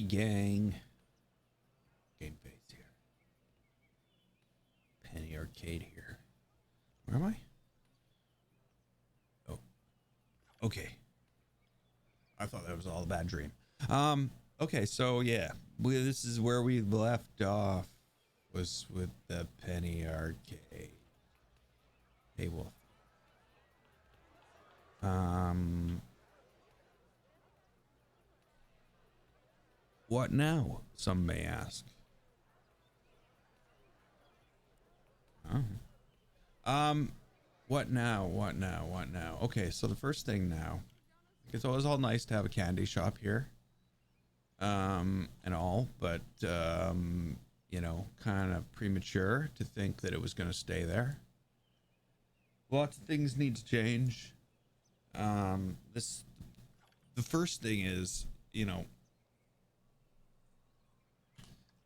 gang. Game face here. Penny Arcade here. Where am I? Oh. Okay. I thought that was all a bad dream. Okay, so yeah. This is where we left off. Was with the Penny Arcade. Hey, Wolf. What now? Some may ask. Oh. What now? What now? What now? Okay, so the first thing now, it's always all nice to have a candy shop here, and all, but you know, kind of premature to think that it was going to stay there. Lots of things need to change. This, the first thing is, you know,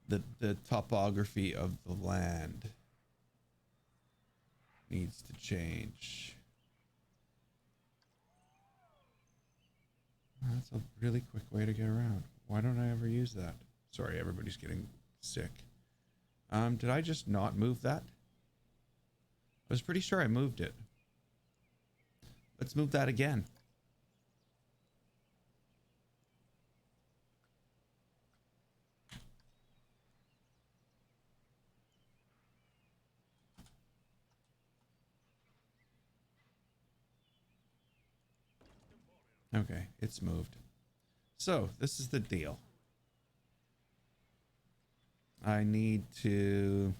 the topography of the land needs to change. That's a really quick way to get around. Why don't I ever use that? Sorry, everybody's getting sick. Did I just not move that? I was pretty sure I moved it. Let's move that again. Okay, it's moved. So, this is the deal. I need to...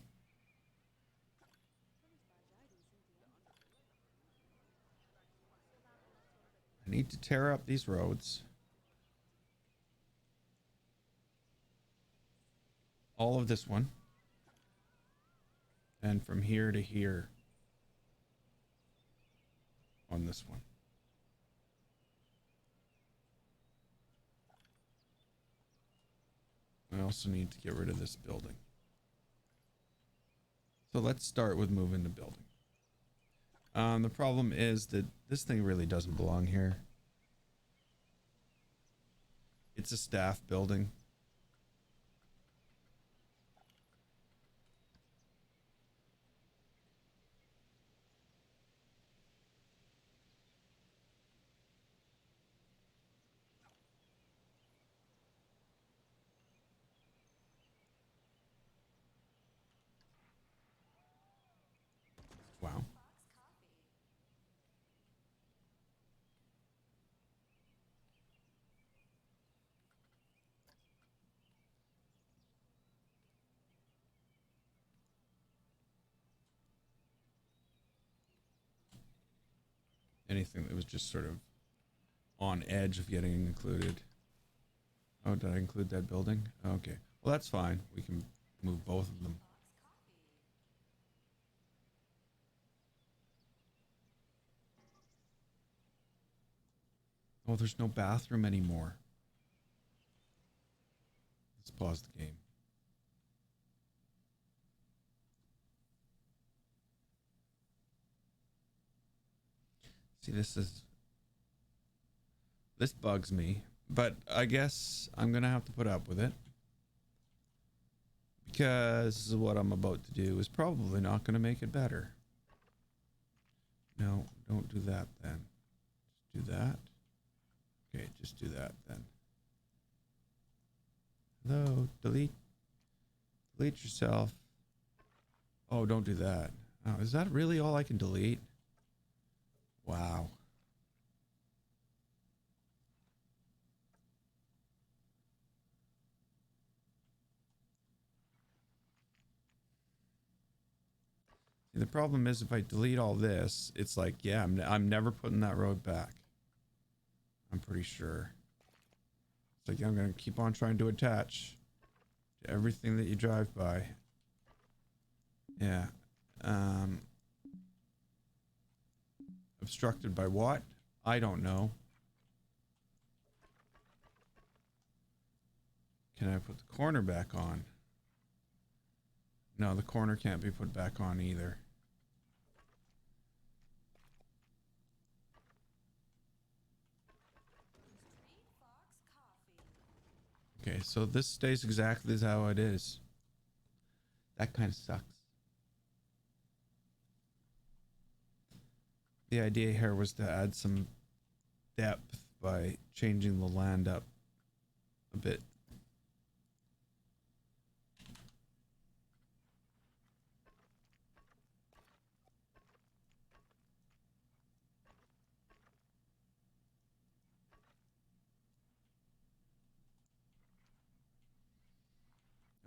I need to tear up these roads. All of this one. And from here to here. On this one. I also need to get rid of this building. So let's start with moving the building. The problem is that this thing really doesn't belong here. It's a staff building. Wow. Anything that was just sort of on edge of getting included. Oh, did I include that building? Okay. Well, that's fine. We can move both of them. Oh, there's no bathroom anymore. Let's pause the game. See, this bugs me, but I guess I'm gonna have to put up with it, because what I'm about to do is probably not gonna make it better. No, don't do that then. Just do that. Okay, just do that then. Hello, delete yourself. Oh, don't do that. Oh, is that really all I can delete? Wow. See, the problem is if I delete all this, it's like, yeah, I'm never putting that road back. I'm pretty sure. It's like, I'm going to keep on trying to attach to everything that you drive by. Yeah. Obstructed by what? I don't know. Can I put the corner back on? No, the corner can't be put back on either. Okay, so this stays exactly as how it is. That kind of sucks. The idea here was to add some depth by changing the land up a bit.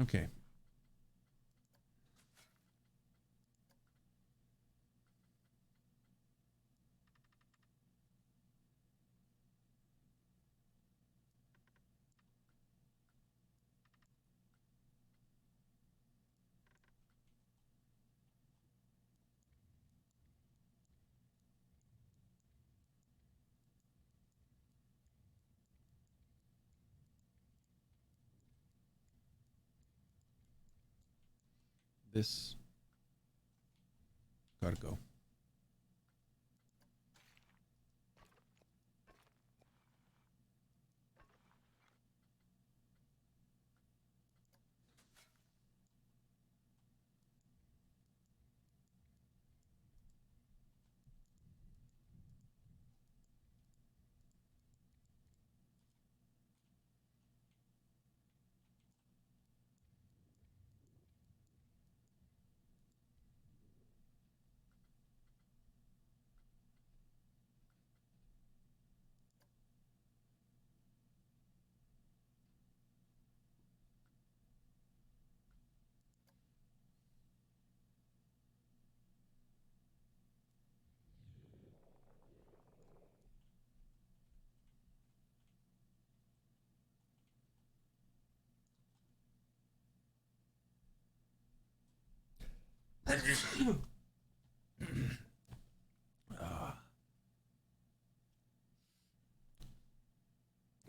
Okay. This gotta go.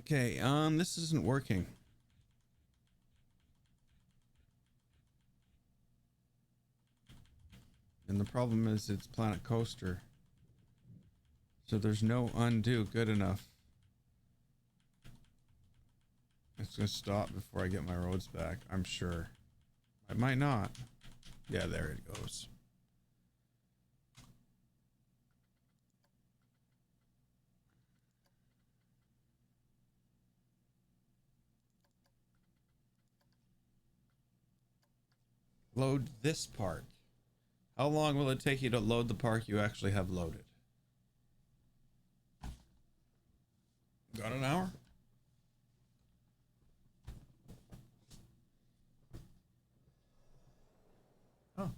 Okay, this isn't working. And the problem is it's Planet Coaster. So there's no undo good enough. It's gonna stop before I get my roads back, I'm sure. I might not. Yeah, there it goes. Load this park. How long will it take you to load the park you actually have loaded? Got an hour? Oh,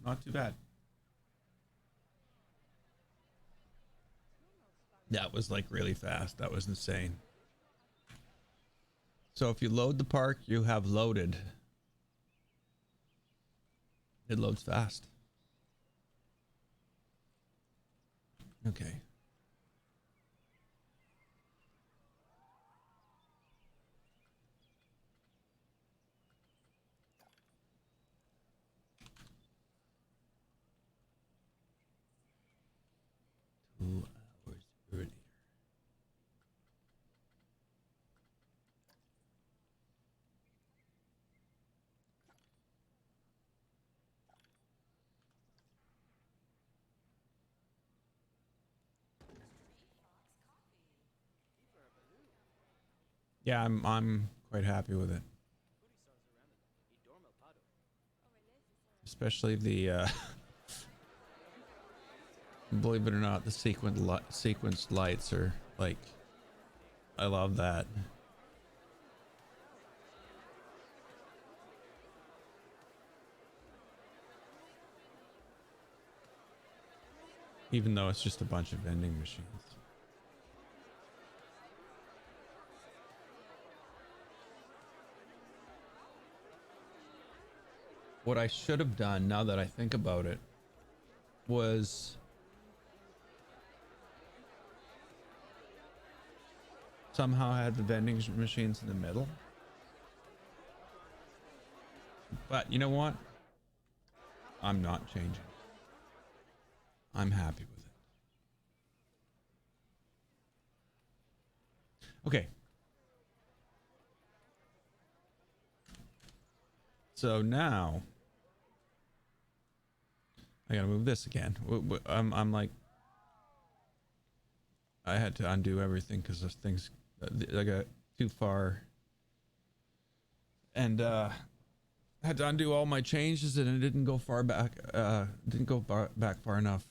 not too bad. That was like really fast. That was insane. So if you load the park you have loaded, it loads fast. Okay. Hours earlier. Yeah, I'm quite happy with it. Especially the believe it or not, the sequenced lights are like, I love that. Even though it's just a bunch of vending machines. What I should have done, now that I think about it, was somehow had the vending machines in the middle. But you know what? I'm not changing. I'm happy with it. Okay. So now I gotta move this again. I'm like, I had to undo everything because those things, I got too far, and had to undo all my changes, and it didn't go far back. Didn't go back far enough.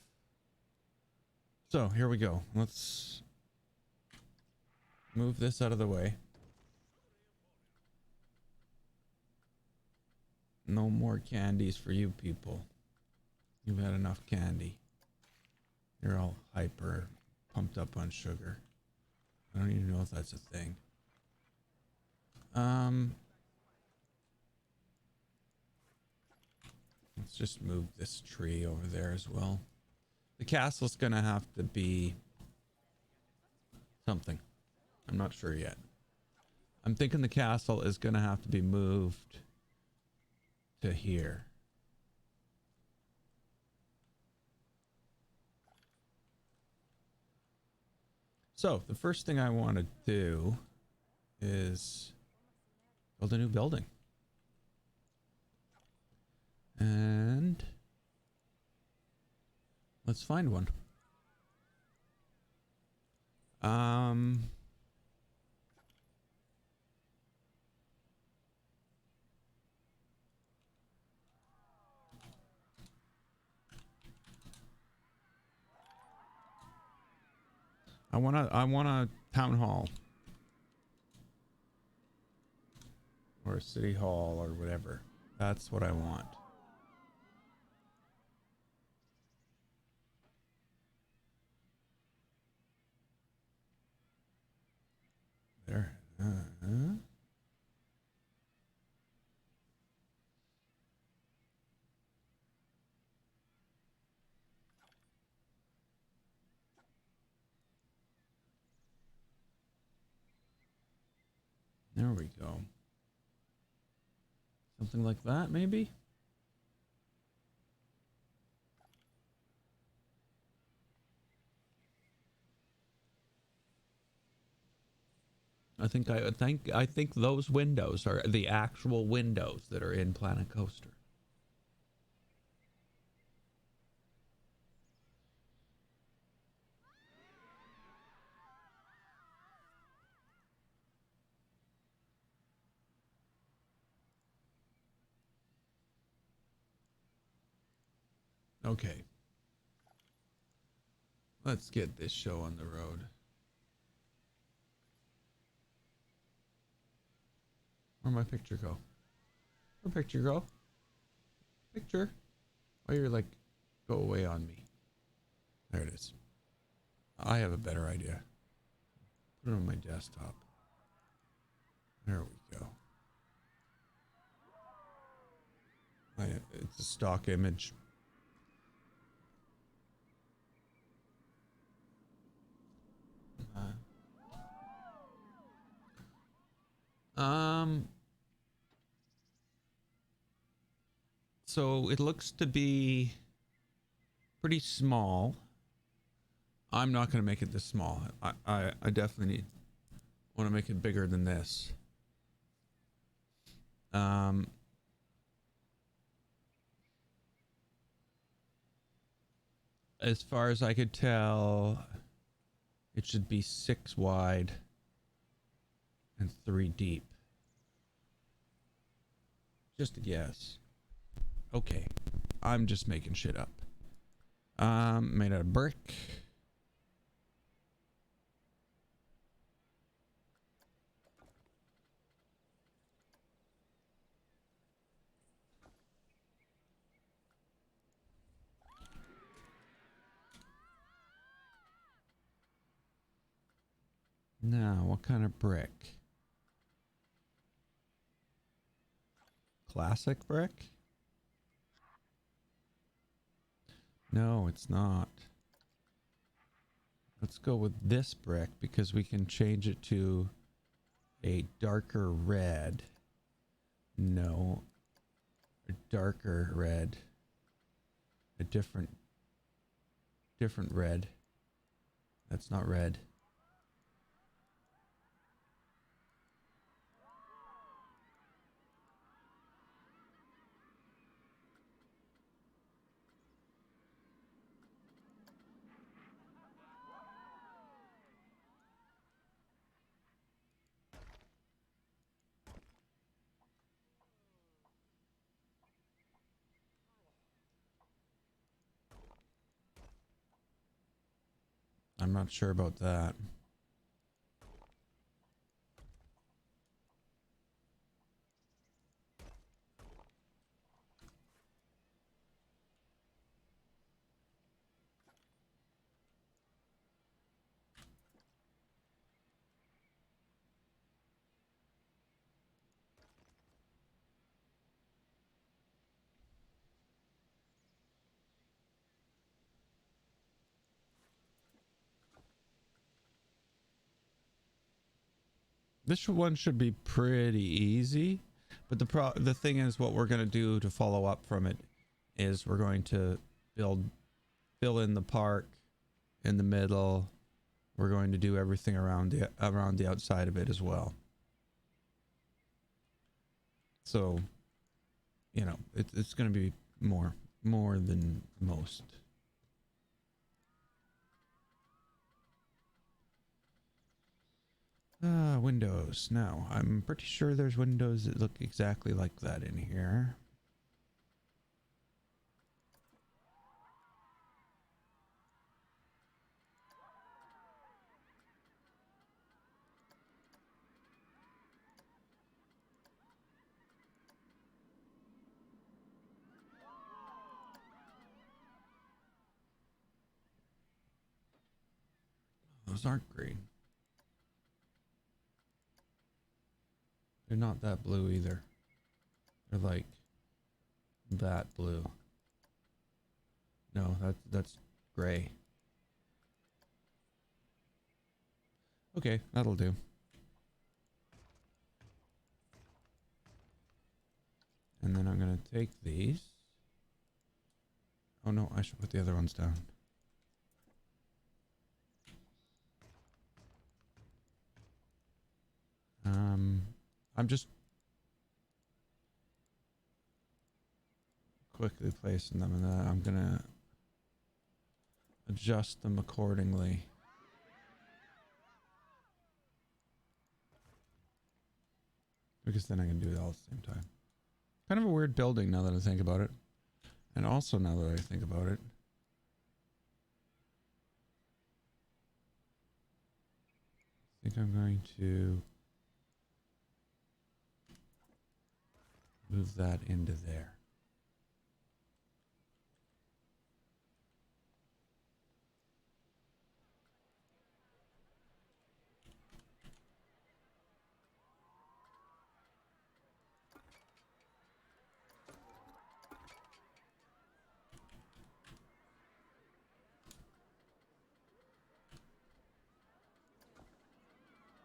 So here we go. Let's move this out of the way. No more candies for you people. You've had enough candy. You're all hyper pumped up on sugar. I don't even know if that's a thing. Let's just move this tree over there as well. The castle's gonna have to be something. I'm not sure yet. I'm thinking the castle is gonna have to be moved to here. So the first thing I want to do is build a new building. And let's find one. I want a town hall or a city hall or whatever. That's what I want. There. There we go. Something like that, maybe? I think those windows are the actual windows that are in Planet Coaster. Okay. Let's get this show on the road. Where'd my picture go? Where'd picture go? Picture? Oh, you're like, go away on me. There it is. I have a better idea. Put it on my desktop. There we go. It's a stock image. So it looks to be pretty small. I'm not going to make it this small. I definitely want to make it bigger than this. As far as I could tell, it should be 6 wide and 3 deep. Just a guess. Okay. I'm just making shit up. Made out of brick. Now, what kind of brick? Classic brick? No, it's not. Let's go with this brick because we can change it to a darker red. No. A darker red. A different red. That's not red. I'm not sure about that. This one should be pretty easy, but the thing is, what we're going to do to follow up from it is we're going to fill in the park in the middle. We're going to do everything around the outside of it as well. So, you know, it's going to be more than most. Windows. Now, I'm pretty sure there's windows that look exactly like that in here. Those aren't green. They're not that blue either. They're like that blue. No, that's gray. Okay, that'll do. And then I'm gonna take these. Oh no, I should put the other ones down. I'm just quickly placing them, and then I'm gonna adjust them accordingly. Because then I can do it all at the same time. Kind of a weird building now that I think about it. And also now that I think about it. I think I'm going to move that into there.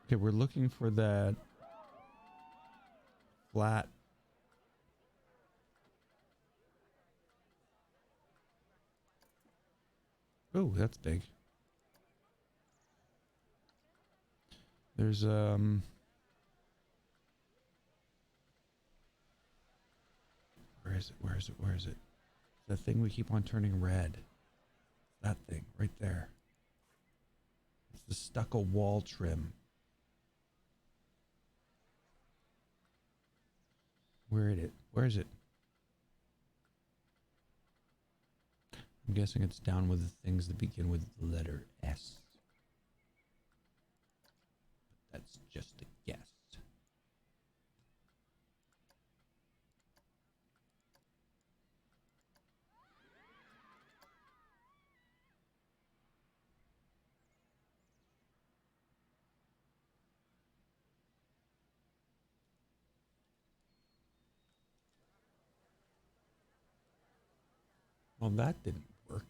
Okay, we're looking for that flat. Oh, that's big. There's where is it? Where is it? Where is it? That thing we keep on turning red. That thing right there. It's the stucco wall trim. Where is it? Where is it? I'm guessing it's down with the things that begin with the letter S. But that's just a guess. Well, that didn't work.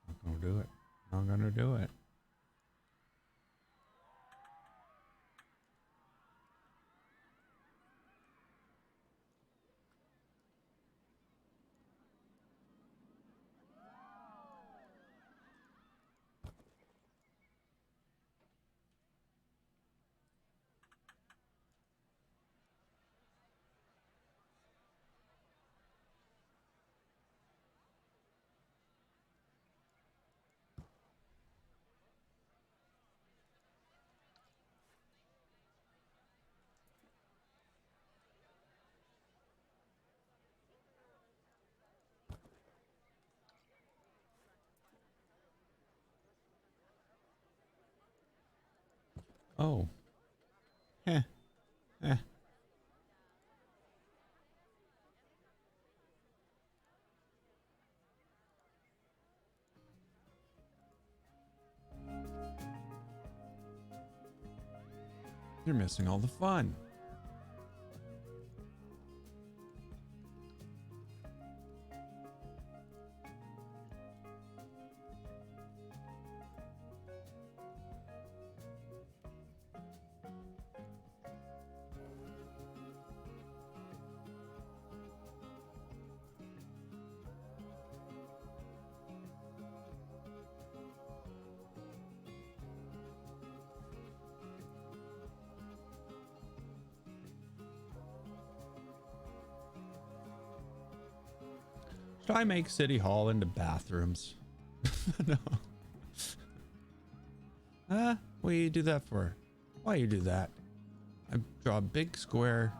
Not gonna do it. Not gonna do it. Oh. Heh. Eh. You're missing all the fun. Should I make City Hall into bathrooms? No. What do you do that for? Why you do that? I draw a big square.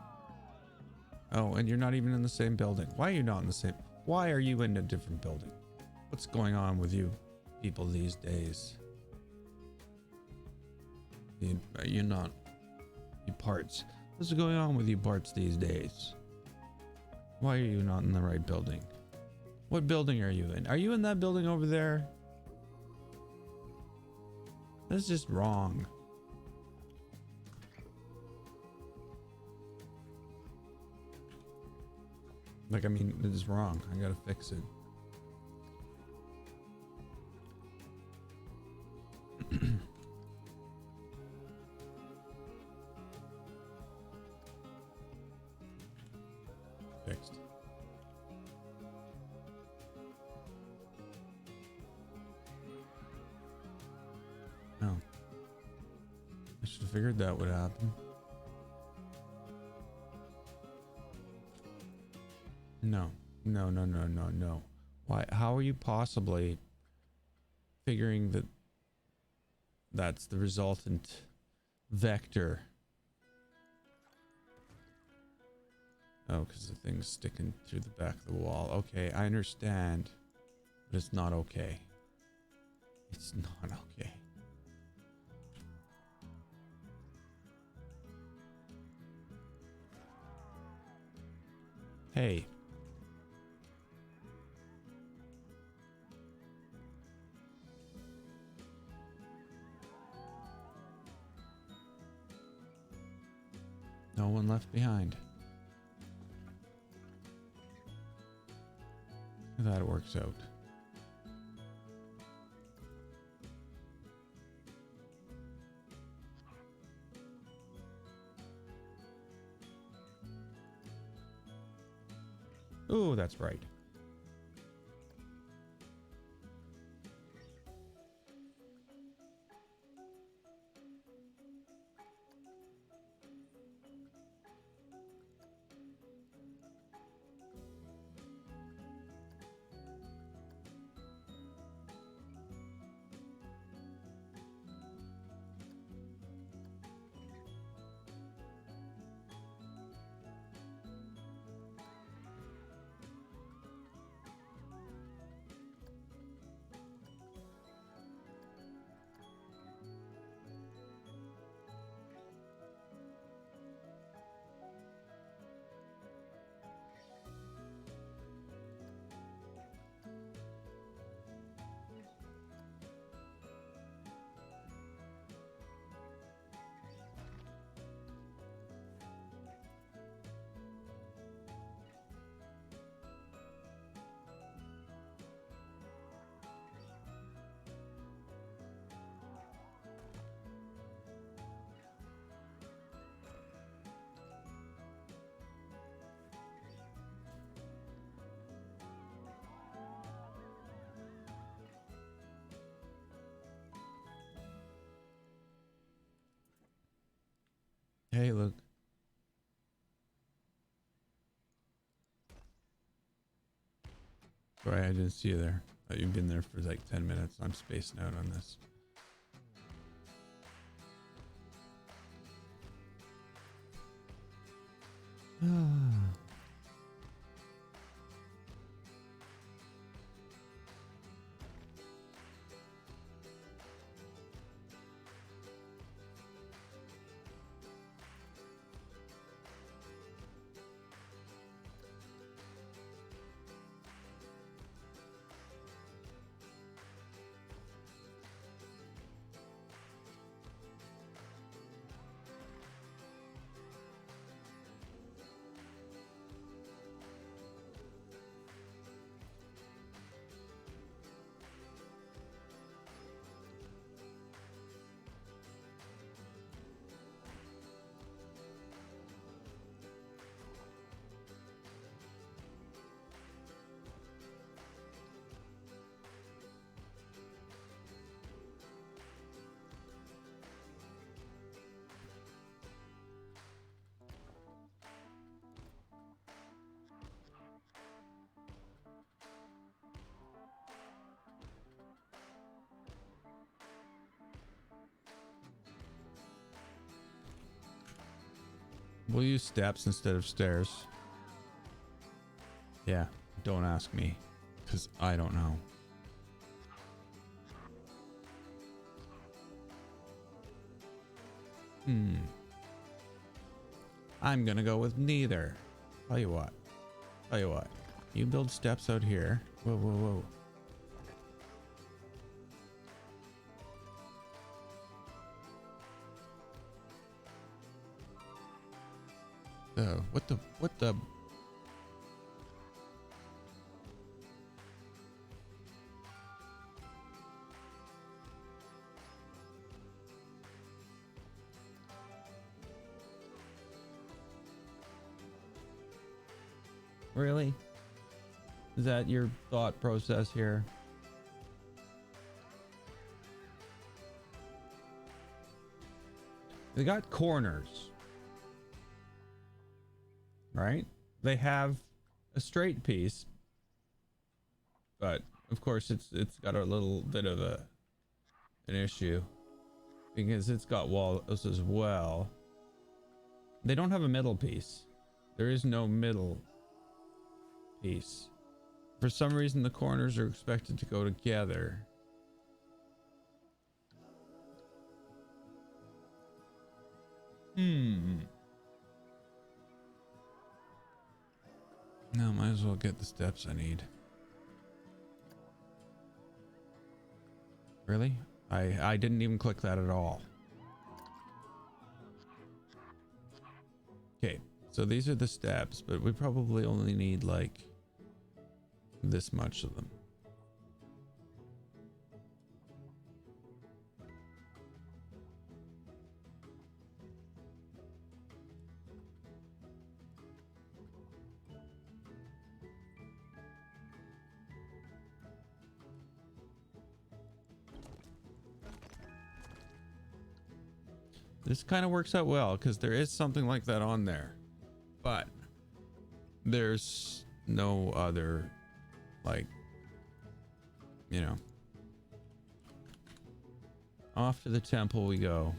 Oh, and you're not even in the same building. Why are you not in the same? Why are you in a different building? What's going on with you people these days? You're not. You parts. What's going on with you parts these days? Why are you not in the right building? What building are you in? Are you in that building over there? That's just wrong. Like, I mean, it is wrong. I gotta fix it. Fixed. Oh. I should have figured that would happen. No. No, no, no, no, no. Why? How are you possibly figuring that that's the resultant vector? Oh, because the thing's sticking through the back of the wall. Okay, I understand. But it's not okay. It's not okay. Hey. No one left behind. That works out. Oh, that's right. Hey, look. Sorry, I didn't see you there. Thought you've been there for like 10 minutes. I'm spacing out on this. We'll use steps instead of stairs. Yeah, don't ask me, because I don't know. I'm gonna go with neither. Tell you what. Tell you what. You build steps out here. Whoa, whoa, whoa. What the? Really? Is that your thought process here? They got corners. Right? They have a straight piece, but of course it's got a little bit of an issue because it's got walls as well. They don't have a middle piece. There is no middle piece. For some reason, the corners are expected to go together. No, might as well get the steps I need. Really? I didn't even click that at all. Okay, so these are the steps, but we probably only need like this much of them. This kind of works out well because there is something like that on there, but there's no other, like, you know. Off to the temple we go.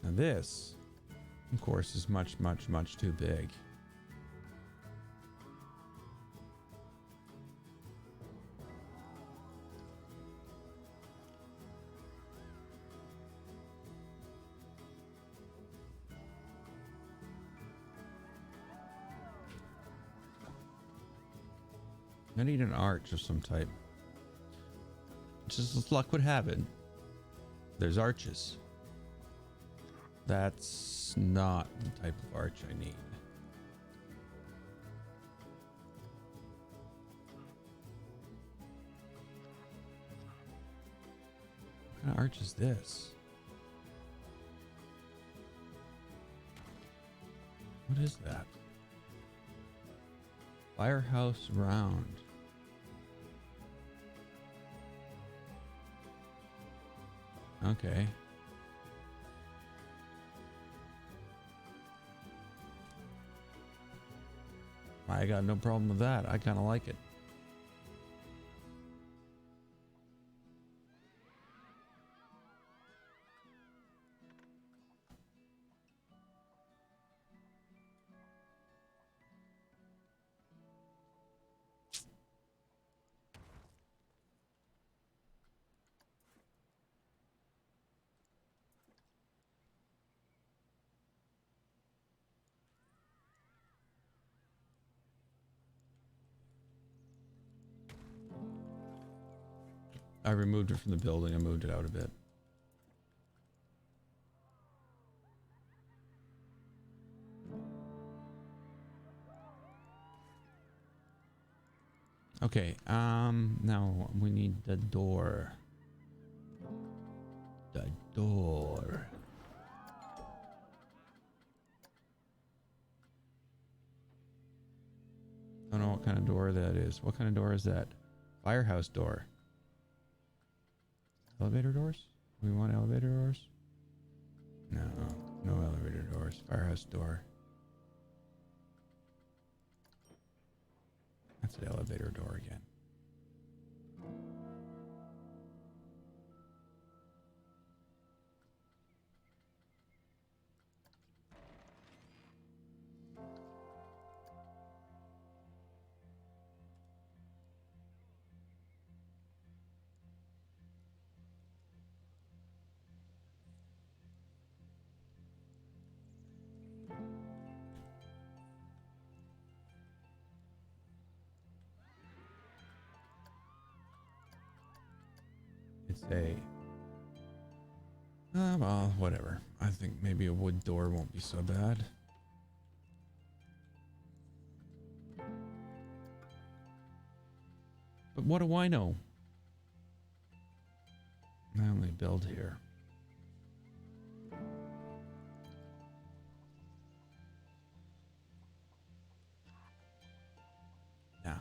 Now this, of course, is much, much, much too big. I need an arch of some type. Just as luck would have it, there's arches. That's not the type of arch I need. What kind of arch is this? What is that? Firehouse round. Okay. I got no problem with that. I kind of like it. I removed it from the building. I moved it out a bit. Okay, now we need the door. The door. I don't know what kind of door that is. What kind of door is that? Firehouse door. Elevator doors? We want elevator doors? No, no elevator doors. Firehouse door. That's an elevator door again. It's a... well, whatever. I think maybe a wood door won't be so bad. But what do I know? I only build here. Yeah.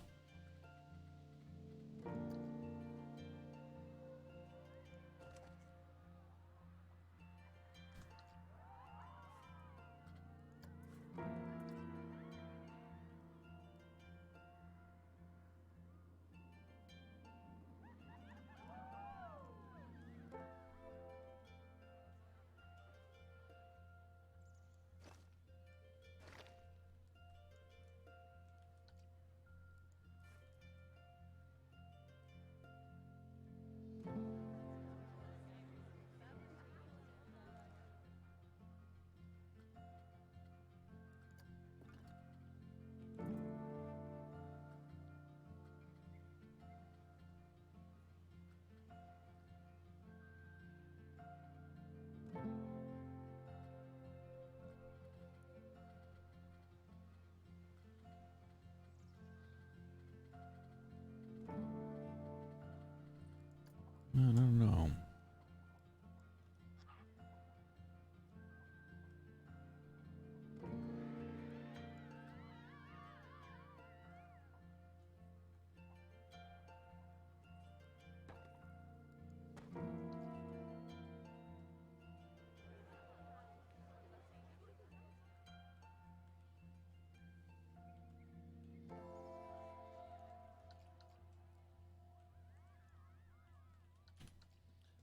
I don't know.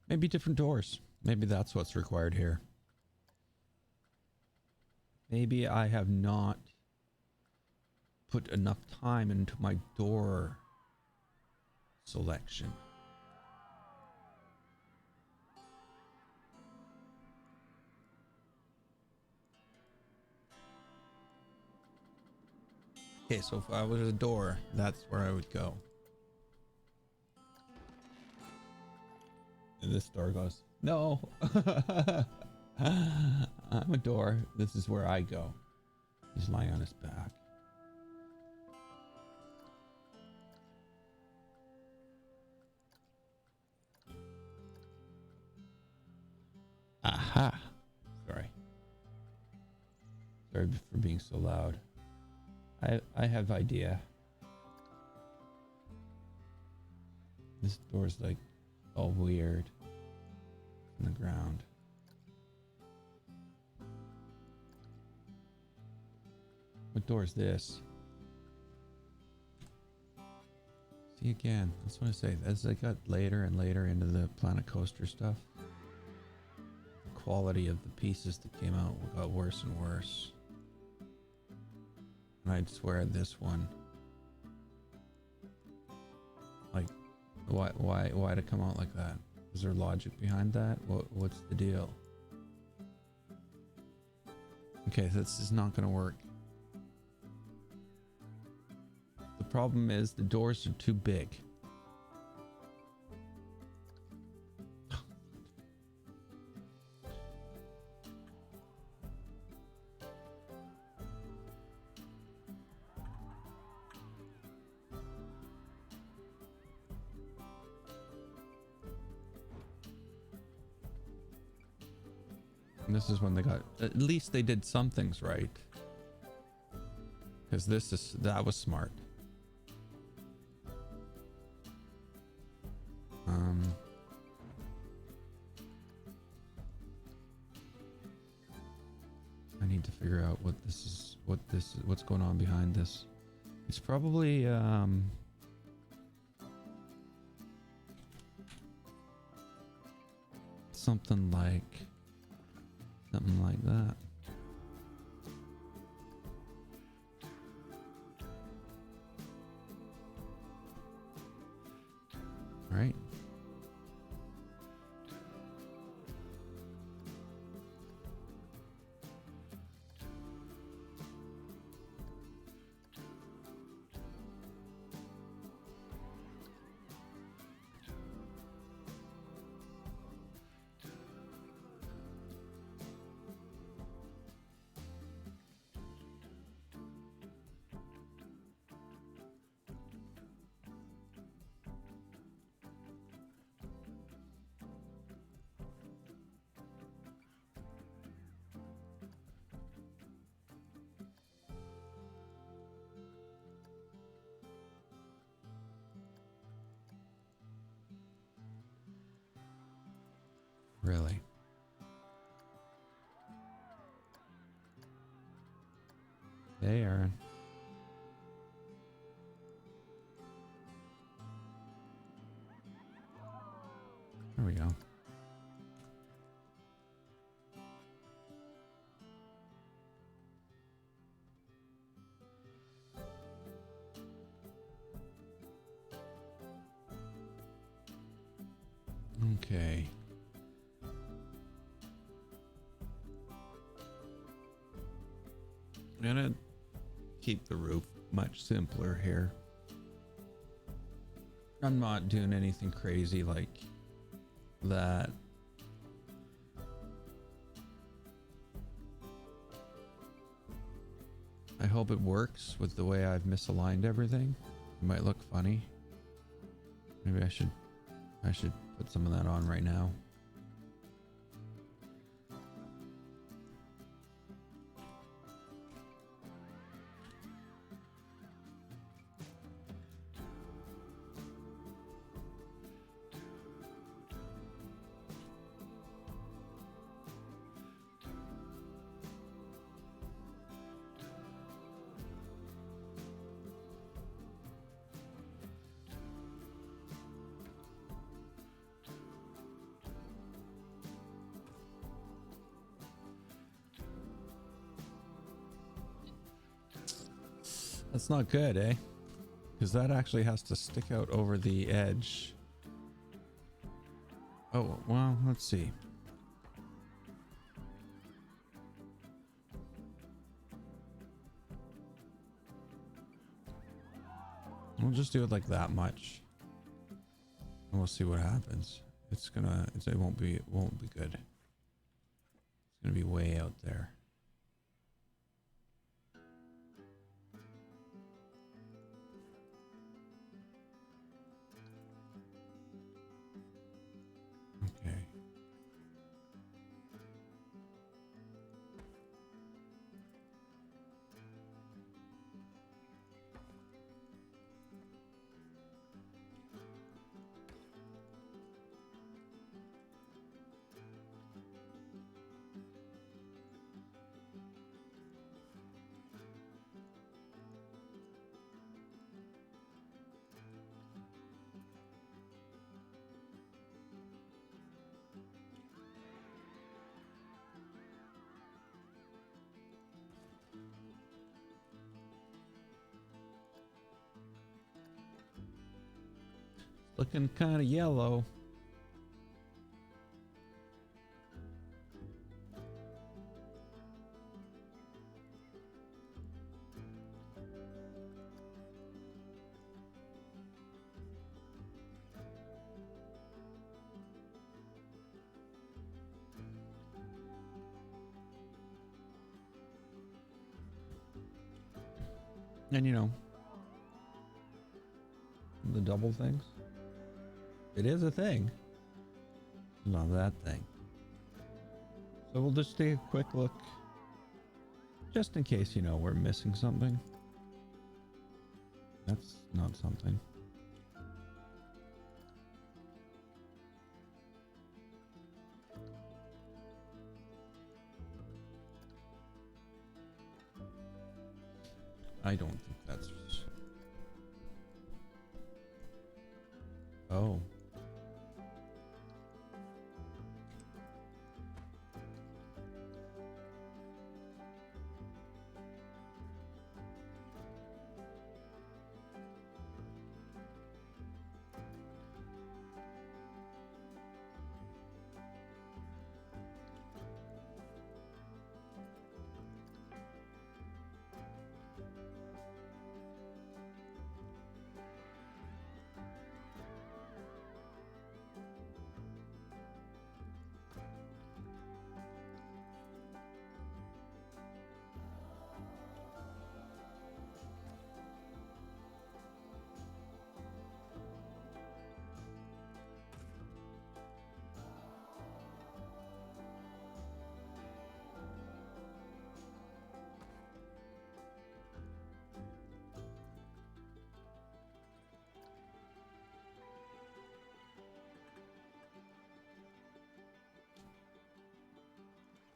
Maybe different doors. Maybe that's what's required here. Maybe I have not put enough time into my door selection. Okay, so if I was a door, that's where I would go. And this door goes, no. I'm a door. This is where I go. He's lying on his back. Aha. Sorry. Sorry for being so loud. I have idea. This door's like all weird in the ground. What door is this? See again, that's what I say. As I got later and later into the Planet Coaster stuff, the quality of the pieces that came out got worse and worse. And I'd swear this one, like, why to come out like that? Is there logic behind that? What's the deal? Okay, this is not going to work. The problem is the doors are too big. And this is when they got, at least they did some things right. Because that was smart. I need to figure out what's going on behind this. It's probably, something like that. All right. Really? They are. There we go. Okay. I'm gonna keep the roof much simpler here. I'm not doing anything crazy like that. I hope it works with the way I've misaligned everything. It might look funny. Maybe I should put some of that on right now. That's not good, eh? Because that actually has to stick out over the edge. Oh, well, let's see. We'll just do it like that much. And we'll see what happens. It won't be good. It's gonna be way out there. Okay. Looking kind of yellow. And you know, the double things. It is a thing. Not that thing. So we'll just take a quick look, just in case, you know, we're missing something. That's not something. I don't think that's... Oh.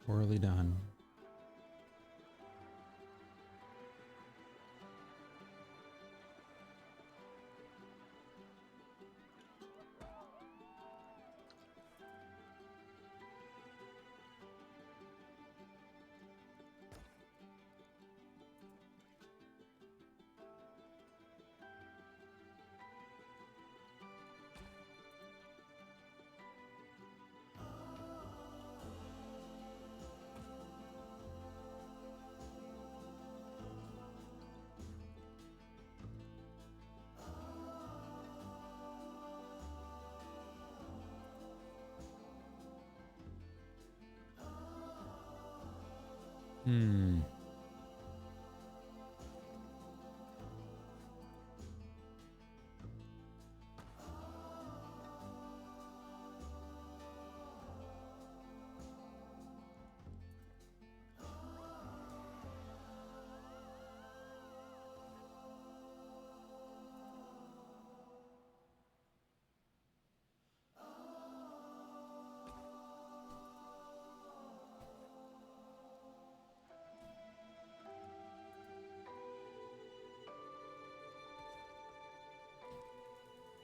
Poorly done. Hmm.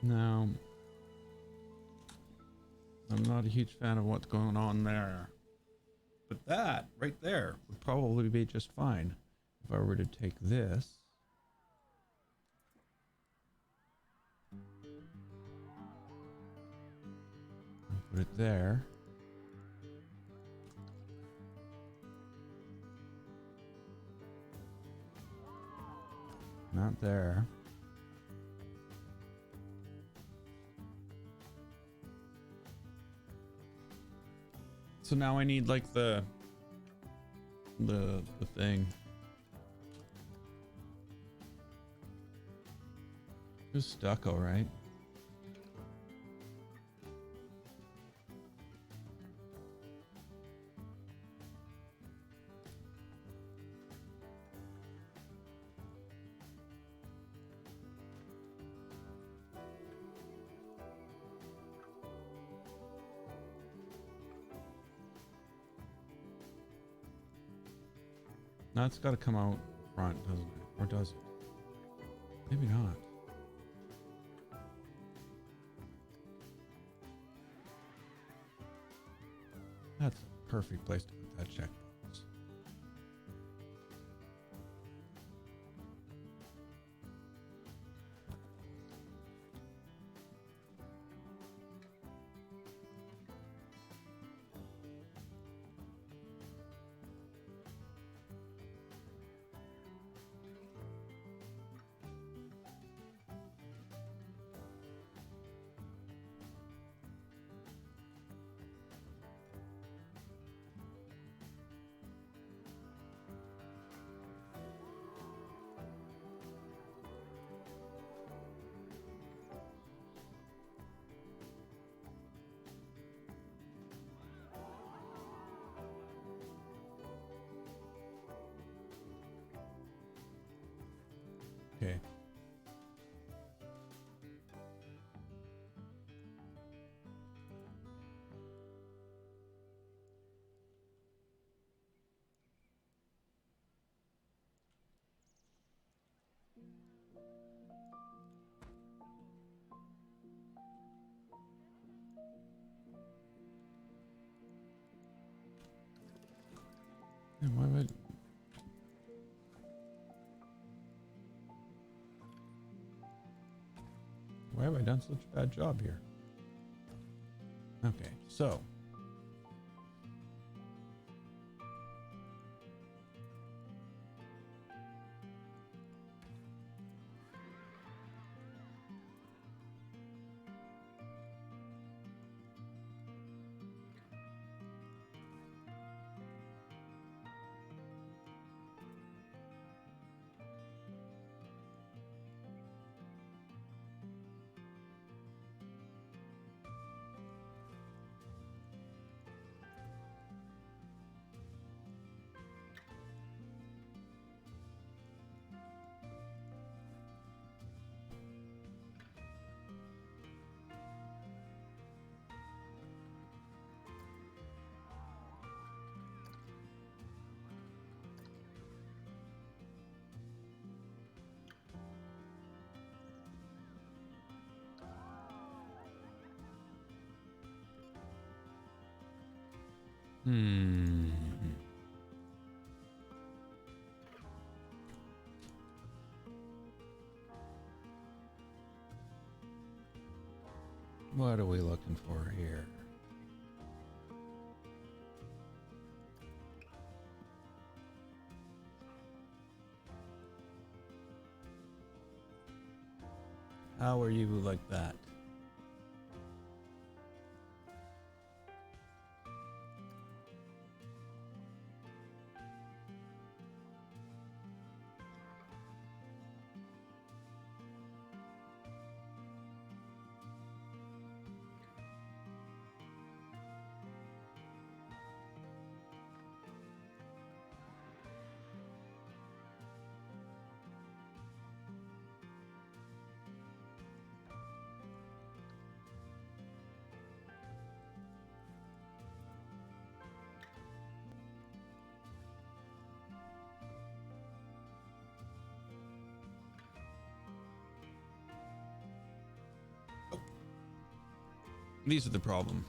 Now, I'm not a huge fan of what's going on there. But that right there would probably be just fine if I were to take this. And put it there. Not there. So now I need like the thing. Just stucco, right? Now it's got to come out front, doesn't it? Or does it? Maybe not. That's a perfect place to put that checkbox. Okay. Yeah, why have I done such a bad job here? Okay, so what are we looking for here? How are you like that? These are the problem.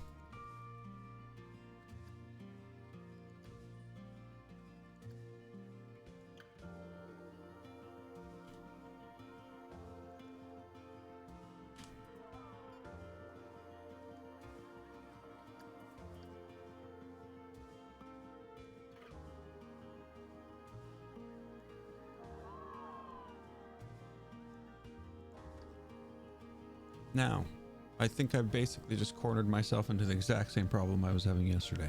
Now, I think I've basically just cornered myself into the exact same problem I was having yesterday.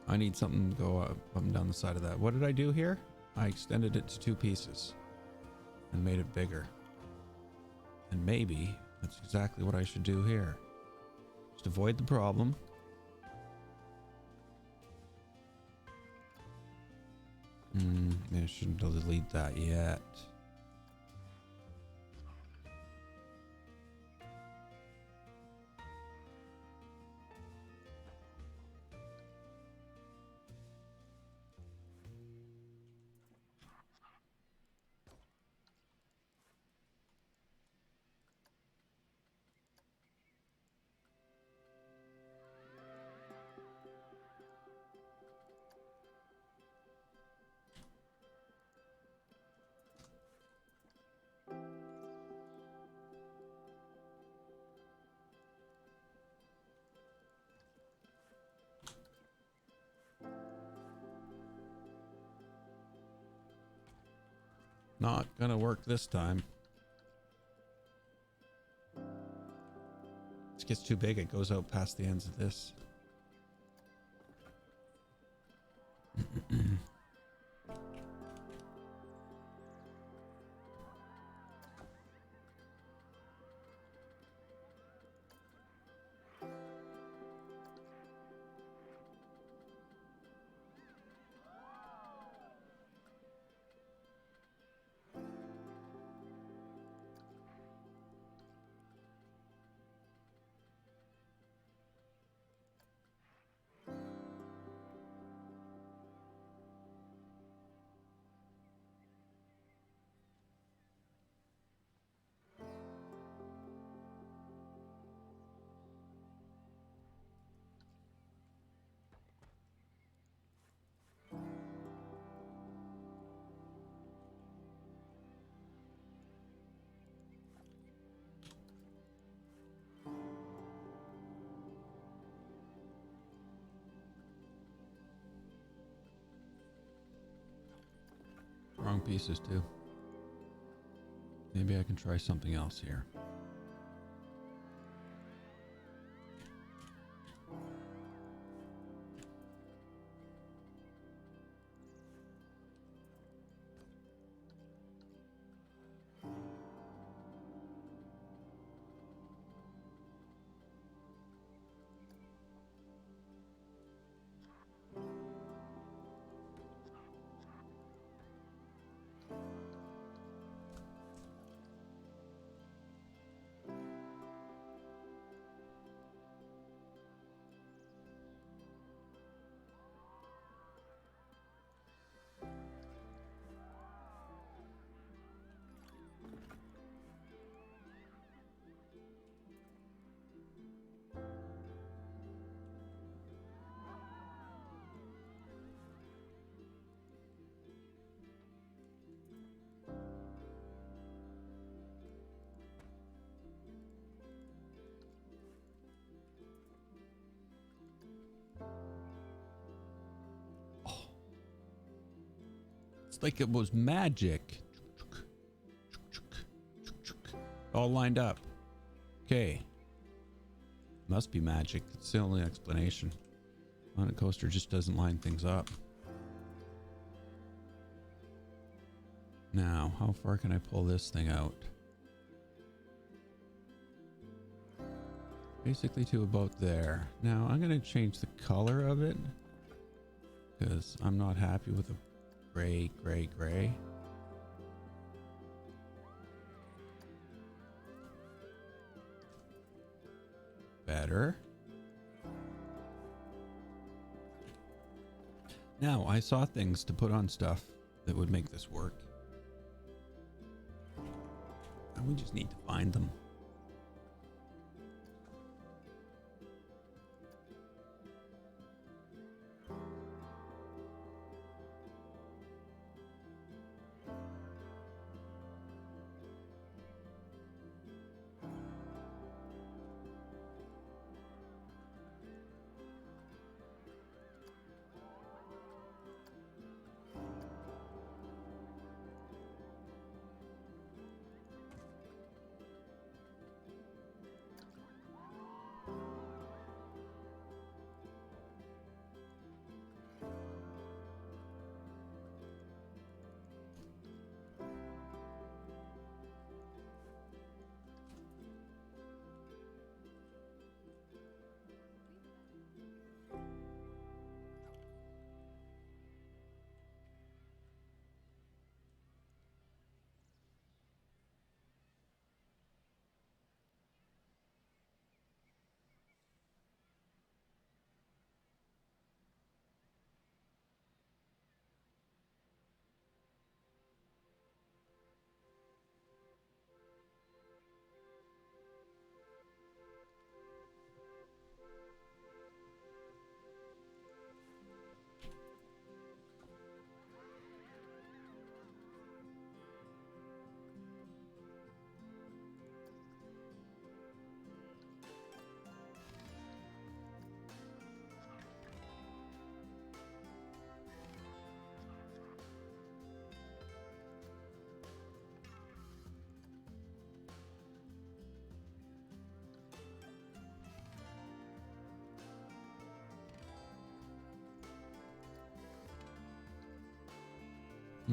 I need something to go up and down the side of that. What did I do here? I extended it to 2 pieces and made it bigger. And maybe that's exactly what I should do here. Just avoid the problem. I shouldn't delete that yet. Not gonna work this time. This gets too big, it goes out past the ends of this. pieces too. Maybe I can try something else here. It's like it was magic. All lined up. Okay. Must be magic. That's the only explanation. Planet Coaster just doesn't line things up. Now, how far can I pull this thing out? Basically to about there. Now, I'm going to change the color of it because I'm not happy with the gray, gray, gray. Better. Now, I saw things to put on stuff that would make this work. And we just need to find them.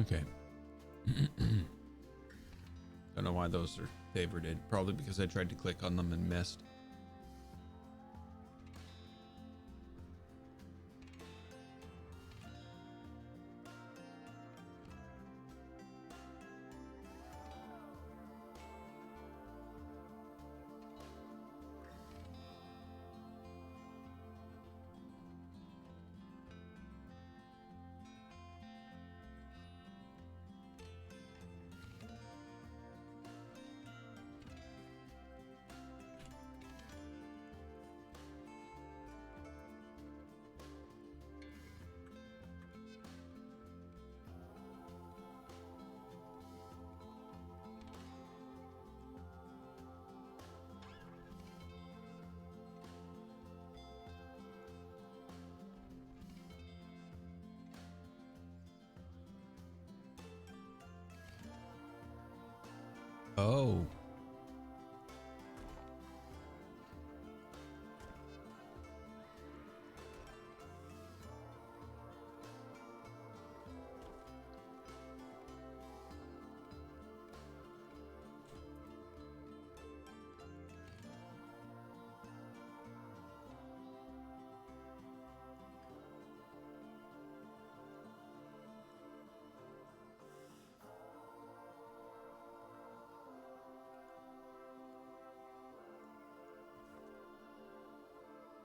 Okay. Don't know why those are favorited. Probably because I tried to click on them and missed. Oh.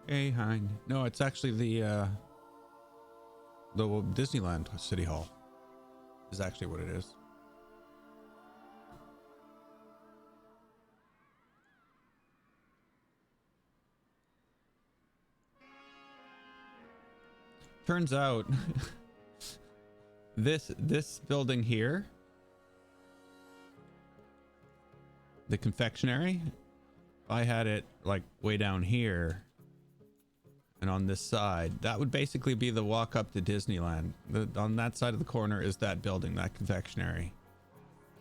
Hey, Hein. No, it's actually the Disneyland City Hall is actually what it is. Turns out this building here, the confectionery, I had it like way down here and on this side, that would basically be the walk up to Disneyland. On that side of the corner is that building, that confectionery,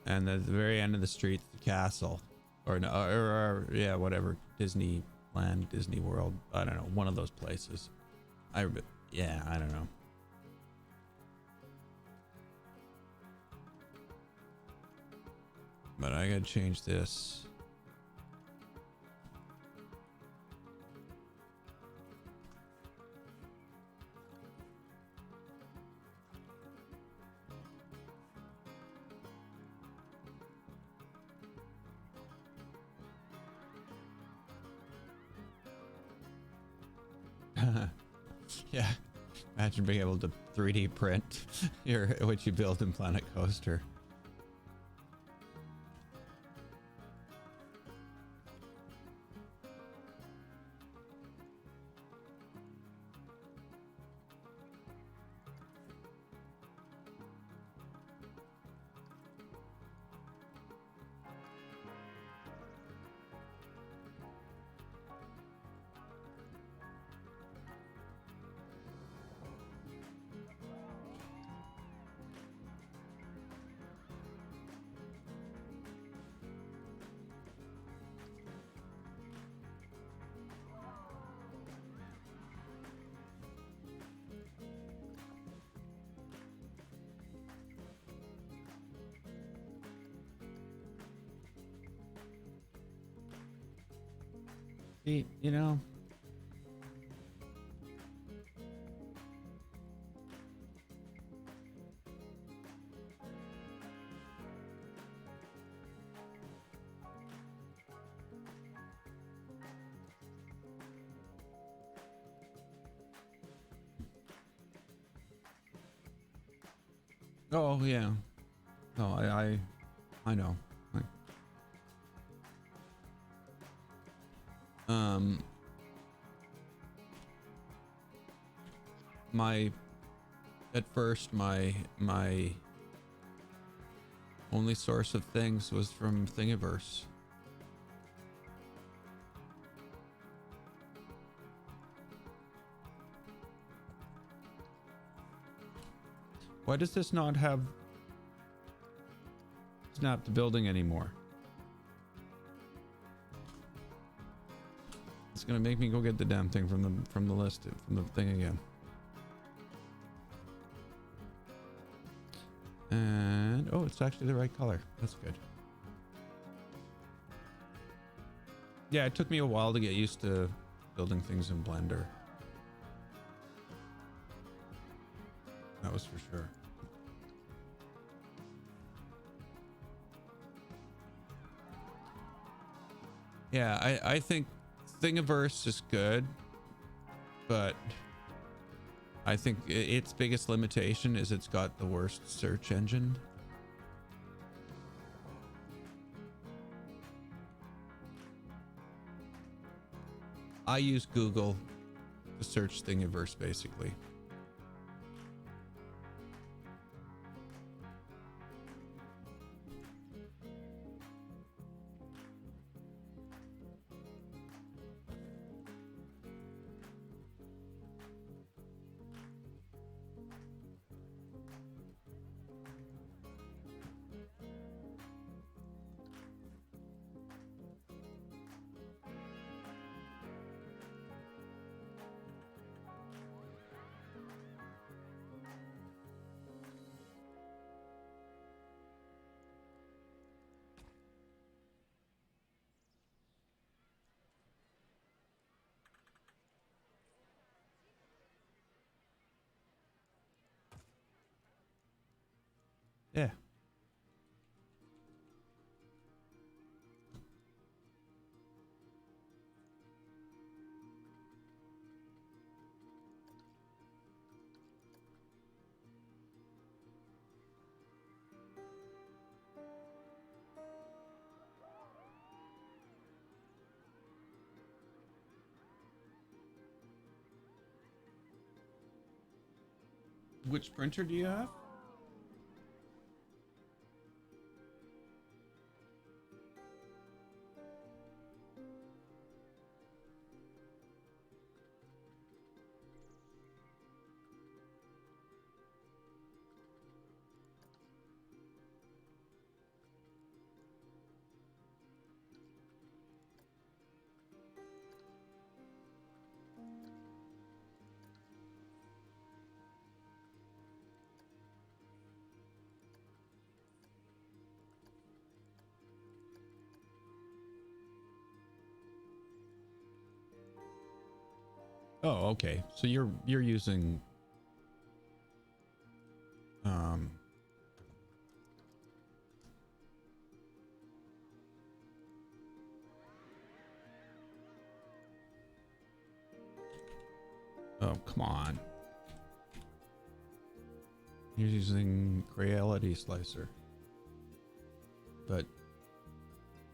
and at the very end of the street, the castle, or no, or yeah, whatever, Disneyland, Disney World, I don't know, one of those places. Yeah, I don't know. But I gotta change this. Yeah, imagine being able to 3D print what you build in Planet Coaster. You know, oh yeah, no, I know. Um, at first my only source of things was from Thingiverse. Why does this not have Snap the building anymore? It's gonna make me go get the damn thing from the list, from the thing again. And oh, it's actually the right color. That's good. Yeah, it took me a while to get used to building things in Blender. That was for sure. Yeah, I think Thingiverse is good, but I think its biggest limitation is it's got the worst search engine. I use Google to search Thingiverse basically. Which printer do you have? Oh, okay. So you're using oh, come on. You're using Reality Slicer. But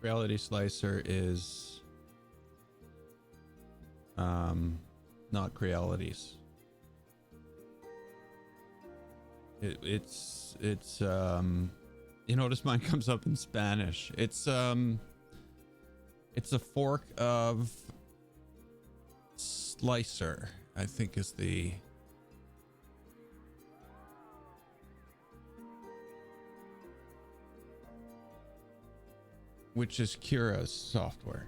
Reality Slicer is not Crealities. It's you notice mine comes up in Spanish. It's a fork of Slicer, I think is the which is Cura's software.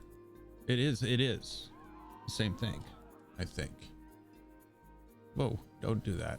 It is the same thing, I think. Whoa, don't do that.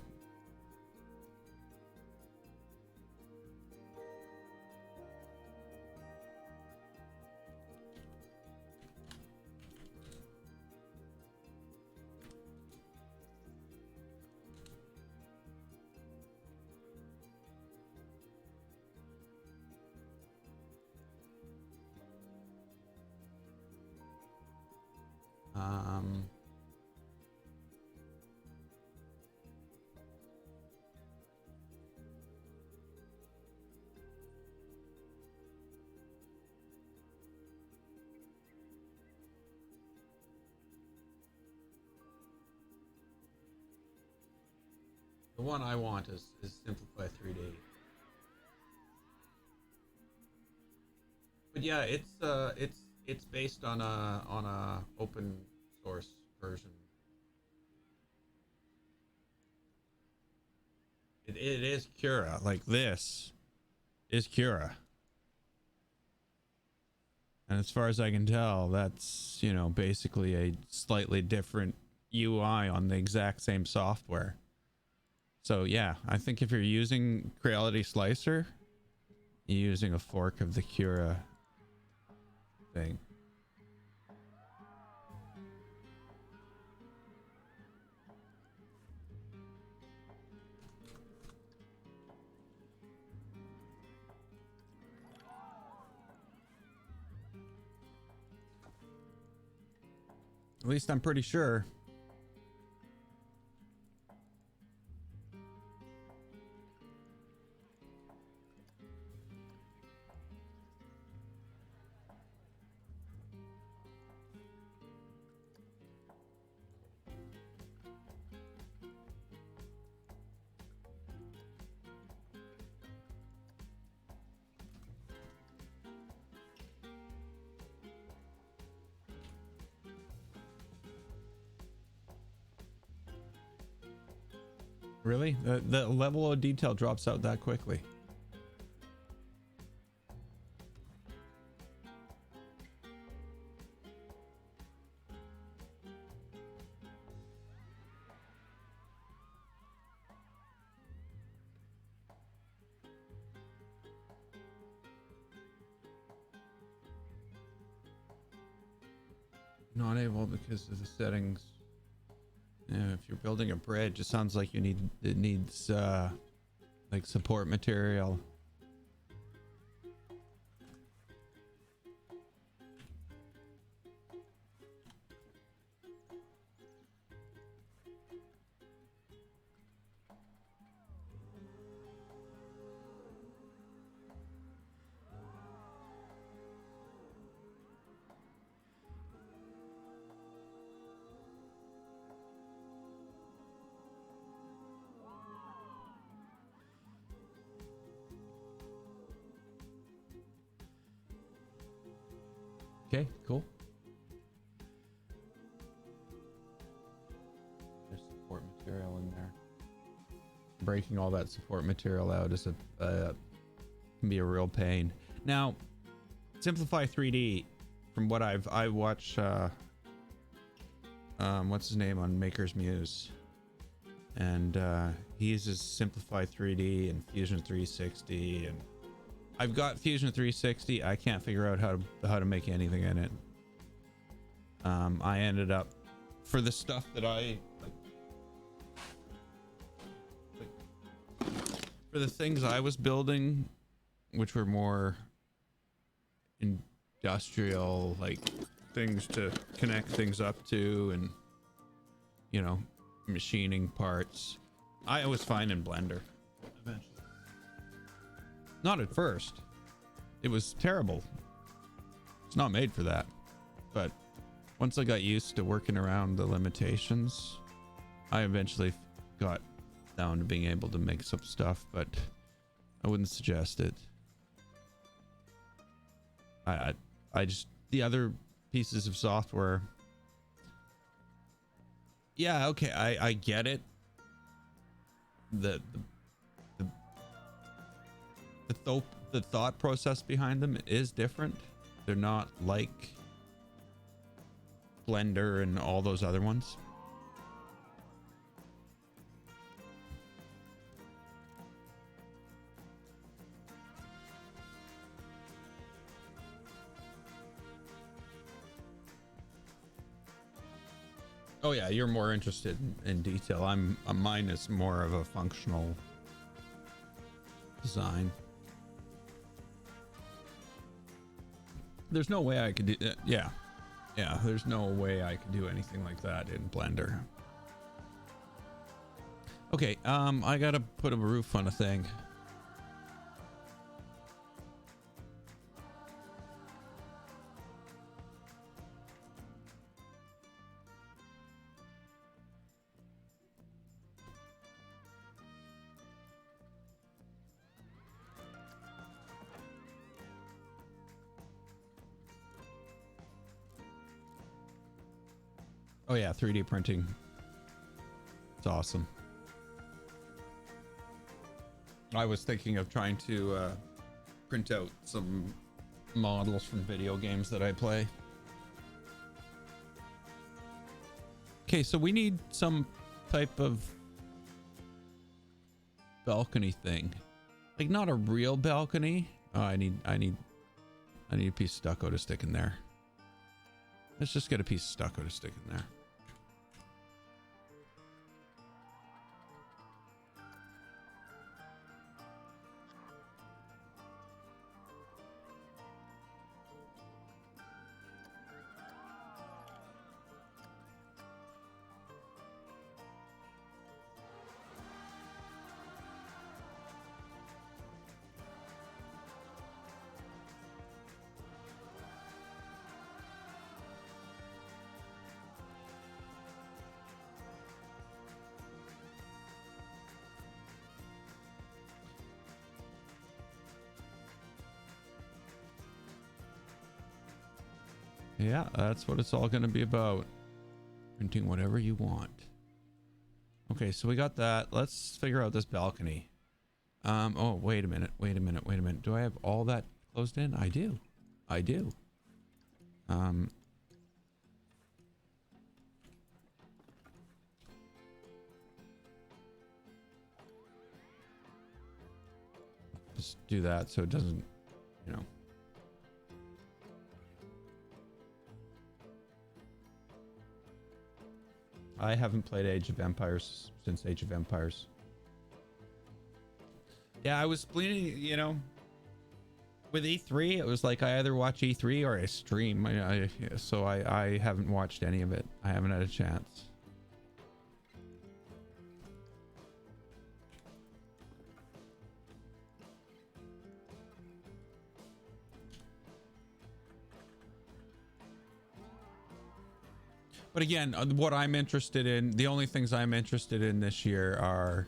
The one I want is Simplify 3D. But yeah, it's based on a open source version. It is Cura. Like, this is Cura. And as far as I can tell, that's, you know, basically a slightly different UI on the exact same software. So yeah, I think if you're using Creality Slicer, you're using a fork of the Cura thing. At least I'm pretty sure. Really? The level of detail drops out that quickly. Not able because of the settings. Yeah, if you're building a bridge, it sounds like it needs like support material. Okay, cool. There's support material in there. Breaking all that support material out is can be a real pain. Now, Simplify 3D, from what I watch, what's his name on Maker's Muse, and he uses Simplify 3D and Fusion 360, and I've got Fusion 360. I can't figure out how to make anything in it. I ended up, for the stuff that I like, for the things I was building, which were more industrial, like things to connect things up to, and you know, machining parts, I was fine in Blender. Eventually. Not at first. It was terrible. It's not made for that. But once I got used to working around the limitations, I eventually got down to being able to make some stuff, but I wouldn't suggest it. I just, the other pieces of software, yeah, okay, I get it. The thought process behind them is different. They're not like Blender and all those other ones. Oh yeah, you're more interested in detail. Mine is more of a functional design. There's no way I could do yeah. There's no way I could do anything like that in Blender. Okay, I gotta put a roof on a thing. Oh yeah, 3D printing. It's awesome. I was thinking of trying to print out some models from video games that I play. Okay, so we need some type of balcony thing. Like not a real balcony. Oh, I need a piece of stucco to stick in there. Let's just get a piece of stucco to stick in there. Yeah, that's what it's all going to be about. Printing whatever you want. Okay, so we got that. Let's figure out this balcony. Oh, wait a minute. Do I have all that closed in? I do. Just do that so it doesn't, you know. I haven't played Age of Empires since Age of Empires. Yeah, I was bleeding, you know, with E3, it was like I either watch E3 or I stream. So I haven't watched any of it. I haven't had a chance. But again, what I'm interested in, the only things I'm interested in this year are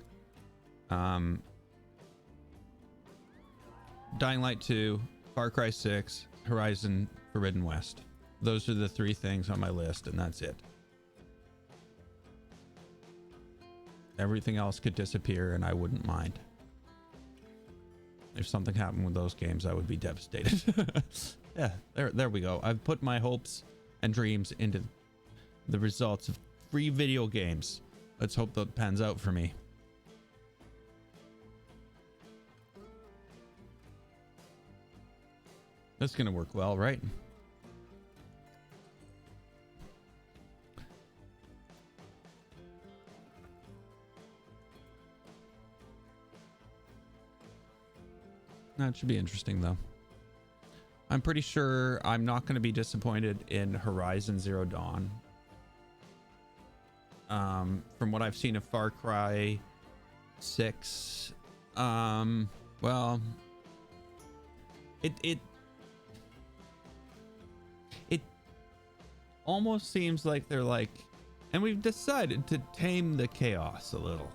Dying Light 2, Far Cry 6, Horizon Forbidden West. those are the 3 things on my list, and that's it. Everything else could disappear, and I wouldn't mind. If something happened with those games, I would be devastated. Yeah, there we go. I've put my hopes and dreams into the results of 3 video games. Let's hope that pans out for me. That's gonna work well, right? That should be interesting, though. I'm pretty sure I'm not going to be disappointed in Horizon Zero Dawn. From what I've seen of Far Cry 6, well, it almost seems like they're like, and we've decided to tame the chaos a little.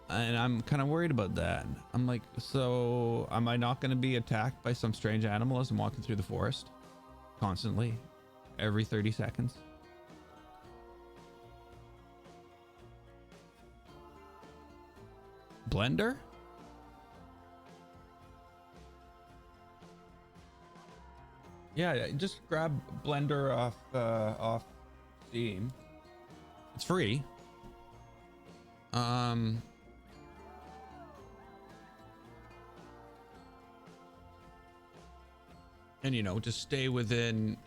And I'm kind of worried about that. I'm like, so am I not going to be attacked by some strange animal as I'm walking through the forest? Constantly? Every 30 seconds? Blender? Yeah, just grab Blender off Steam. It's free. And, you know, just stay within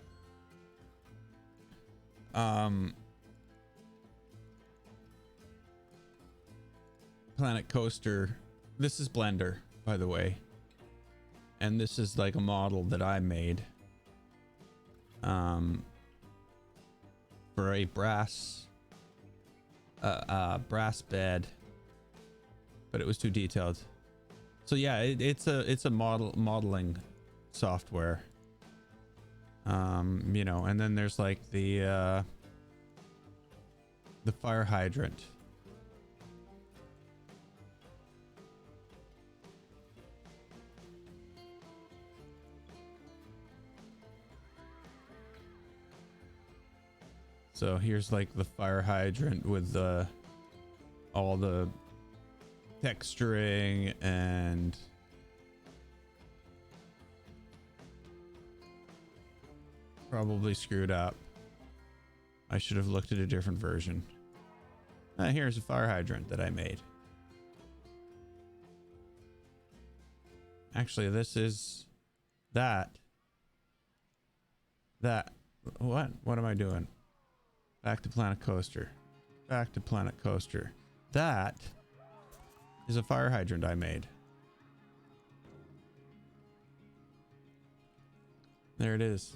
Planet Coaster. This is Blender, by the way. And this is like a model that I made for a brass bed, but it was too detailed. So yeah, it's a modeling software. You know, and then there's like the fire hydrant. So here's like the fire hydrant with all the texturing and probably screwed up. I should have looked at a different version. Here's a fire hydrant that I made. Actually, this is that. What am I doing? Back to Planet Coaster. Back to Planet Coaster. That is a fire hydrant I made. There it is.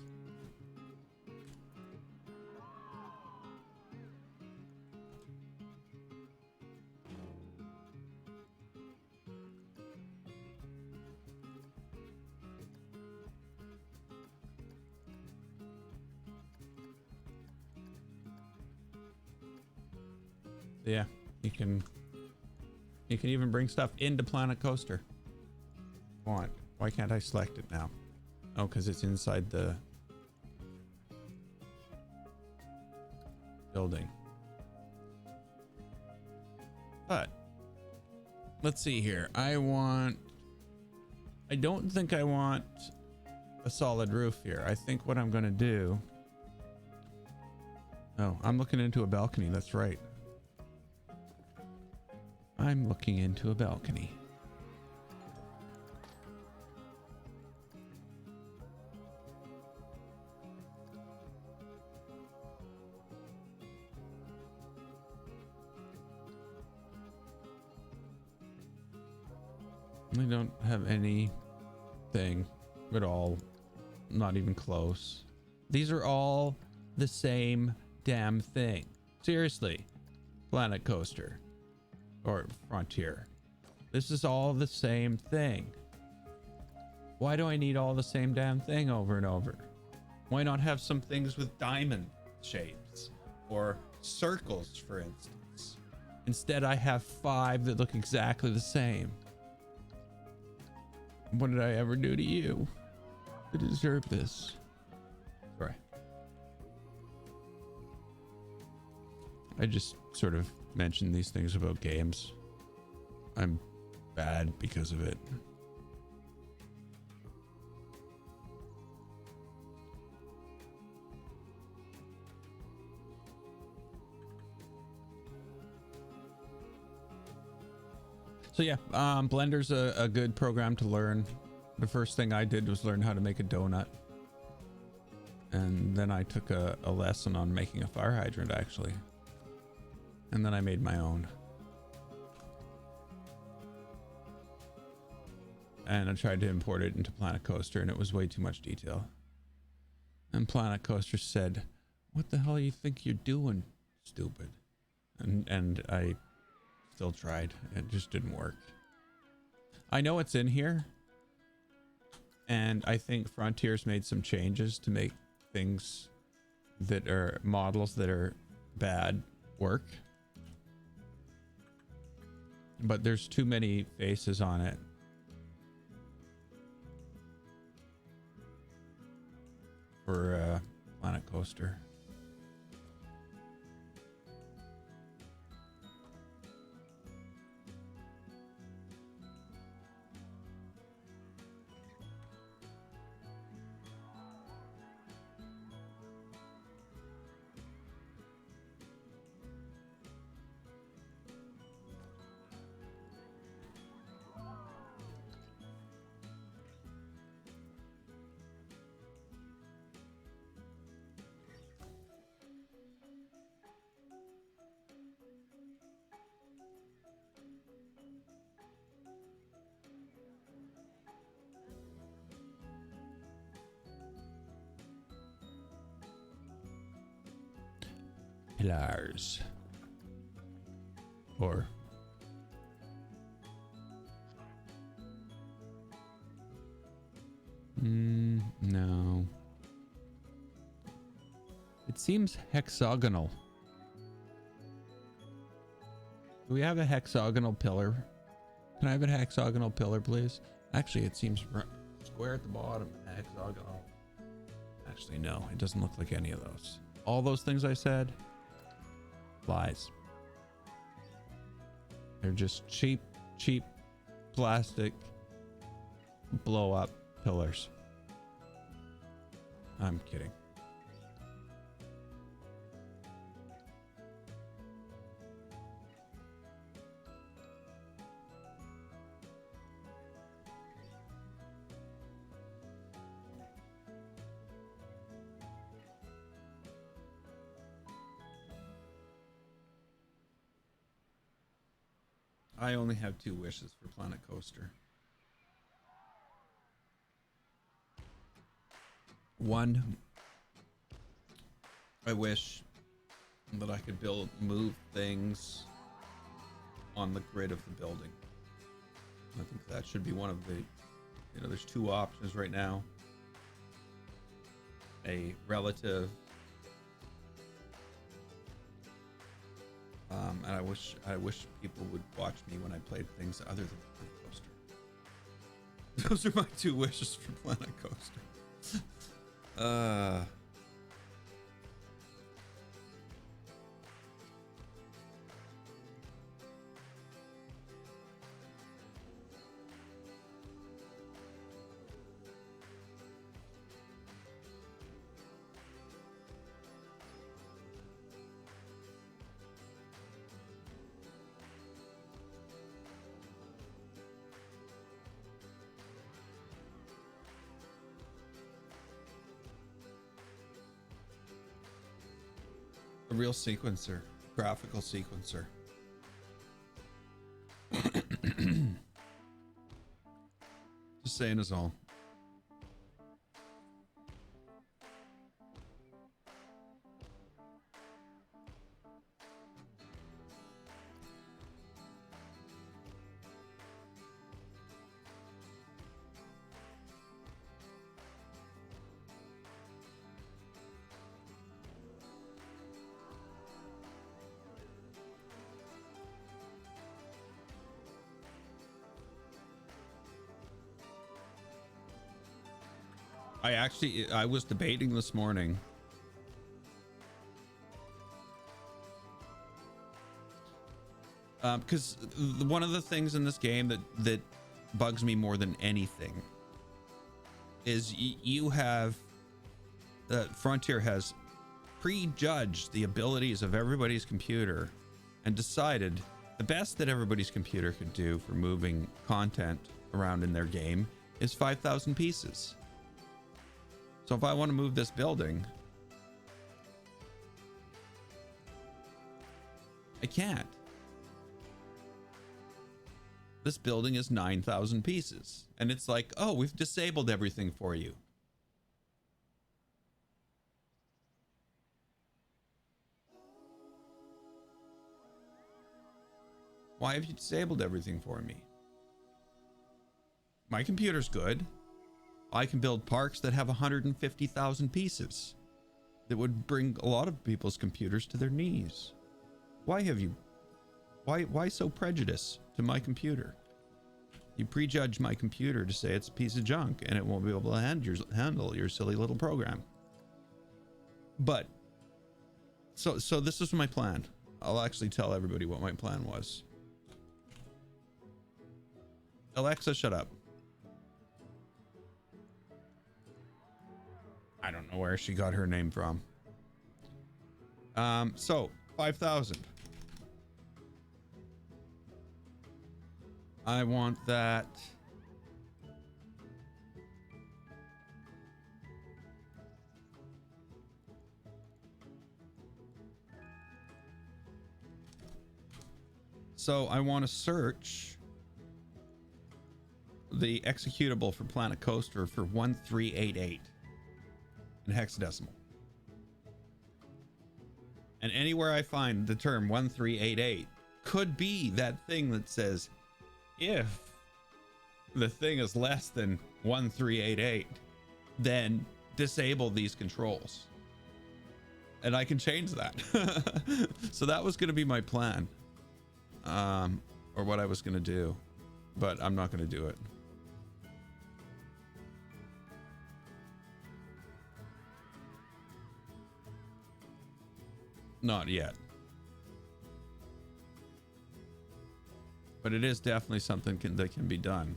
Yeah, you can even bring stuff into Planet Coaster. Want? Why can't I select it now? Oh, because it's inside the building. But let's see here. I don't think I want a solid roof here. I think what I'm going to do. Oh, I'm looking into a balcony. That's right. I'm looking into a balcony. I don't have anything at all. Not even close. These are all the same damn thing. Seriously. Planet Coaster. Or Frontier. This is all the same thing. Why do I need all the same damn thing over and over? Why not have some things with diamond shapes or circles, for instance? Instead, I have 5 that look exactly the same. What did I ever do to you to deserve this? Sorry. I just sort of mention these things about games. I'm bad because of it. So yeah, Blender's a good program to learn. The first thing I did was learn how to make a donut. And then I took a lesson on making a fire hydrant, actually. And then I made my own. And I tried to import it into Planet Coaster, and it was way too much detail. And Planet Coaster said, "What the hell you think you're doing, stupid?" And I still tried. It just didn't work. I know it's in here. And I think Frontier's made some changes to make things that are models that are bad work. But there's too many faces on it. For Planet Coaster. Pillars. Or no. It seems hexagonal. Do we have a hexagonal pillar? Can I have a hexagonal pillar, please? Actually, it seems square at the bottom and hexagonal. Actually, no, it doesn't look like any of those. All those things I said, lies. They're just cheap plastic blow up pillars. I'm kidding. I only have 2 wishes for Planet Coaster. One, I wish that I could move things on the grid of the building. I think that should be one of the, there's 2 options right now. A relative, and I wish people would watch me when I played things other than Planet Coaster. Those are my 2 wishes for Planet Coaster. A real sequencer, graphical sequencer. Just saying is all. I was debating this morning Because one of the things in this game that bugs me more than anything is you have Frontier has prejudged the abilities of everybody's computer and decided the best that everybody's computer could do for moving content around in their game is 5,000 pieces. So if I want to move this building, I can't. This building is 9,000 pieces. And it's like, oh, we've disabled everything for you. Why have you disabled everything for me? My computer's good. I can build parks that have 150,000 pieces. That would bring a lot of people's computers to their knees. Why have you... Why so prejudiced to my computer? You prejudge my computer to say it's a piece of junk and it won't be able to handle your silly little program. But, so this is my plan. I'll actually tell everybody what my plan was. Alexa, shut up. I don't know where she got her name from. So 5,000. I want that. So I want to search the executable for Planet Coaster for 1388 in hexadecimal. And anywhere I find the term 1388 could be that thing that says, if the thing is less than 1388, then disable these controls. And I can change that. So that was going to be my plan. Or what I was going to do. But I'm not going to do it. Not yet. But it is definitely something that can be done.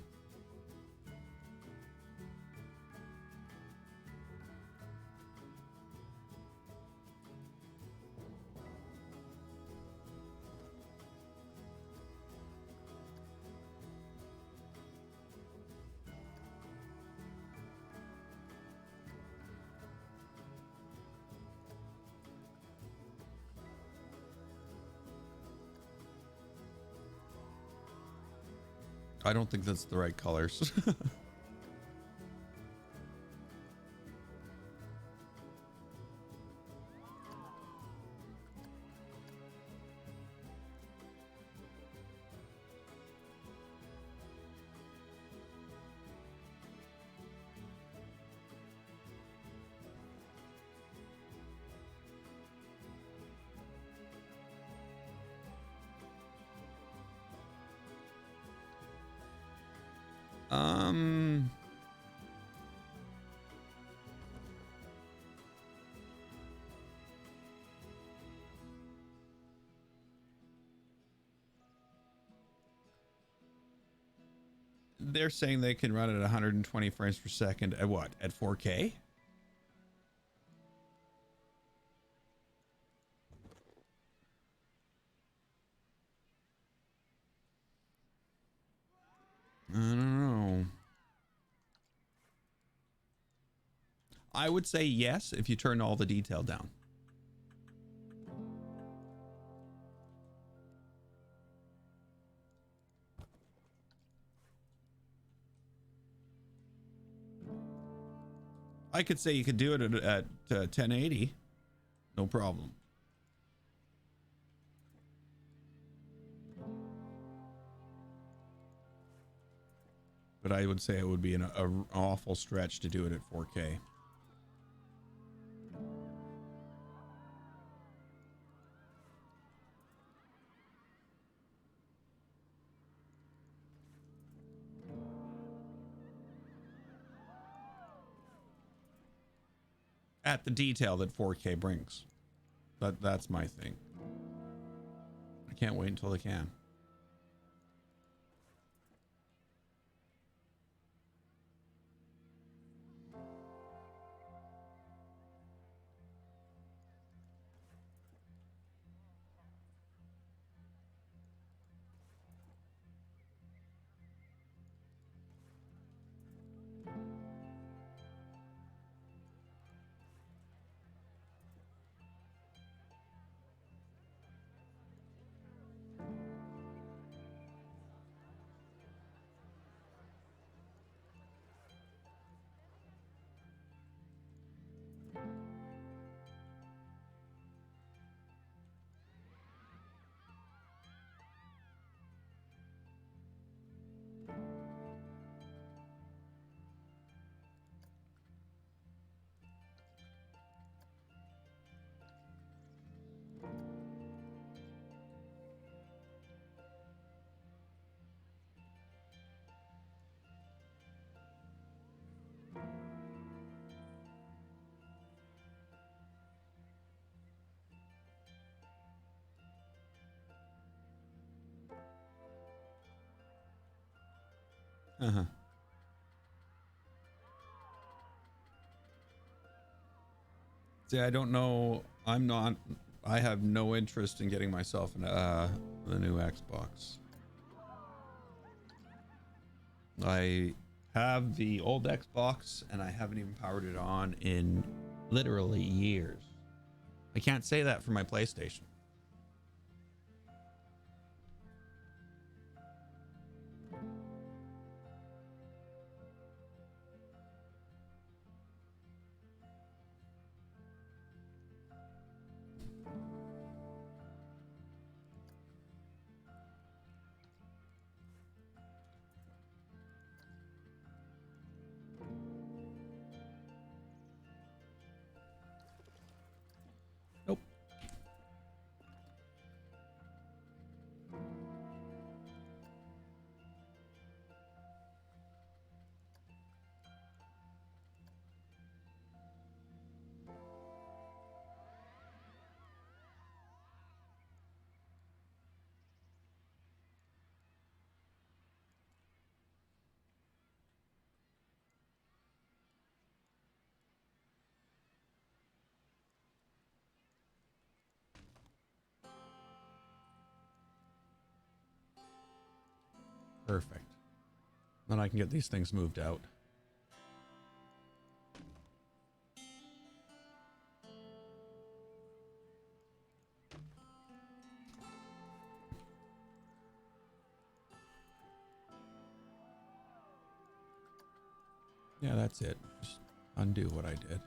I don't think that's the right colors. They're saying they can run at 120 frames per second at what? At 4K? I don't know. I would say yes if you turn all the detail down. I could say you could do it at 1080. No problem. But I would say it would be an awful stretch to do it at 4K. At the detail that 4K brings. That's my thing. I can't wait until I can. Uh-huh. See, I don't know. I'm not. I have no interest in getting myself the new Xbox. I have the old Xbox and I haven't even powered it on in literally years. I can't say that for my PlayStation. Nope. Perfect. Then I can get these things moved out. Yeah, that's it. Just undo what I did.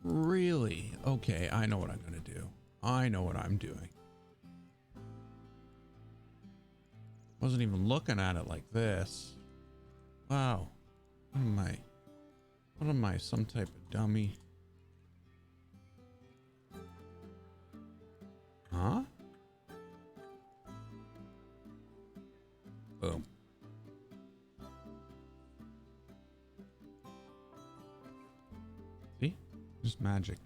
Really? Okay, I know what I'm going to do. I know what I'm doing. Wasn't even looking at it like this. Wow. What am I? What am I? Some type of dummy? Huh? Boom. See? Just magic.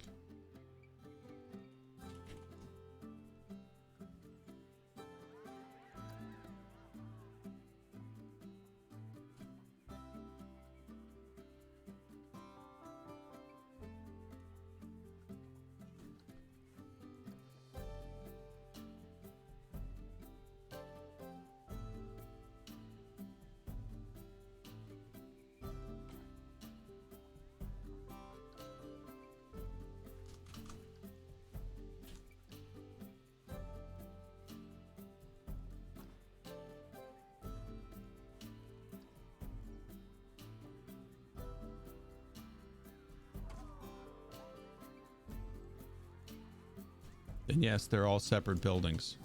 And yes, they're all separate buildings.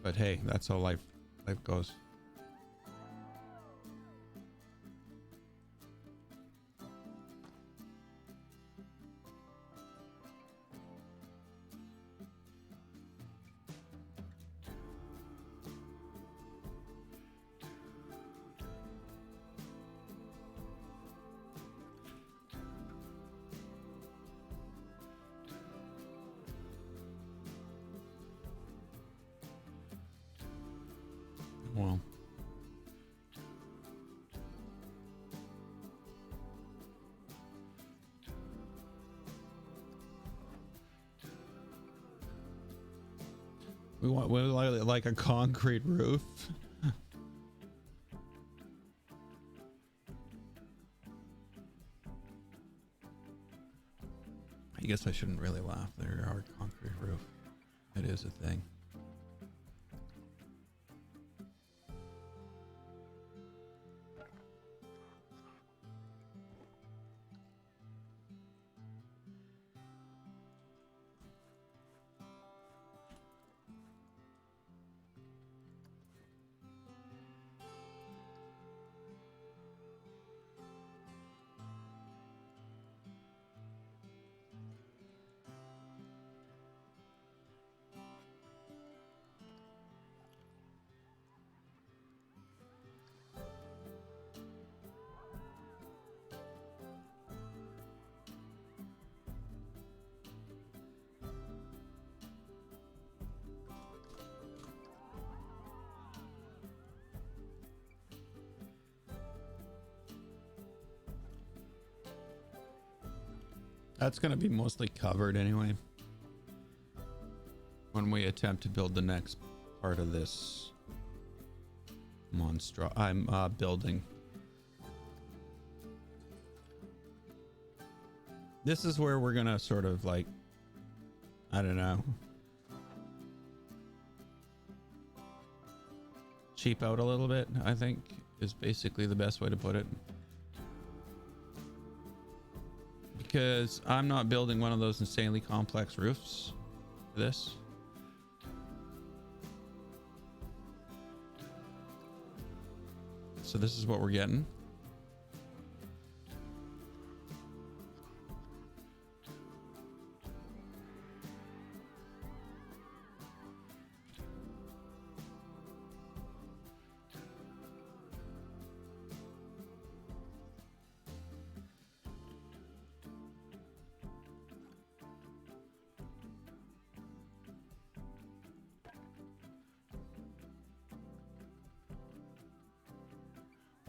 But hey, that's how life goes. Well, we want like a concrete roof. I guess I shouldn't really laugh. There are concrete roof. It is a thing. That's going to be mostly covered anyway when we attempt to build the next part of this monster I'm building. This is where we're gonna sort of like, I don't know, cheap out a little bit, I think is basically the best way to put it. Because I'm not building one of those insanely complex roofs for this. So this is what we're getting.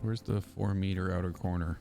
Where's the 4-meter outer corner?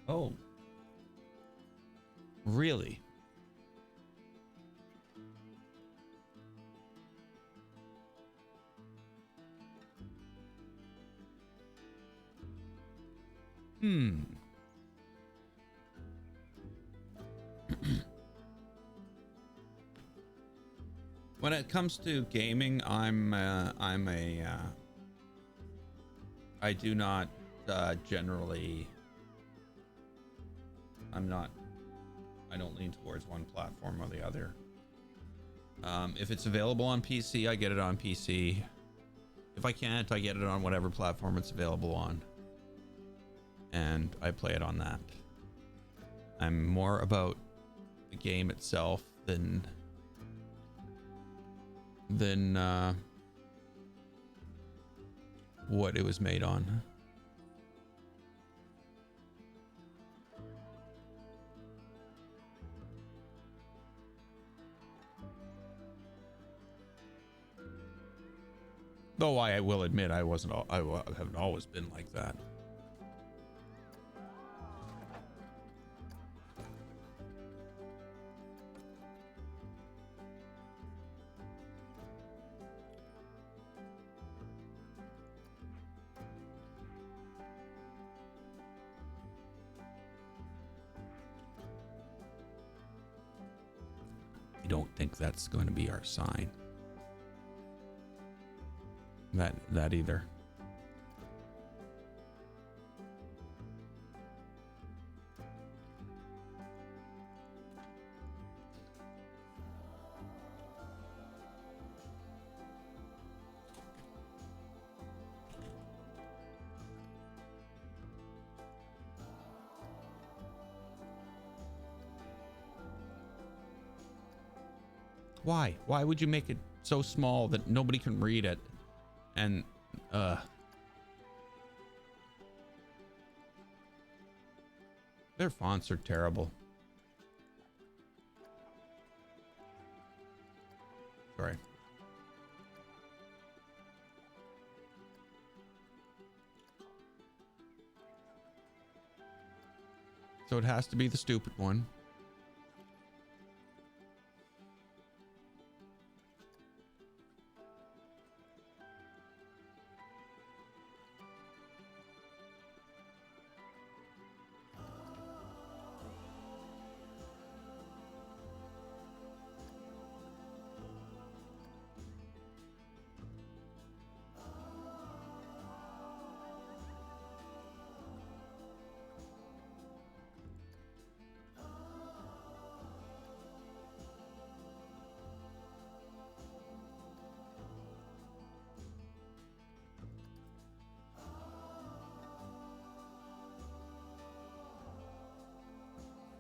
Oh, really? When it comes to gaming, I do not generally. I don't lean towards one platform or the other. If it's available on PC, I get it on PC. If I can't, I get it on whatever platform it's available on. And I play it on that. I'm more about the game itself than what it was made on. Though I will admit I haven't always been like that. I don't think that's going to be our sign. That either. Why? Why would you make it so small that nobody can read it? And their fonts are terrible. Sorry. So it has to be the stupid one.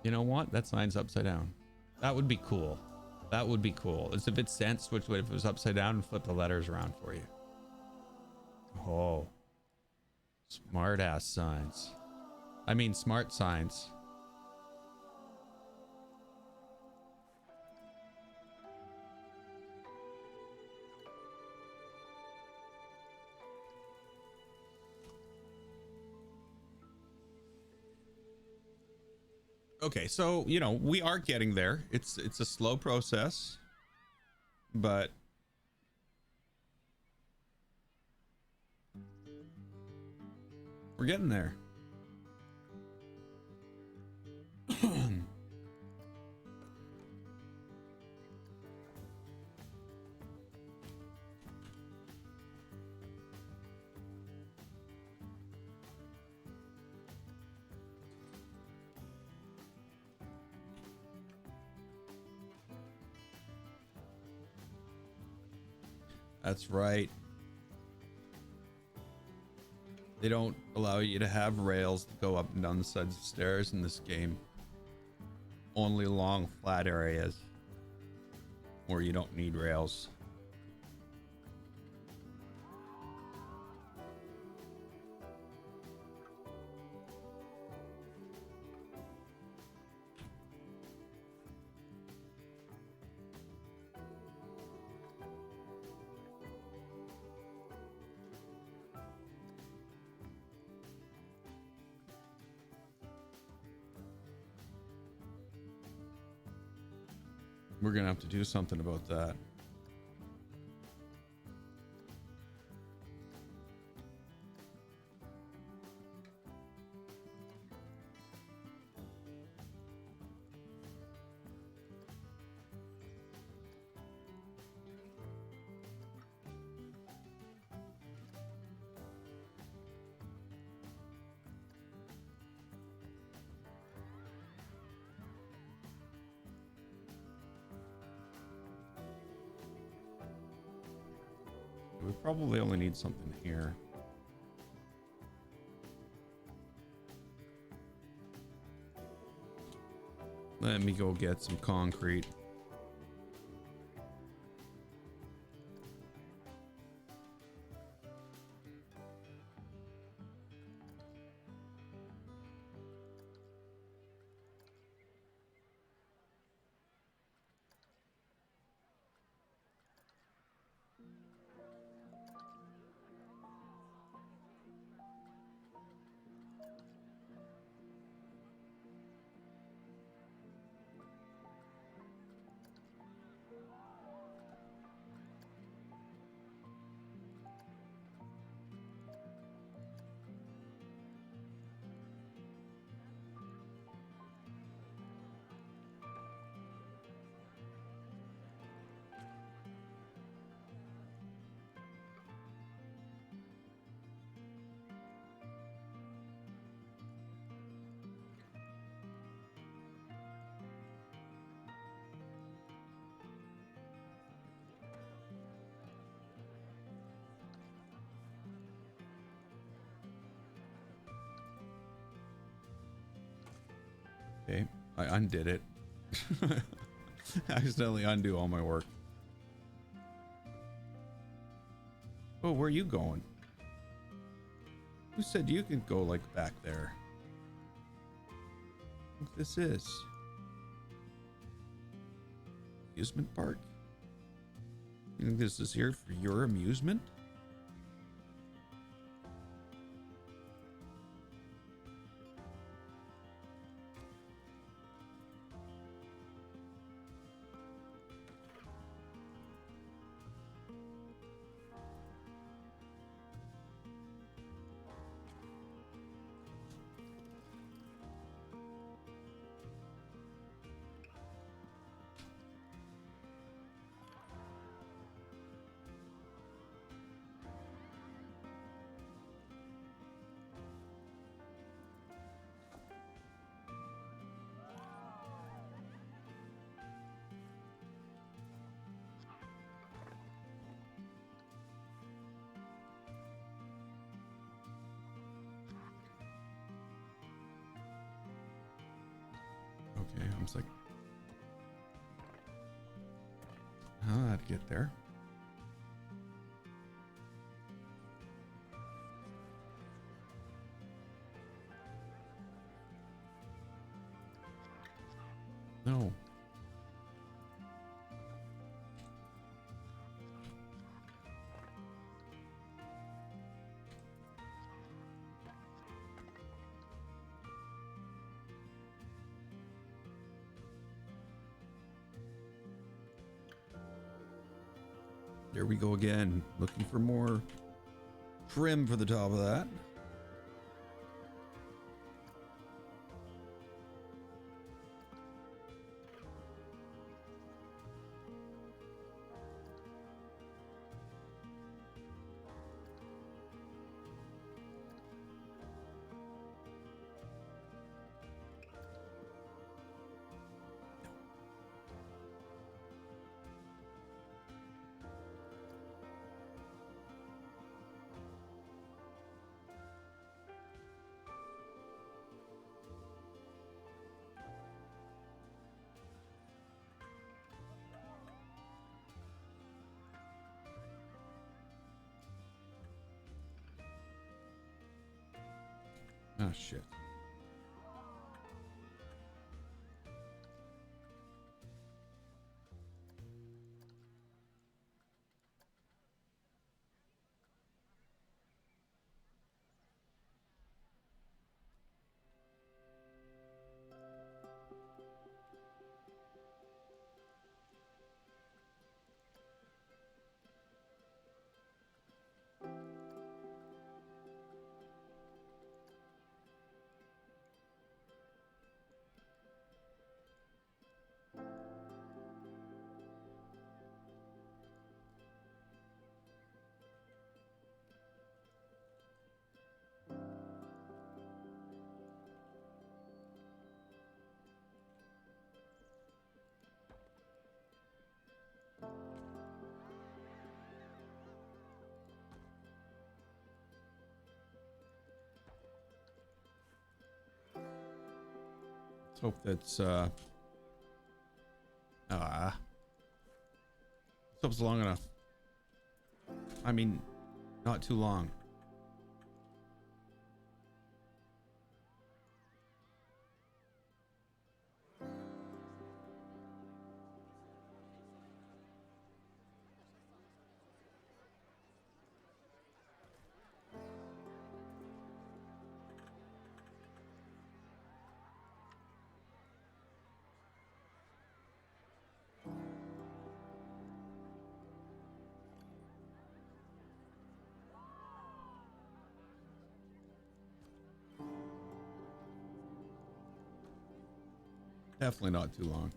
You know what? That sign's upside down. That would be cool. That would be cool. It's if it's sent, switch if it was upside down and flip the letters around for you. Oh. Smart ass signs. I mean, smart signs. Okay, so, you know, we are getting there. It's a slow process, but we're getting there. That's right. They don't allow you to have rails that go up and down the sides of stairs in this game. Only long, flat areas where you don't need rails. We're gonna have to do something about that. We probably only need something here. Let me go get some concrete. Okay, I undid it. I accidentally undo all my work. Oh, where are you going? Who said you could go like back there? What this is? Amusement park? You think this is here for your amusement? Okay, I was like, how'd I get there? No. There we go again. Looking for more trim for the top of that. Oh, shit. Let's hope that's, let's hope it's long enough. I mean, not too long. Definitely not too long.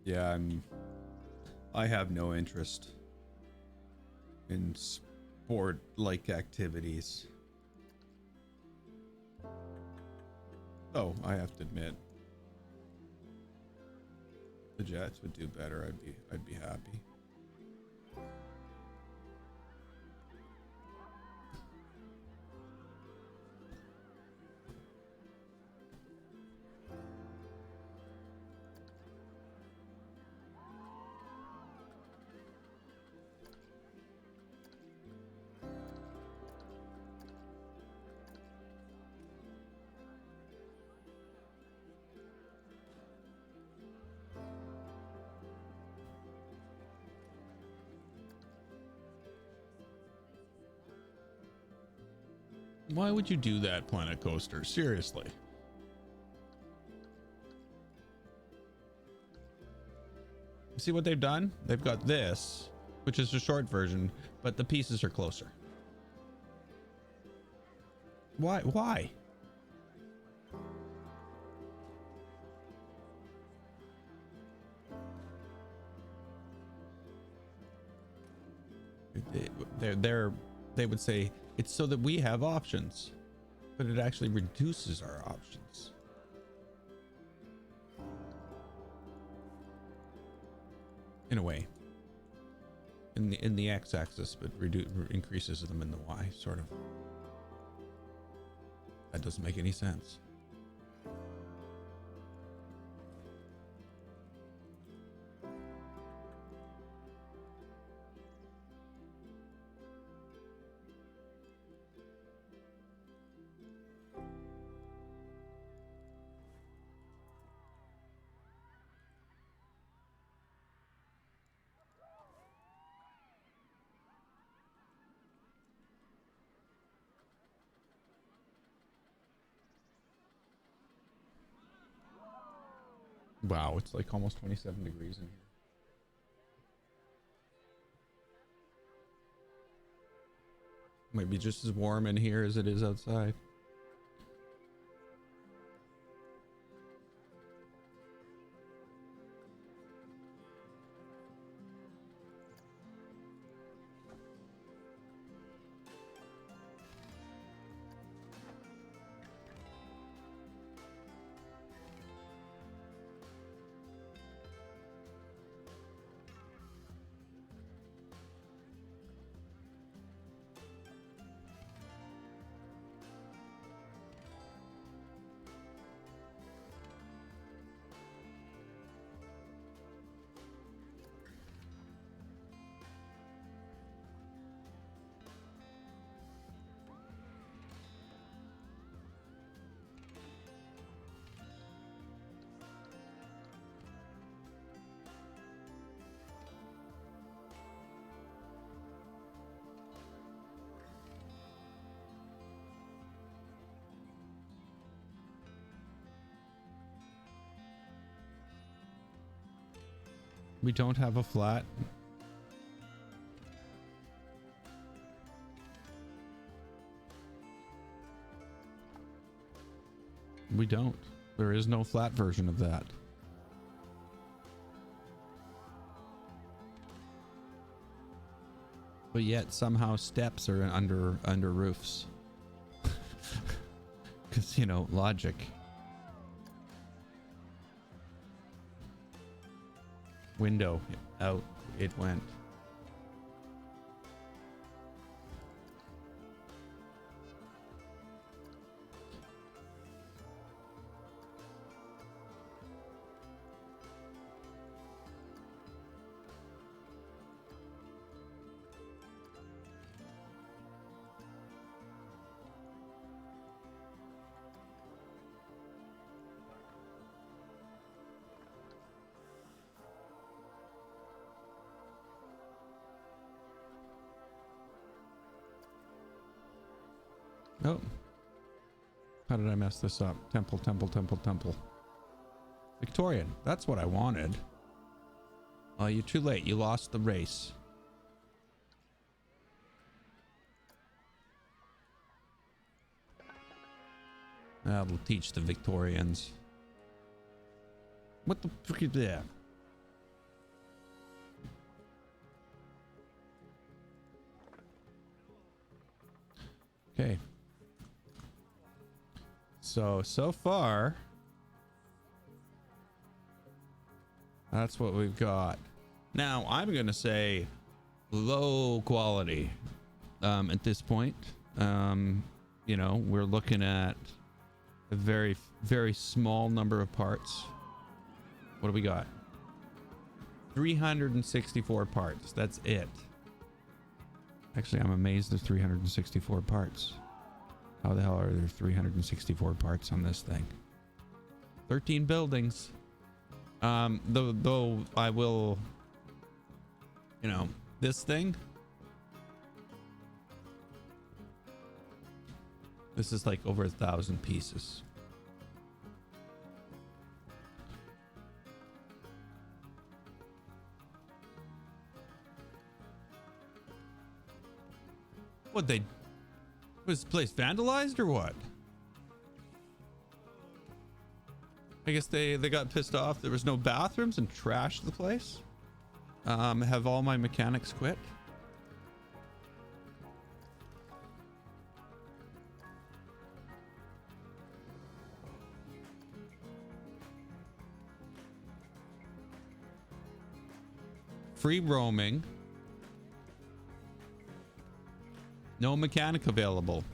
Yeah, I have no interest in sport-like activities. Oh, I have to admit, the Jets would do better. I'd be happy. Why would you do that, Planet Coaster? Seriously. See what they've done? They've got this, which is a short version, but the pieces are closer. Why? Why? They would say it's so that we have options, but it actually reduces our options. In a way, in the x-axis, but increases them in the y, sort of. That doesn't make any sense. Wow, it's like almost 27 degrees in here. Might be just as warm in here as it is outside. We don't have a flat. We don't. There is no flat version of that. But yet somehow steps are under roofs. Because, you know, logic. Window out it went. Oh. How did I mess this up? Temple, temple, temple, temple. Victorian. That's what I wanted. Oh, you're too late. You lost the race. That'll teach the Victorians. What the frick is that? Okay. So far, that's what we've got. Now, I'm going to say low quality at this point. You know, we're looking at a very, very small number of parts. What do we got? 364 parts. That's it. Actually, I'm amazed there's 364 parts. How the hell are there 364 parts on this thing? 13 buildings. Though I will, you know, this thing. This is like over 1,000 pieces. What, was this place vandalized or what? I guess they got pissed off. There was no bathrooms and trashed the place. Have all my mechanics quit? Free roaming. No mechanic available.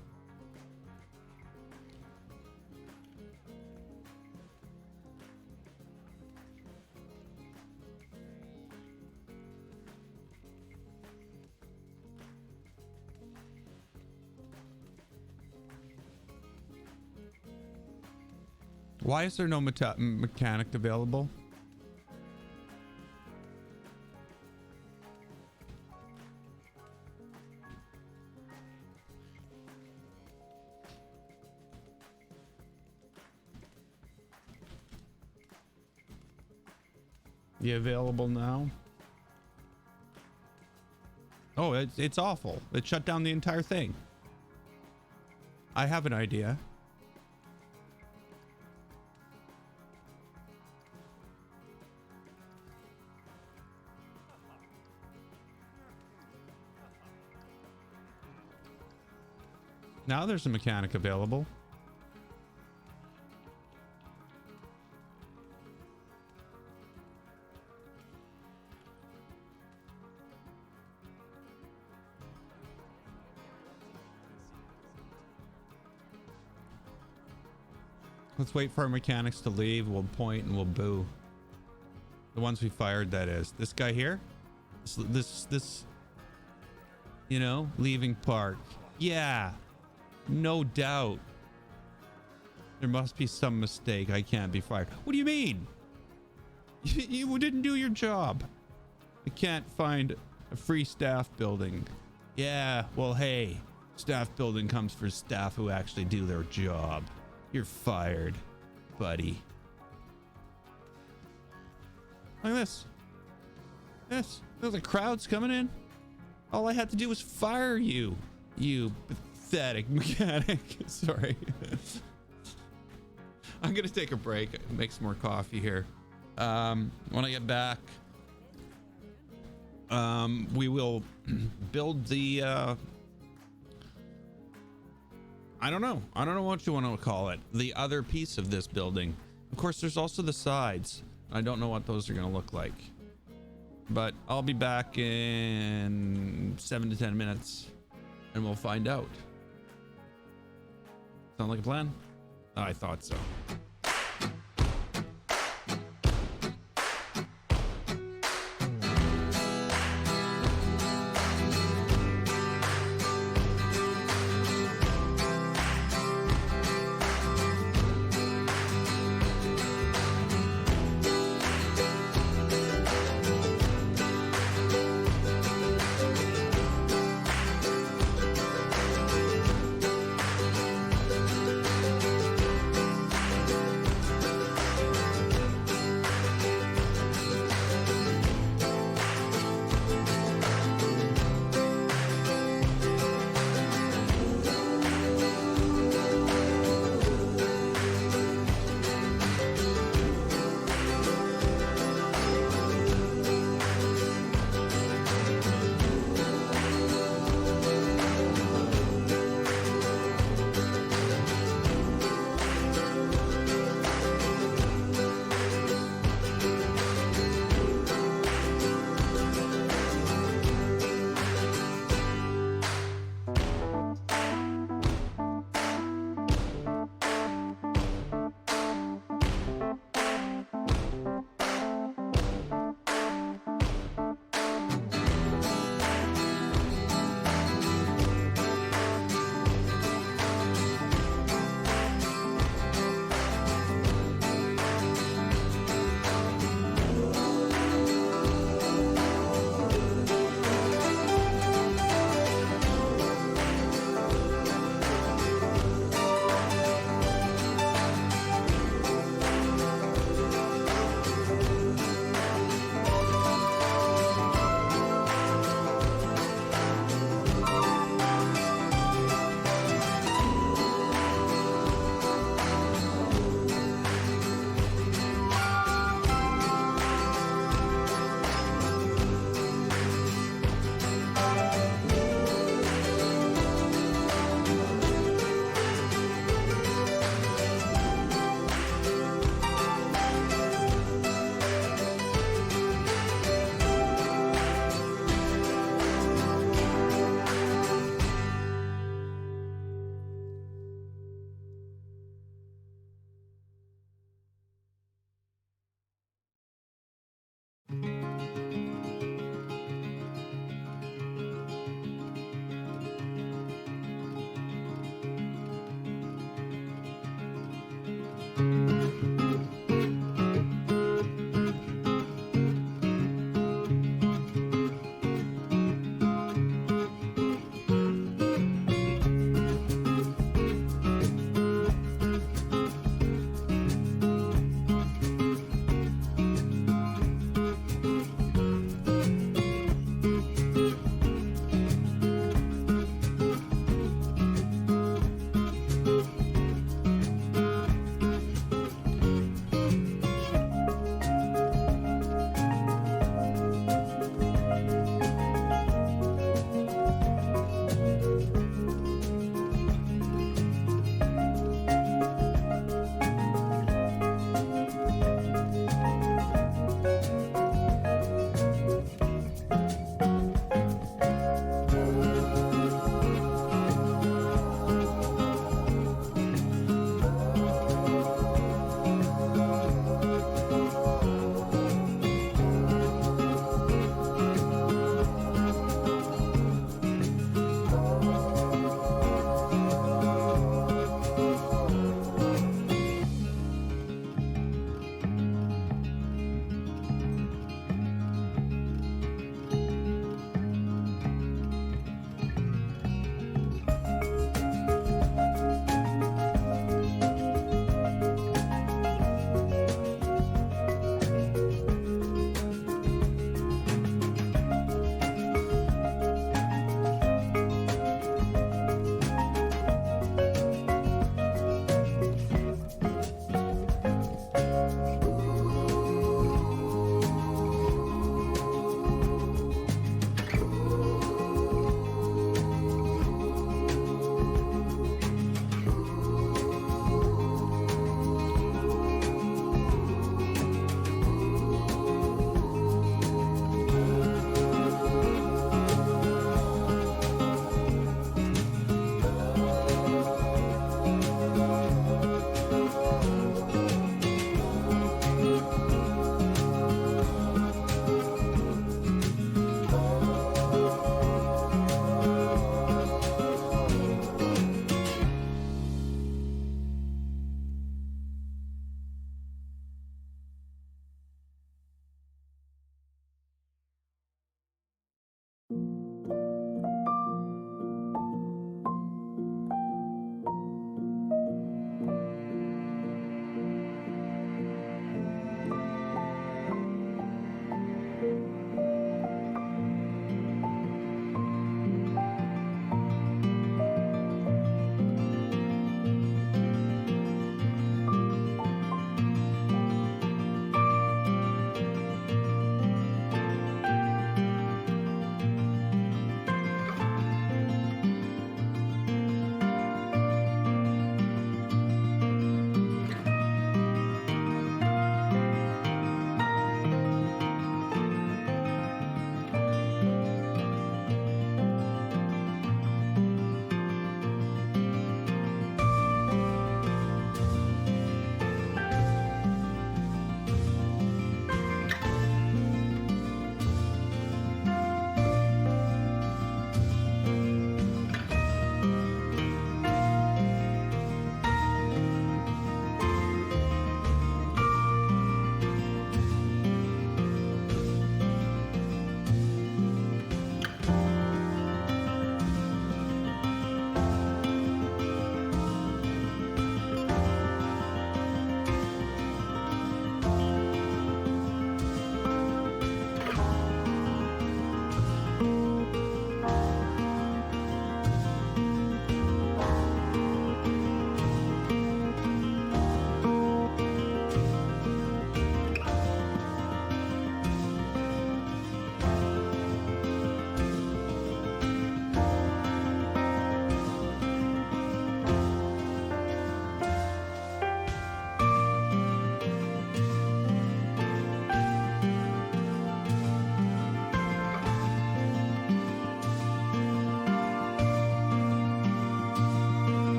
Why is there no mechanic available? You available now? Oh, it's awful. It shut down the entire thing. I have an idea. Now there's a mechanic available. Let's wait for our mechanics to leave. We'll point and we'll boo. The ones we fired, that is. This guy here? This, you know, leaving park. Yeah, no doubt. There must be some mistake. I can't be fired. What do you mean? You didn't do your job. I can't find a free staff building. Yeah, well, hey, staff building comes for staff who actually do their job. You're fired, buddy. Look at this. There's a crowd's coming in. All I had to do was fire you, you pathetic mechanic. Sorry. I'm gonna take a break, make some more coffee here. When I get back, we will build the I don't know what you want to call it, the other piece of this building. Of course, there's also the sides. I don't know what those are going to look like, but I'll be back in 7 to 10 minutes and we'll find out. Sound like a plan? I thought so.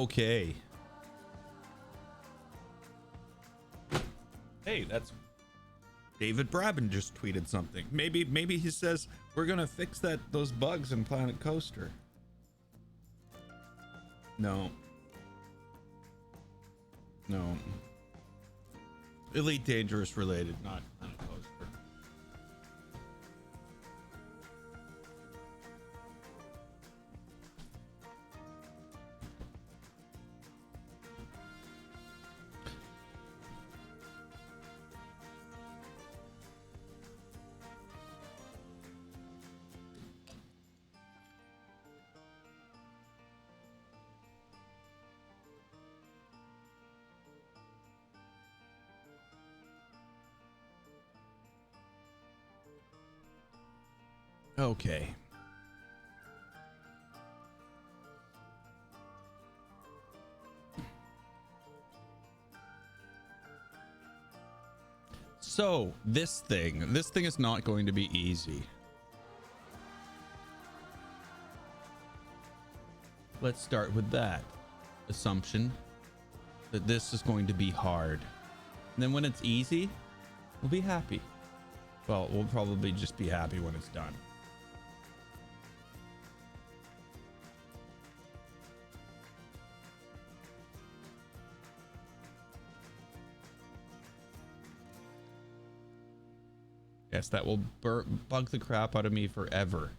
Okay. Hey, that's David Brabin just tweeted something. Maybe he says we're gonna fix those bugs in Planet Coaster. No. Elite Dangerous related, not Planet Coaster. Okay. So this thing is not going to be easy. Let's start with that assumption that this is going to be hard. And then when it's easy, we'll be happy. Well, we'll probably just be happy when it's done. Yes, that will bug the crap out of me forever.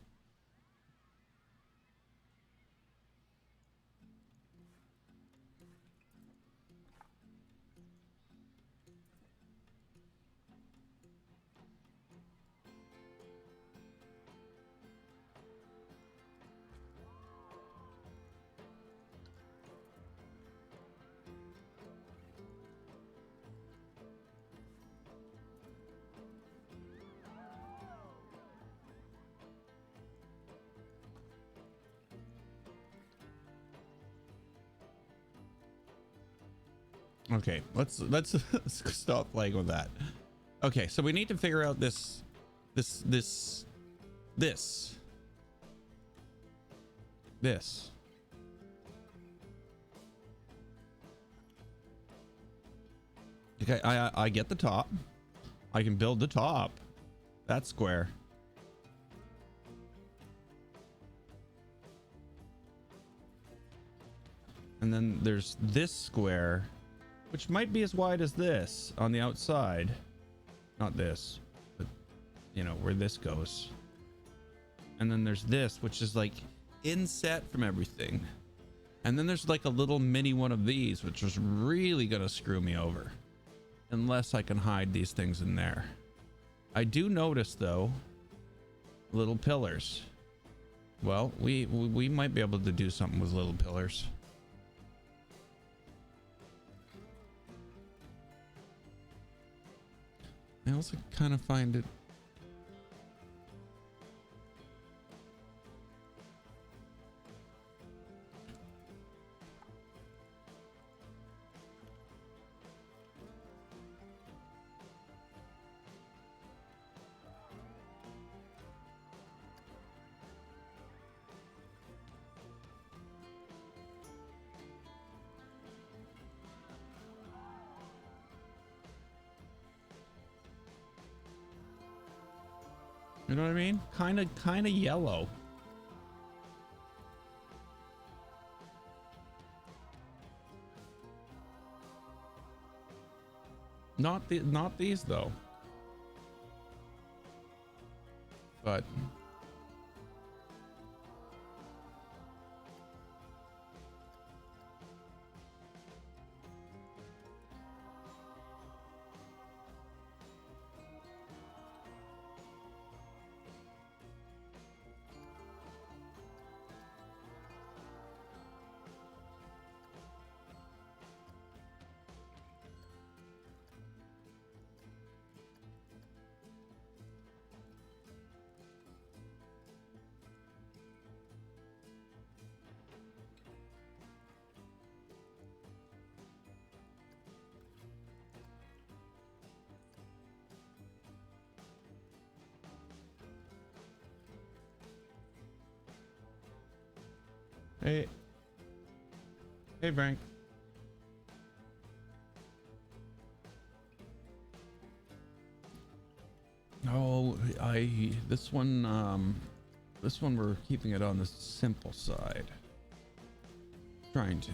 Okay, let's stop playing with that. Okay, so we need to figure out this. Okay, I get the top. I can build the top. That's square. And then there's this square, which might be as wide as this on the outside. Not this, but you know where this goes. And then there's this, which is like inset from everything. And then there's like a little mini one of these, which is really gonna screw me over unless I can hide these things in there. I do notice though little pillars. Well, we might be able to do something with little pillars. I also kind of find it you know what I mean? Kind of yellow. Not these though. But hey, Hey, Frank. Oh, this one we're keeping it on the simple side. Trying to.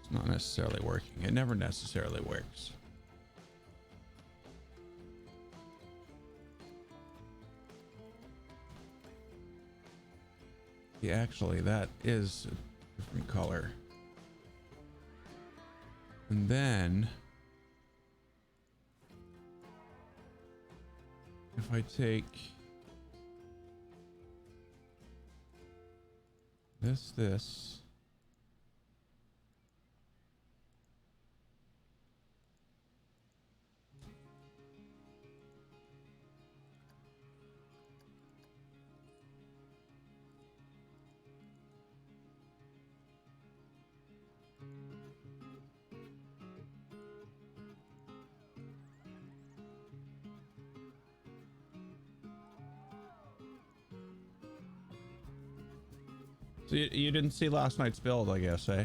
It's not necessarily working. It never necessarily works. Yeah, actually, that is a different color. And then if I take this. So you didn't see last night's build, I guess, eh?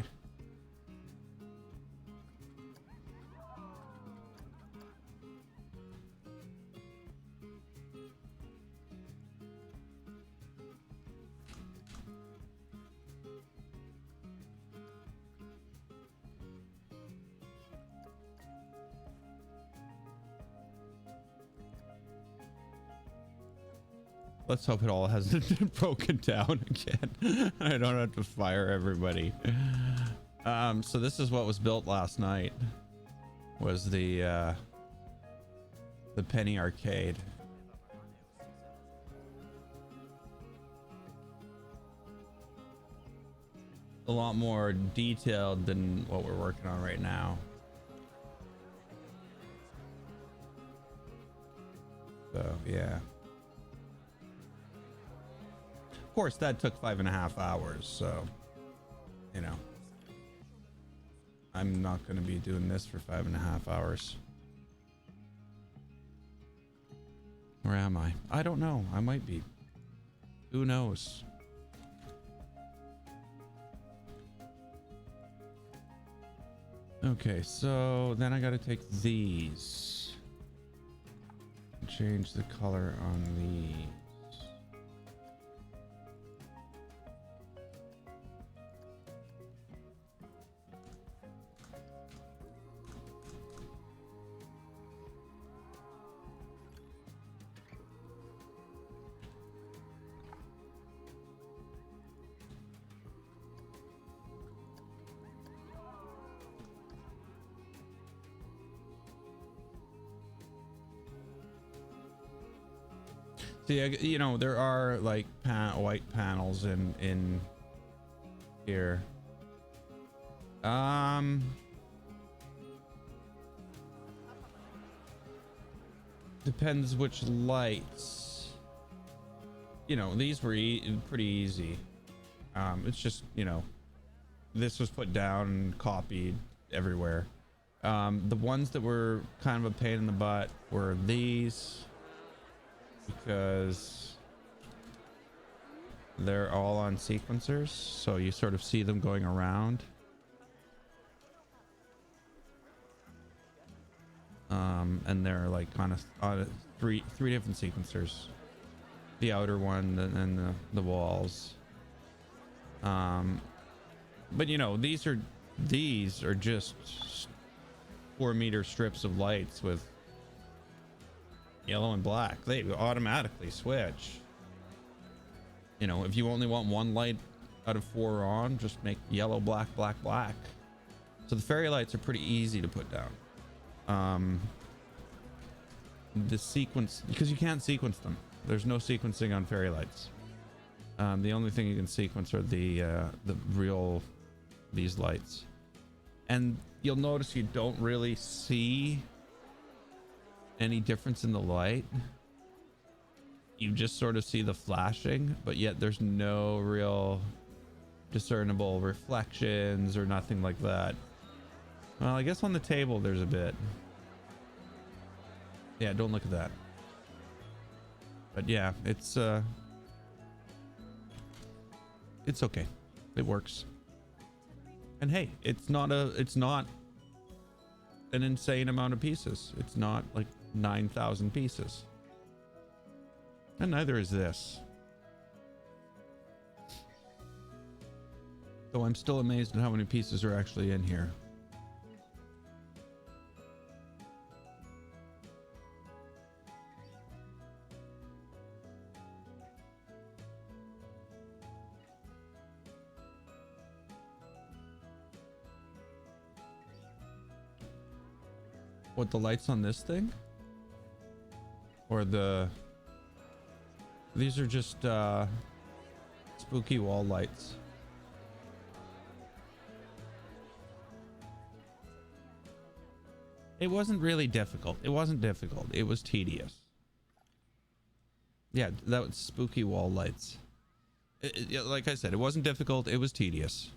Let's hope it all hasn't broken down again. I don't have to fire everybody. So this is what was built last night. Was the Penny Arcade. A lot more detailed than what we're working on right now. So yeah. Of course, that took 5.5 hours, so you know, I'm not going to be doing this for 5.5 hours. Where am I? I don't know. I might be. Who knows? Okay, so then I got to take these and change the color on these. See, you know, there are like white panels in here. Depends which lights. You know, these were pretty easy. It's just, you know, this was put down and copied everywhere. The ones that were kind of a pain in the butt were these, because they're all on sequencers, so you sort of see them going around. And they're like kind of on three different sequencers, the outer one and the walls. But you know, these are just 4-meter strips of lights with yellow and black. They automatically switch. You know, if you only want one light out of 4 on, just make yellow, black, black, black. So the fairy lights are pretty easy to put down. The sequence, because you can't sequence them. There's no sequencing on fairy lights. The only thing you can sequence are these lights. And you'll notice you don't really see any difference in the light. You just sort of see the flashing, but yet there's no real discernible reflections or nothing like that. Well, I guess on the table there's a bit. Yeah, don't look at that. But yeah, it's okay. It works. And hey, it's not an insane amount of pieces. It's not like 9,000 pieces. And neither is this. Though I'm still amazed at how many pieces are actually in here. What, the lights on this thing? Or the... These are just spooky wall lights. It wasn't really difficult. It wasn't difficult. It was tedious. Yeah, that was spooky wall lights. Like I said, it wasn't difficult. It was tedious.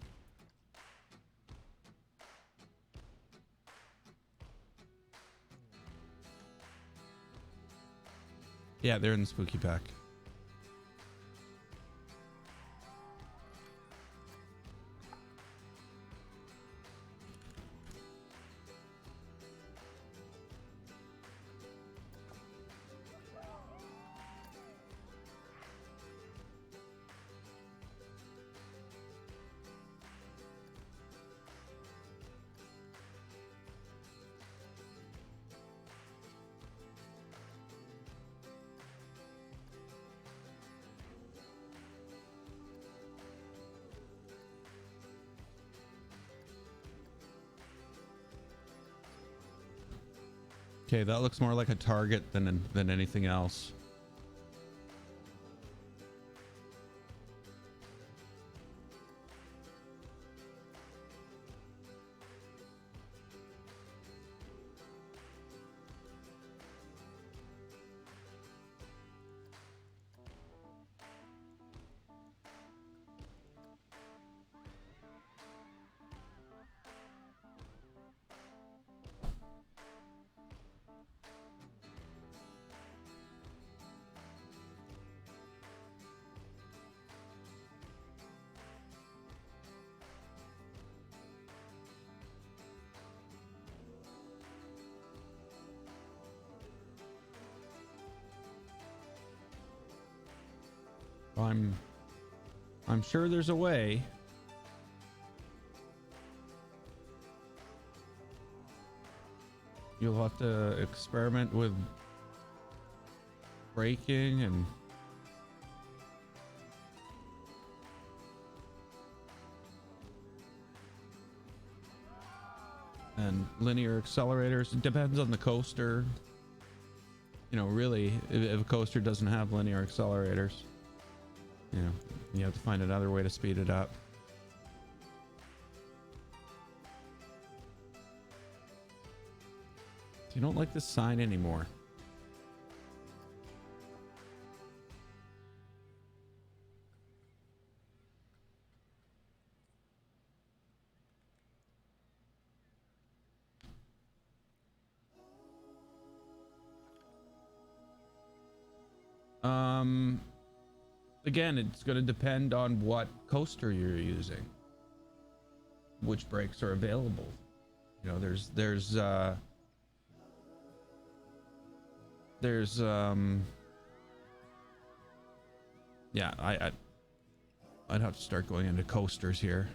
Yeah, they're in the spooky pack. Okay, that looks more like a target than anything else. I'm sure there's a way. You'll have to experiment with braking and linear accelerators. It depends on the coaster. You know, really, if a coaster doesn't have linear accelerators, you know, you have to find another way to speed it up. You don't like this sign anymore. Again, it's going to depend on what coaster you're using, which brakes are available. You know, there's yeah, I'd have to start going into coasters here.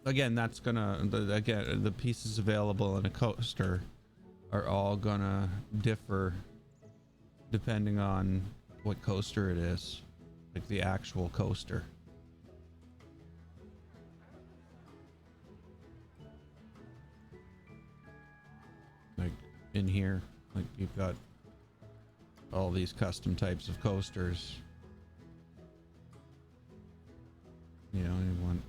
Again, that's gonna the pieces available in a coaster are all gonna differ depending on what coaster it is, like the actual coaster. Like in here, like you've got all these custom types of coasters. You know, you want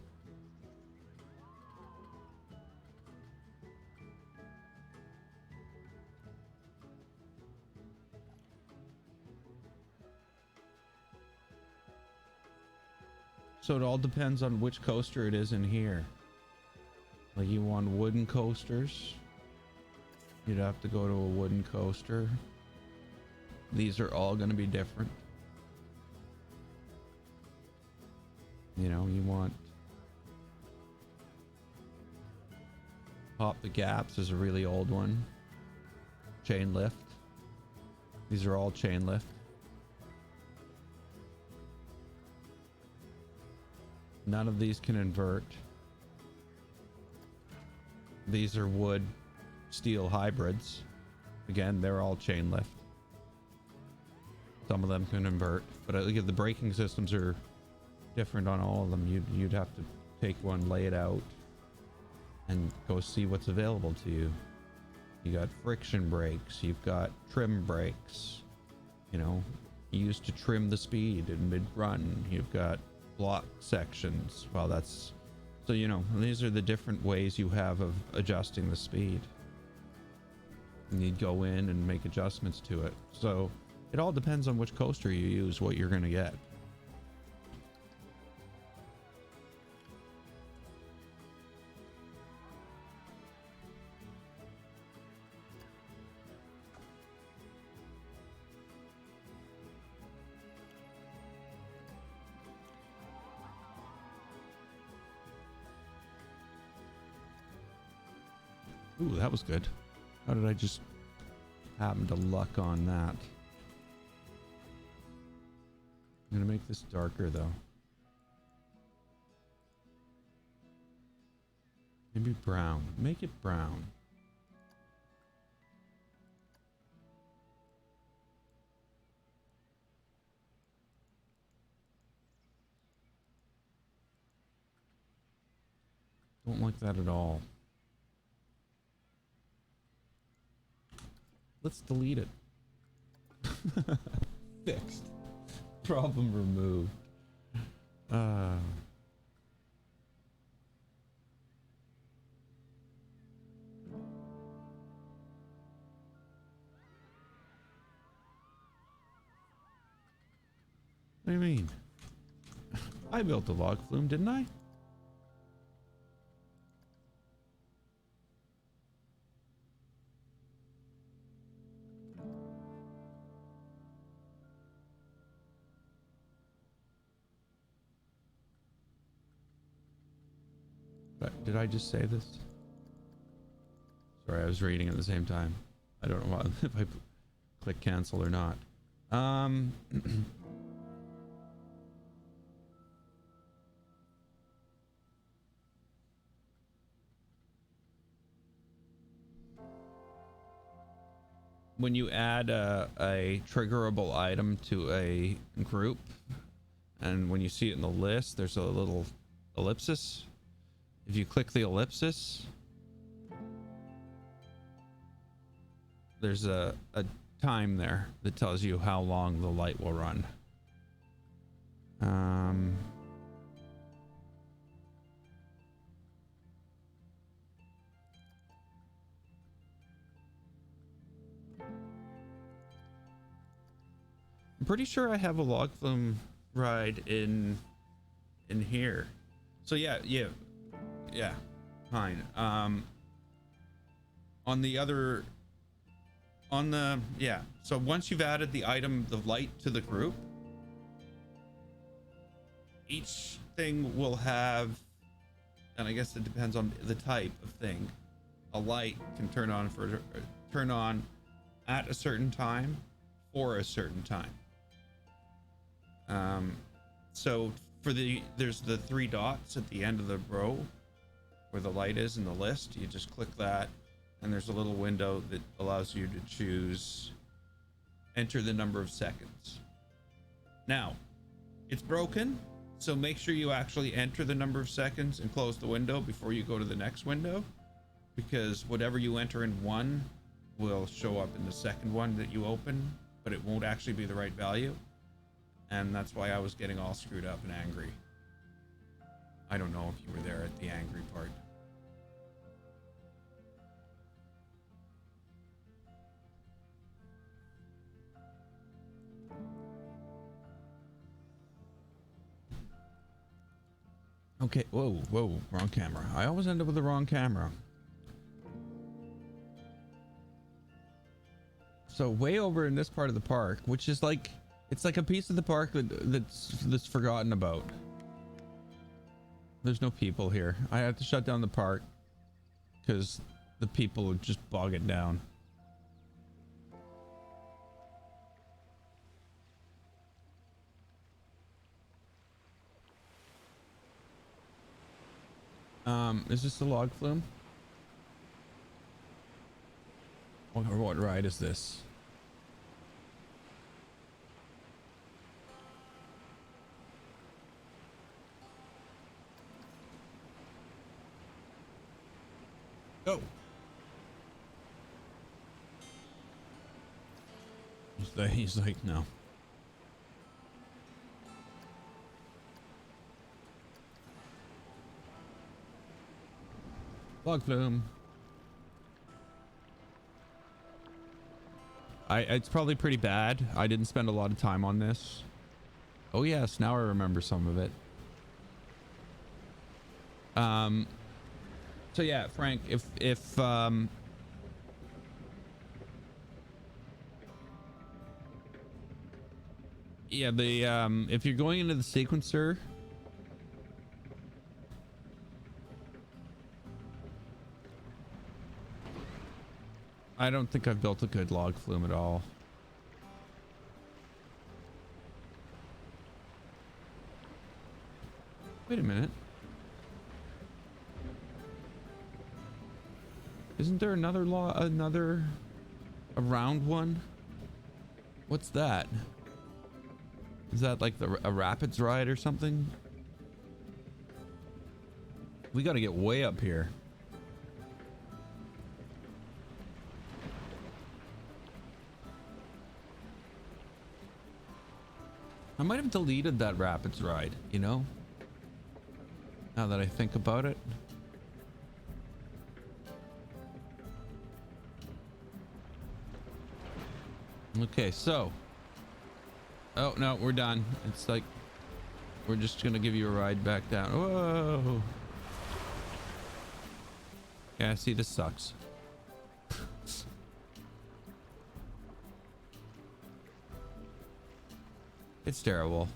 so it all depends on which coaster it is in here. Like you want wooden coasters, you'd have to go to a wooden coaster. These are all going to be different. You know, you want Pop the Gaps is a really old one. Chain lift. These are all chain lift. None of these can invert. These are wood steel hybrids. Again, they're all chain lift. Some of them can invert, but the braking systems are different on all of them. You'd have to take one, lay it out, and go see what's available to you. You got friction brakes, you've got trim brakes, you know, used to trim the speed in mid-run. You've got block sections. Well, that's so, you know, these are the different ways you have of adjusting the speed. And you'd go in and make adjustments to it. So it all depends on which coaster you use, what you're going to get. Ooh, that was good. How did I just happen to luck on that? I'm gonna make this darker though. Maybe brown. Make it brown. Don't like that at all. Let's delete it. Fixed. Problem removed. What do you mean? I built a log flume, didn't I? But did I just say this? Sorry, I was reading at the same time. I don't know if I click cancel or not. When you add a triggerable item to a group, and when you see it in the list, there's a little ellipsis. If you click the ellipsis, there's a time there that tells you how long the light will run. I'm pretty sure I have a log flume ride in here. So yeah, fine. So once you've added the item, the light, to the group, each thing will have, and I guess it depends on the type of thing, a light can turn on at a certain time for a certain time. So there's the 3 dots at the end of the row where the light is in the list. You just click that, and there's a little window that allows you to choose enter the number of seconds. Now, it's broken, so make sure you actually enter the number of seconds and close the window before you go to the next window, because whatever you enter in one will show up in the second one that you open, but it won't actually be the right value. And that's why I was getting all screwed up and angry. I don't know if you were there at the angry part. Okay. Whoa, whoa, wrong camera. I always end up with the wrong camera. So way over in this part of the park, which is like, it's like a piece of the park that's forgotten about. There's no people here. I have to shut down the park because the people would just bog it down. Is this the log flume? What ride is this? Go. He's like, no. Log flume. It's probably pretty bad. I didn't spend a lot of time on this. Oh yes, now I remember some of it. So yeah, Frank, if yeah, if you're going into the sequencer, I don't think I've built a good log flume at all. Wait a minute. Isn't there another a round one? What's that? Is that like a rapids ride or something? We got to get way up here. I might have deleted that rapids ride, you know? Now that I think about it. Okay, so. Oh, no, we're done. It's like, we're just gonna give you a ride back down. Whoa. Yeah, see, this sucks. It's terrible.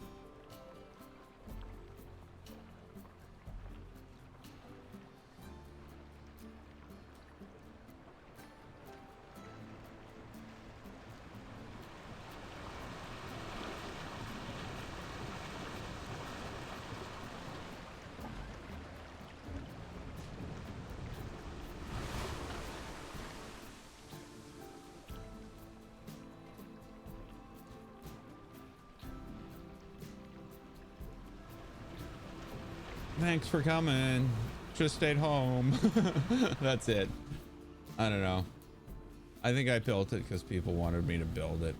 Thanks for coming. Just stayed home. That's it. I don't know. I think I built it because people wanted me to build it.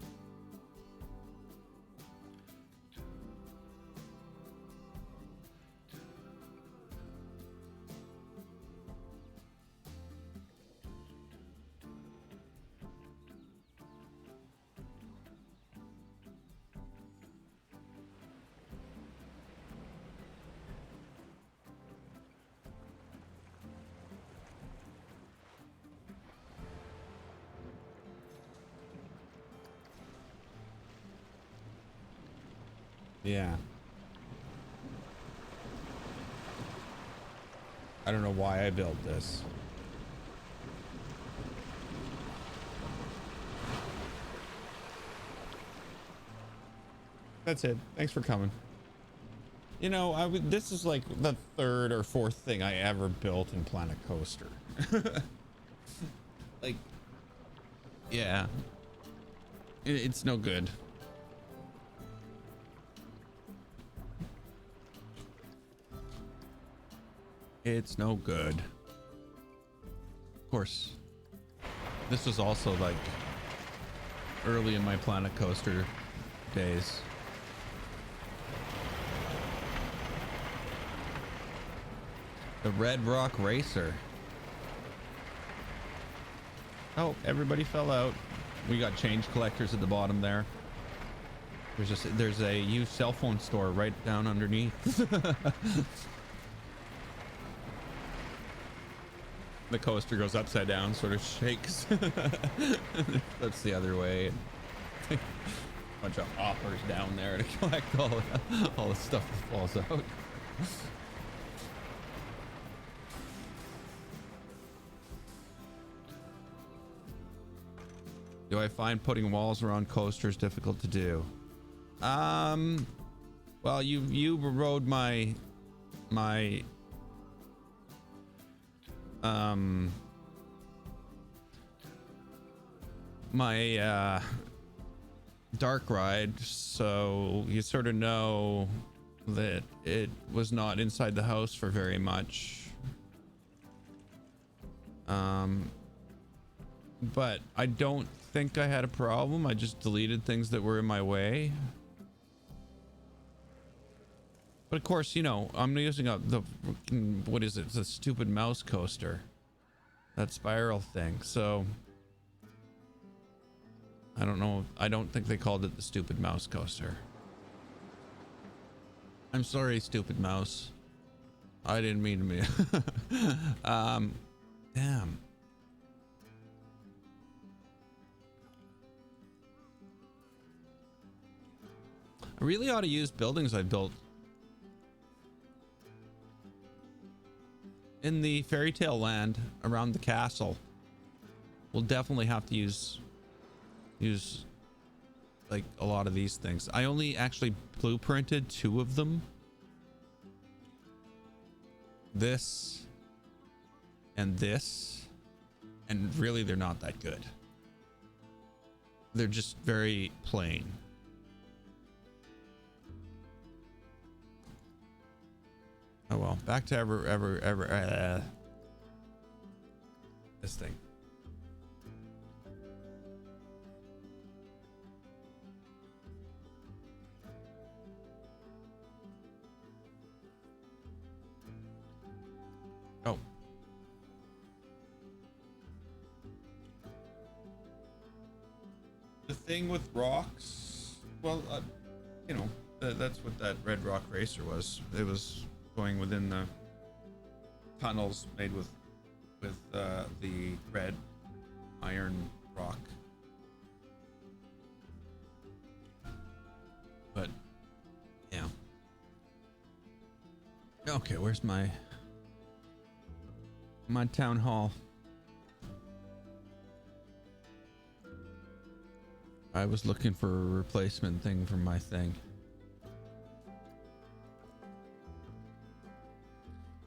Yeah. I don't know why I built this. That's it. Thanks for coming. You know, this is like the third or fourth thing I ever built in Planet Coaster. Like, yeah. It's no good. It's no good. Of course, this was also like early in my Planet Coaster days. The Red Rock Racer. Oh, everybody fell out. We got change collectors at the bottom there. There's a used cell phone store right down underneath. The coaster goes upside down, sort of shakes. That's the other way. Bunch of hoppers down there to collect all the stuff that falls out. Do I find putting walls around coasters difficult to do? Well, you rode my dark ride, so you sort of know that it was not inside the house for very much. But I don't think I had a problem. I just deleted things that were in my way. But of course, you know, I'm using what is it? It's a stupid mouse coaster. That spiral thing. So I don't know. I don't think they called it the stupid mouse coaster. I'm sorry, stupid mouse. I didn't mean to be. Damn. I really ought to use buildings I built in the fairy tale land around the castle. We'll definitely have to use like a lot of these things. I only actually blueprinted 2 of them. This and this, and really they're not that good. They're just very plain. Oh well, back to this thing. Oh. The thing with rocks, well, you know, that's what that Red Rock Racer was. It was going within the tunnels made with the red iron rock. But yeah. Okay, where's my town hall? I was looking for a replacement thing for my thing.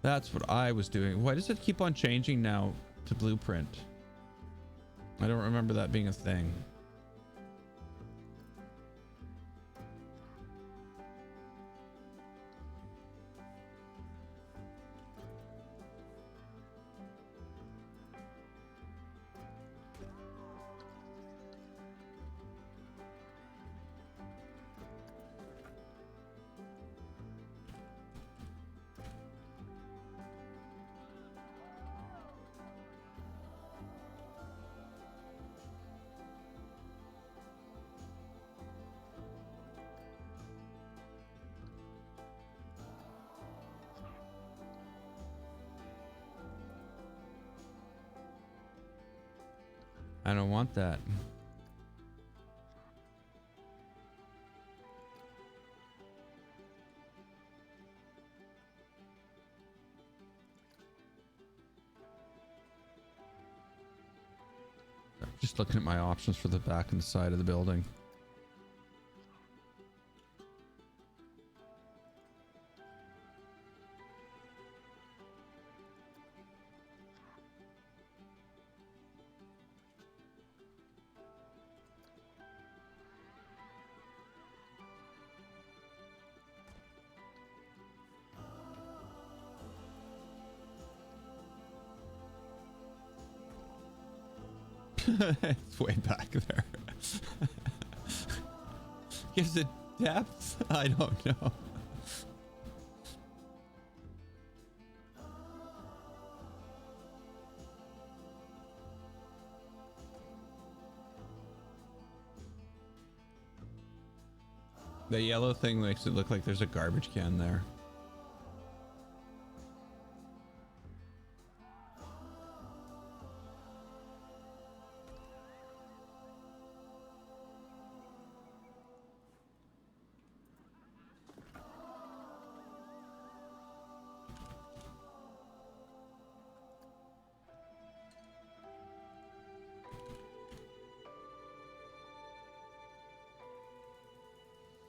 That's what I was doing. Why does it keep on changing now to blueprint? I don't remember that being a thing. I don't want that. Just looking at my options for the back and the side of the building. It's way back there. Gives it depth? I don't know. The yellow thing makes it look like there's a garbage can there.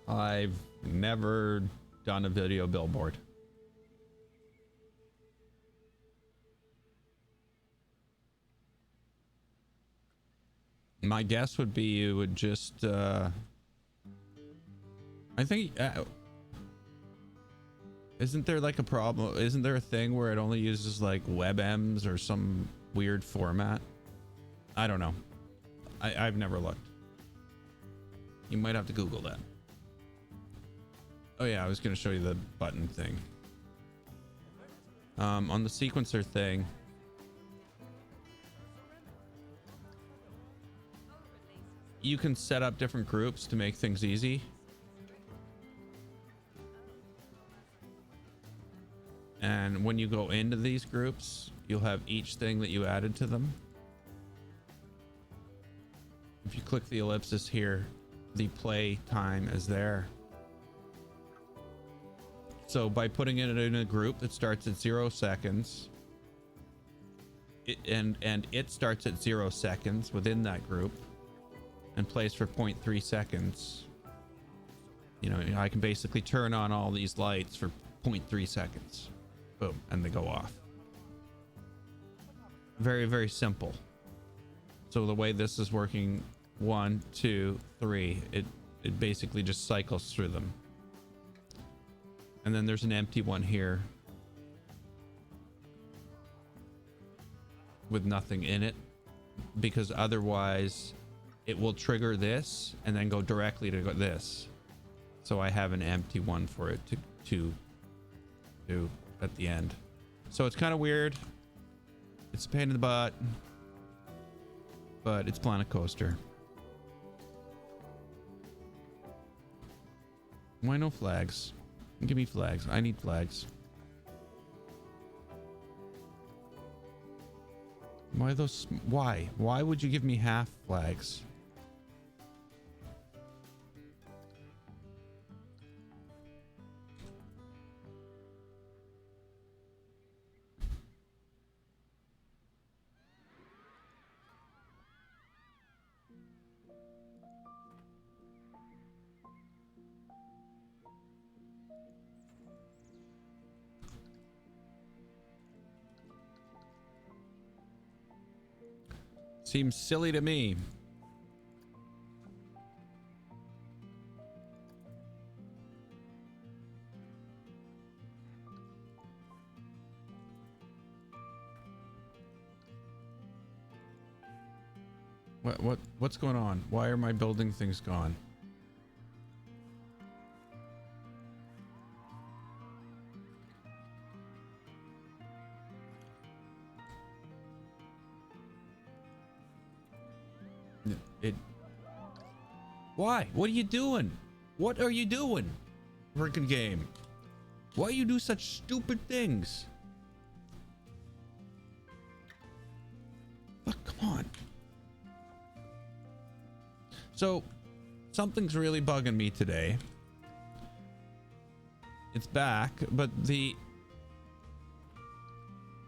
I've never done a video billboard. My guess would be you would just, I think, isn't there like a problem? Isn't there a thing where it only uses like WebMs or some weird format? I don't know. I've never looked. You might have to Google that. Oh yeah, I was going to show you the button thing. On the sequencer thing, you can set up different groups to make things easy. And when you go into these groups, you'll have each thing that you added to them. If you click the ellipsis here, the play time is there. So by putting it in a group that starts at 0 seconds, and it starts at 0 seconds within that group and plays for 0.3 seconds, you know, I can basically turn on all these lights for 0.3 seconds. Boom, and they go off. Very, very simple. So the way this is working, 1, 2, 3, it basically just cycles through them. And then there's an empty one here with nothing in it, because otherwise it will trigger this and then go directly to this. So I have an empty one for it to do at the end. So it's kind of weird. It's a pain in the butt, but it's Planet Coaster. Why no flags? Give me flags. I need flags. Why those? Why? Why would you give me half flags? Seems silly to me. What's going on? Why are my building things gone? Why? What are you doing? What are you doing? Freaking game. Why you do such stupid things? Fuck, come on. So, something's really bugging me today. It's back, but the...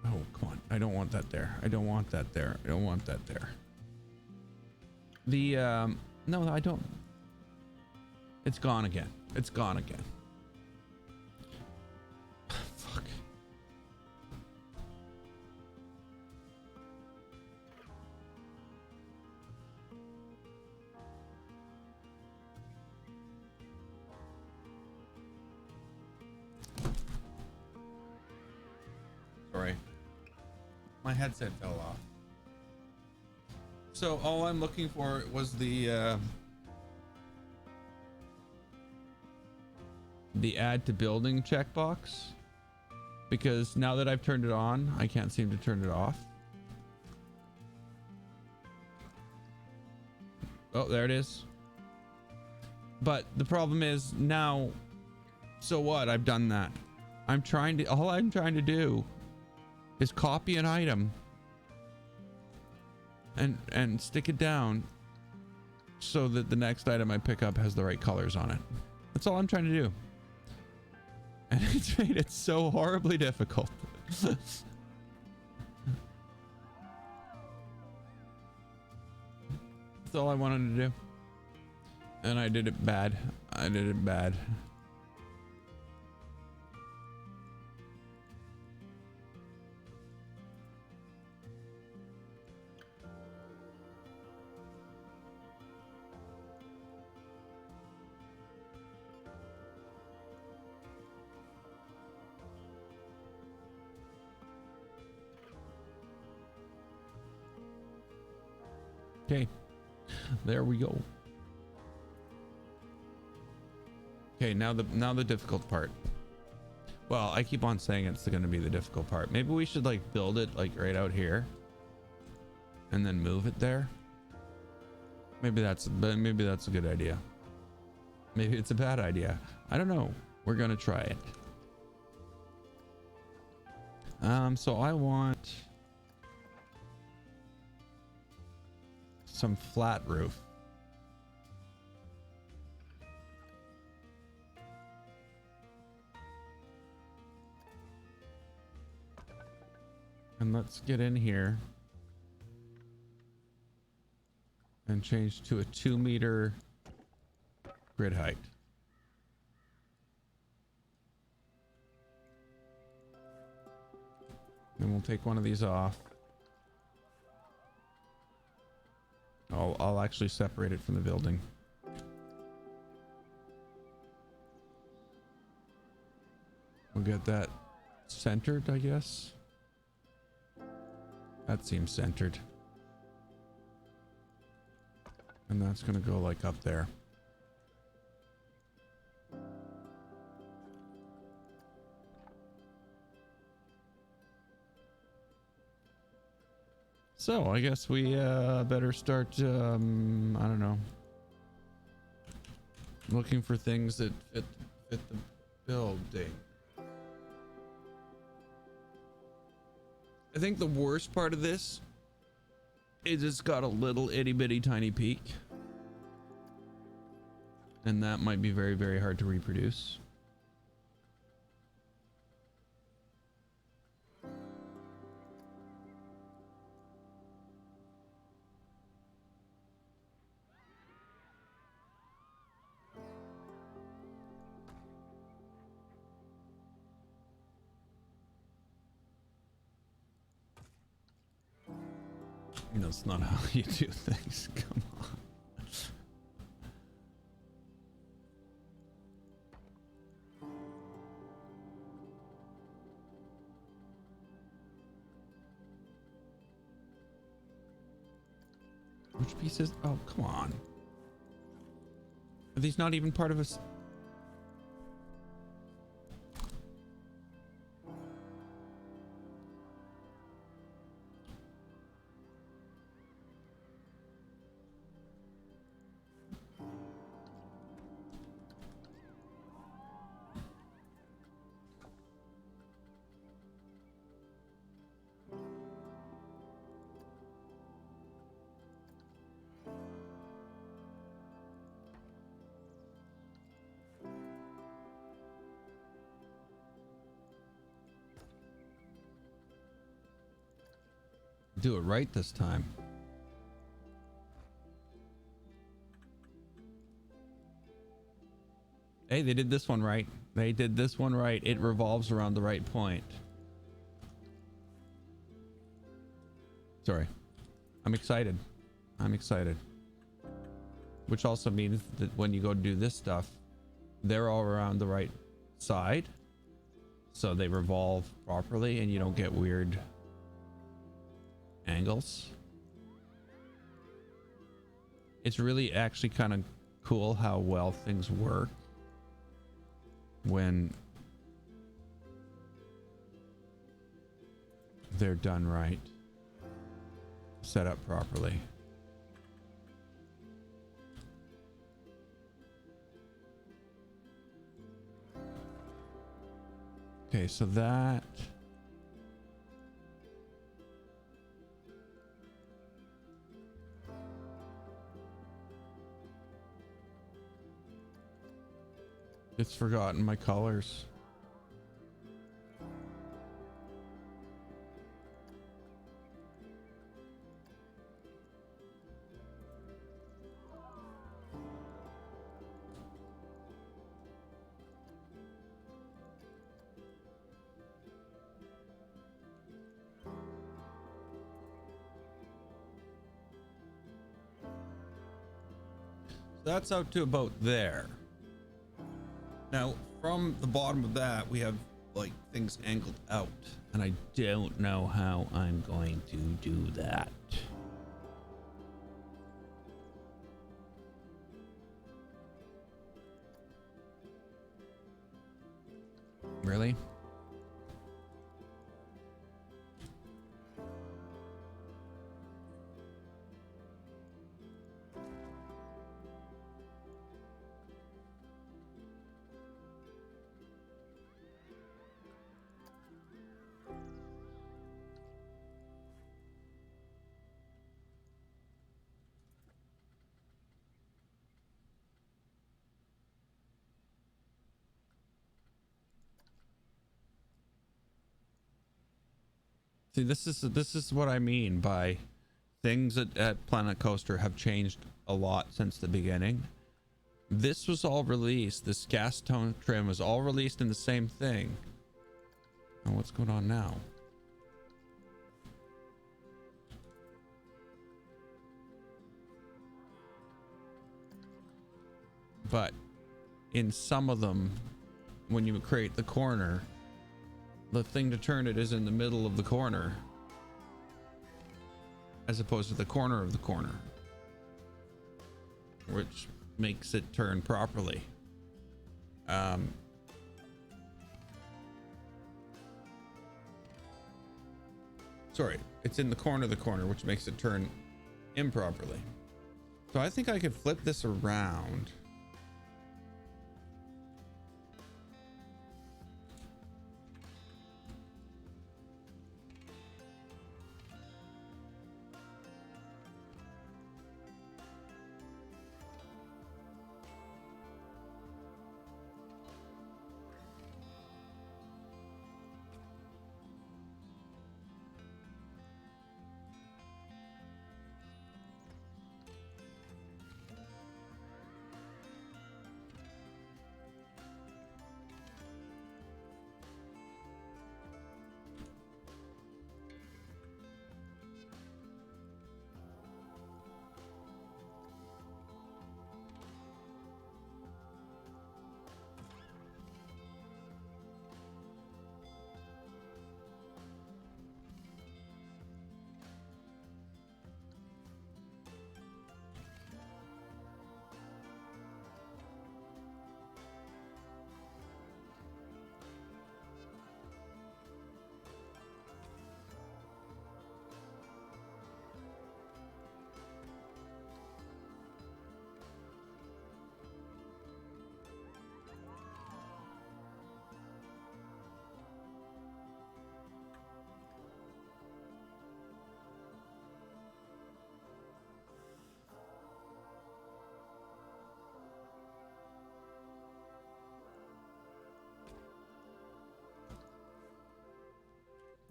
Oh, come on. I don't want that there. I don't want that there. I don't want that there. The, no, I don't. It's gone again. It's gone again. Fuck. Sorry. My headset fell off. So all I'm looking for was the add to building checkbox, because now that I've turned it on, I can't seem to turn it off. Oh, there it is. But the problem is now, so what? I've done that. All I'm trying to do is copy an item and stick it down so that the next item I pick up has the right colors on it. That's all I'm trying to do. And it's made it so horribly difficult. That's all I wanted to do. And I did it bad. I did it bad. Okay, there we go. Okay, now the difficult part. Well, I keep on saying it's going to be the difficult part. Maybe we should like build it like right out here and then move it there. Maybe that's a good idea. Maybe it's a bad idea. I don't know. We're going to try it. So I want some flat roof. And let's get in here and change to a 2-meter grid height. Then we'll take one of these off. I'll actually separate it from the building. We'll get that centered, I guess. That seems centered. And that's gonna go like up there. So I guess we better start, I don't know, looking for things that fit the building. I think the worst part of this is it's got a little itty bitty tiny peak. And that might be very, very hard to reproduce. That's not how you do things. Come on. Which pieces? Oh, come on. Are these not even part of us? Do it right this time. Hey, they did this one right. They did this one right. It revolves around the right point. Sorry. I'm excited. I'm excited. Which also means that when you go do this stuff, they're all around the right side. So they revolve properly and you don't get weird angles. It's really actually kind of cool how well things work when they're done right, set up properly. Okay, so that it's forgotten my colors. That's out to about there. Now, from the bottom of that, we have like things angled out, and I don't know how I'm going to do that. Really? See, this is what I mean by things at Planet Coaster have changed a lot since the beginning. This was all released. This gas tone trim was all released in the same thing. Oh, what's going on now? But in some of them, when you create the corner, the thing to turn it is in the middle of the corner, as opposed to the corner of the corner, which makes it turn properly. Sorry, it's in the corner of the corner, which makes it turn improperly. So I think I could flip this around.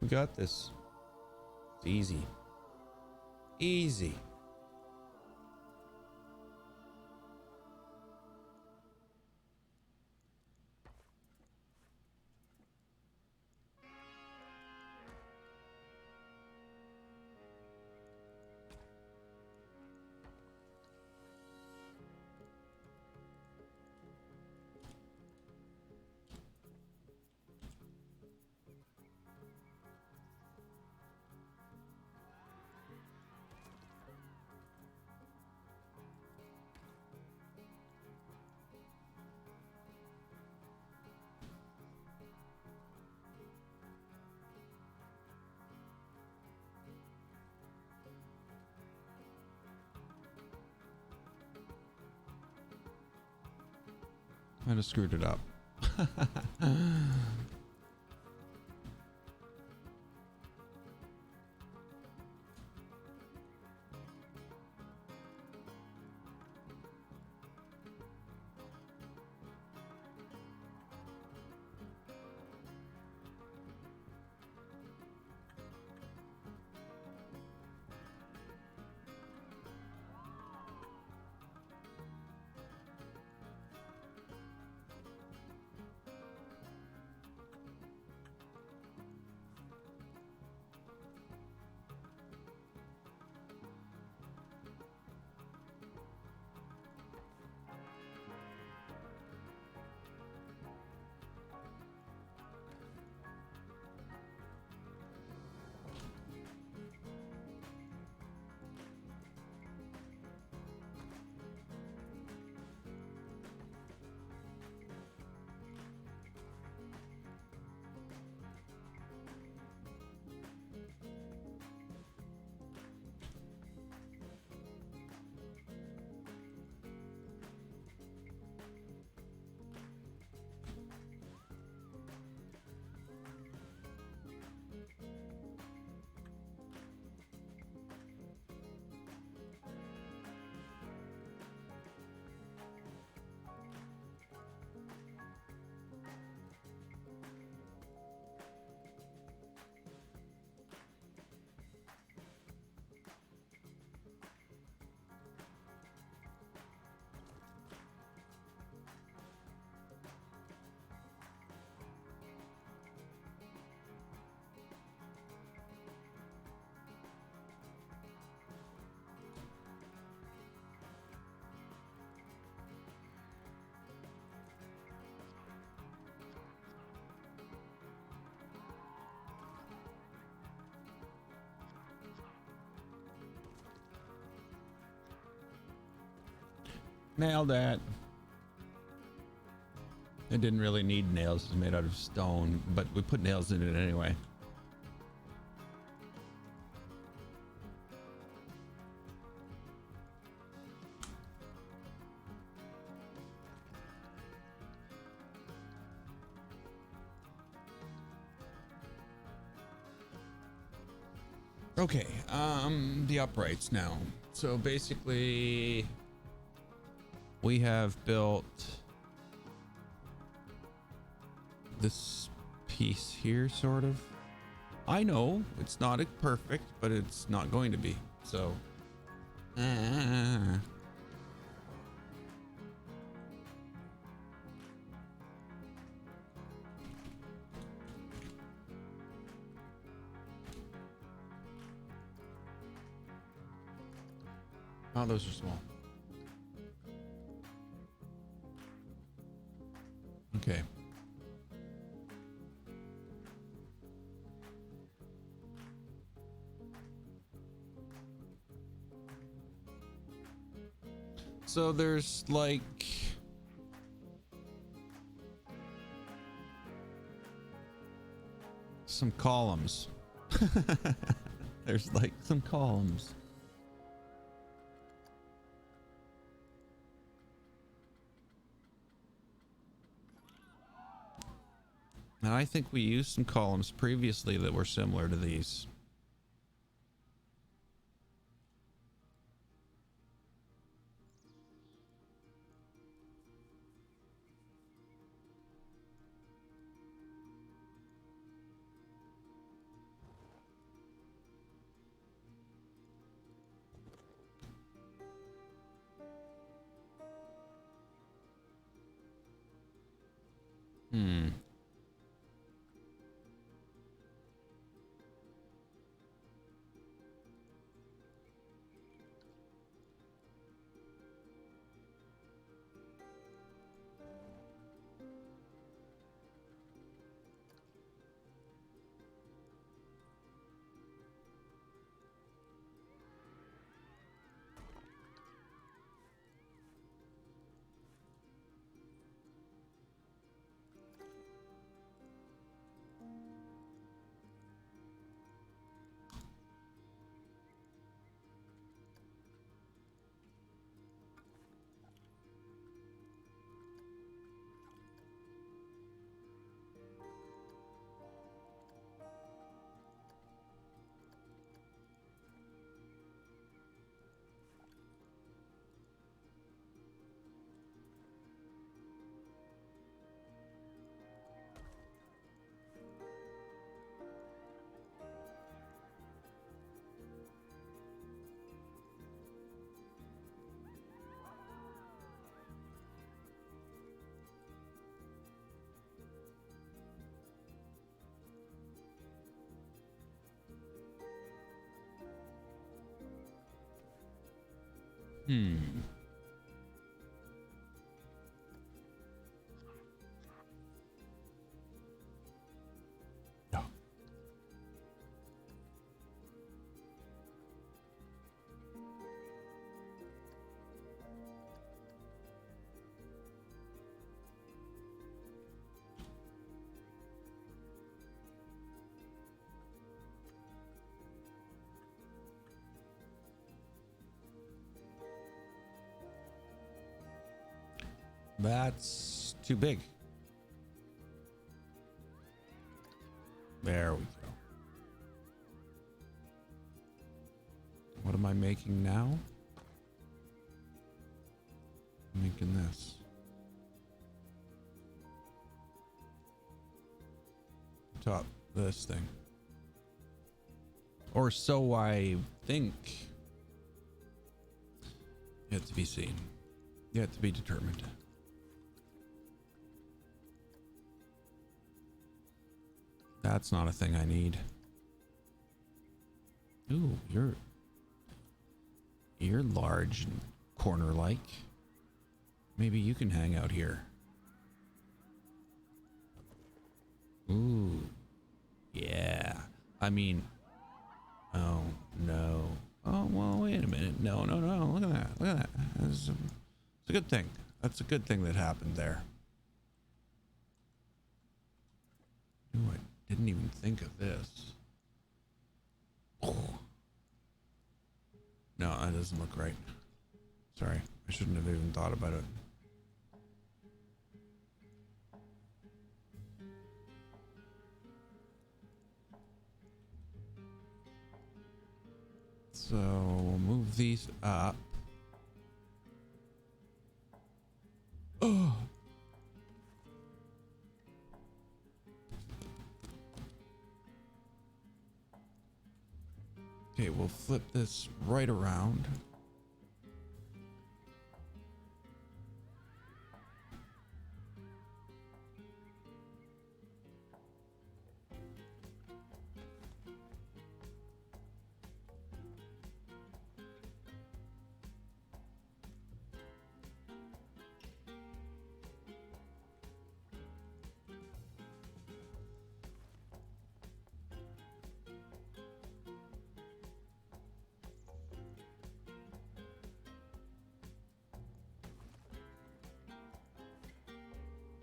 We got this. It's easy. Easy. I just screwed it up. Nailed it. It didn't really need nails. It's made out of stone, but we put nails in it anyway. Okay, the uprights now. So basically, we have built this piece here, sort of. I know it's not perfect, but it's not going to be. So, oh, those are small. Okay. So there's like some columns. There's like some columns. And I think we used some columns previously that were similar to these. No. That's too big. There we go. What am I making now? I'm making this. Top this thing. Or so I think. Yet to be seen. Yet to be determined. That's not a thing I need. Ooh, you're large and corner-like. Maybe you can hang out here. Ooh, yeah. I mean, oh no. Oh well, wait a minute. No. Look at that. Look at that. There's It's a good thing. That's a good thing that happened there. Ooh, I didn't even think of this. Oh. No, that doesn't look right. Sorry, I shouldn't have even thought about it. So we'll move these up. Oh. Okay, we'll flip this right around.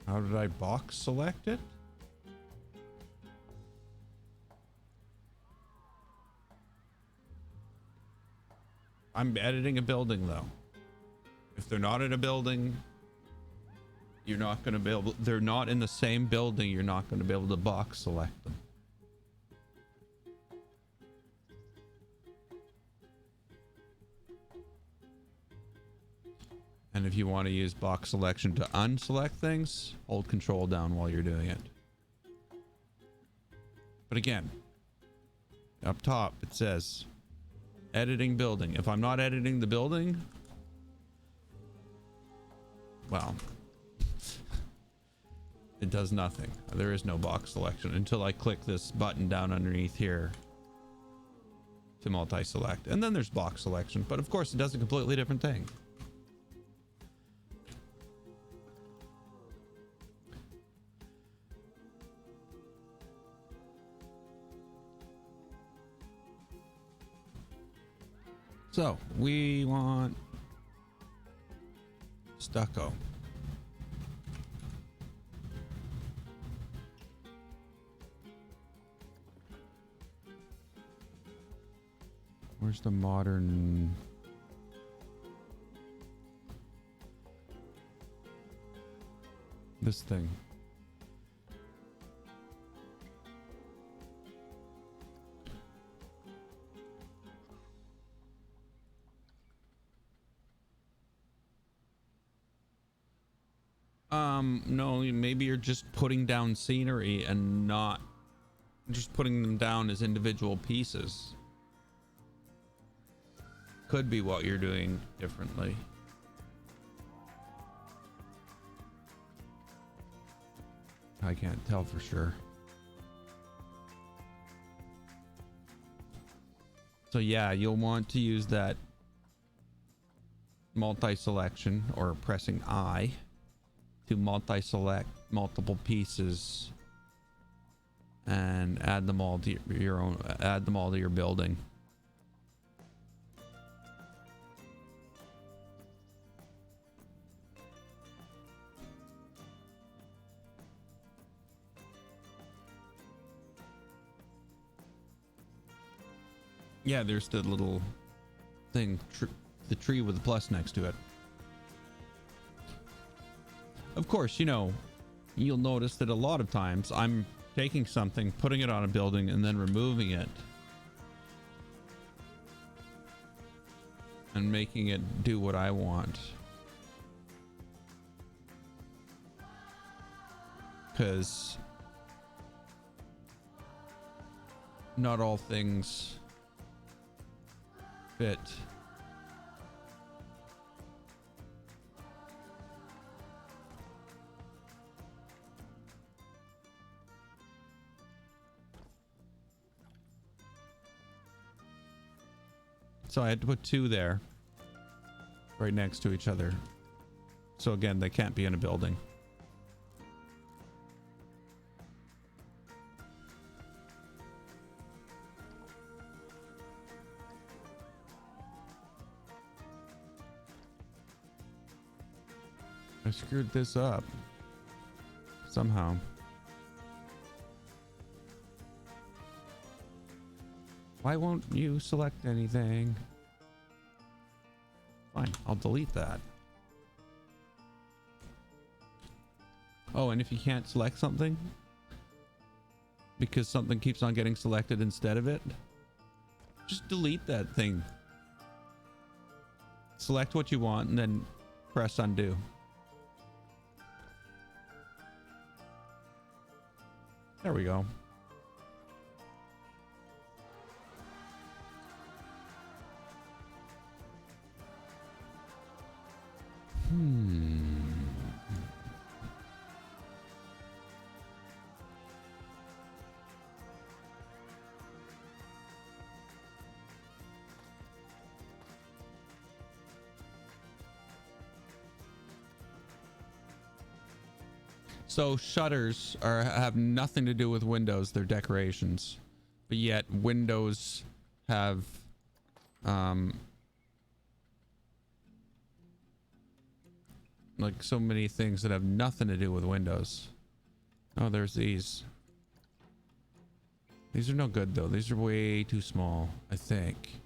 How did I box select it? I'm editing a building though. If they're not in a building, you're not going to be able, they're not in the same building, you're not going to be able to box select them. And if you want to use box selection to unselect things, hold control down while you're doing it. But again, up top it says editing building. If I'm not editing the building, well, it does nothing. There is no box selection until I click this button down underneath here to multi-select. And then there's box selection, but of course it does a completely different thing. So we want stucco. Where's the modern? This thing. No, maybe you're just putting down scenery and not just putting them down as individual pieces. Could be what you're doing differently. I can't tell for sure. So yeah, you'll want to use that multi-selection or pressing I to multi-select multiple pieces and add them all to your own, add them all to your building. Yeah, there's the little thing, the tree with the plus next to it. Of course, you know, you'll notice that a lot of times I'm taking something, putting it on a building, and then removing it and making it do what I want. Because not all things fit. So I had to put two there right next to each other. So again, they can't be in a building. I screwed this up somehow. Why won't you select anything? Fine, I'll delete that. Oh, and if you can't select something because something keeps on getting selected instead of it, just delete that thing. Select what you want and then press undo. There we go. So shutters have nothing to do with windows. They're decorations, but yet windows have like so many things that have nothing to do with windows. Oh, there's these. These are no good though. These are way too small, I think.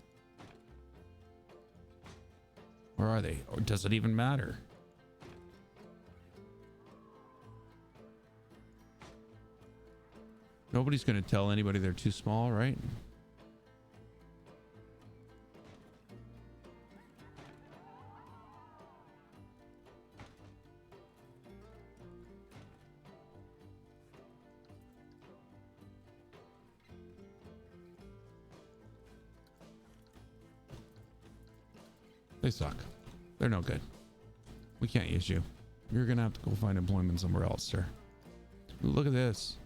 Where are they? Or does it even matter? Nobody's going to tell anybody they're too small, right? They suck. They're no good. We can't use you. You're going to have to go find employment somewhere else, sir. Look at this.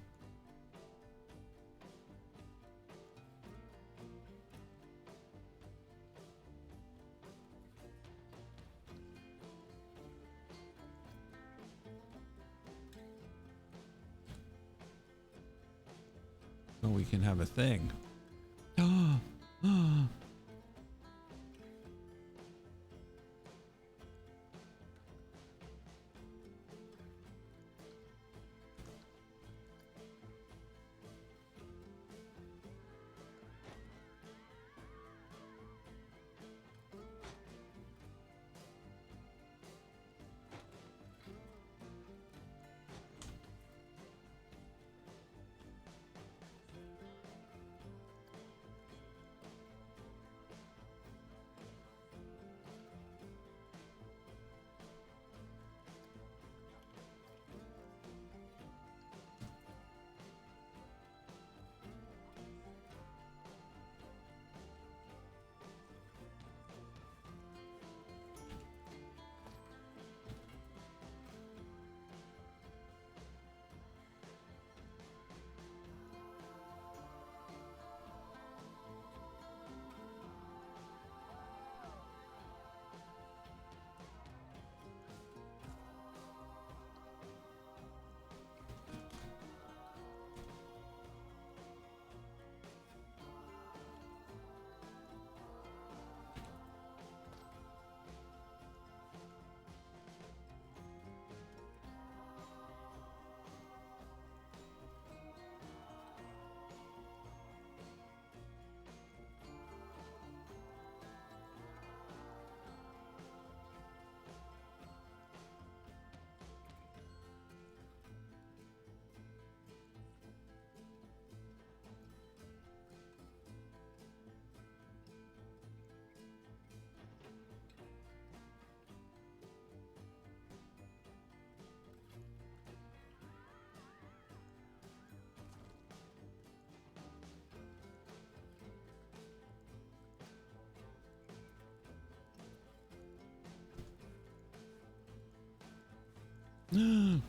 So we can have a thing.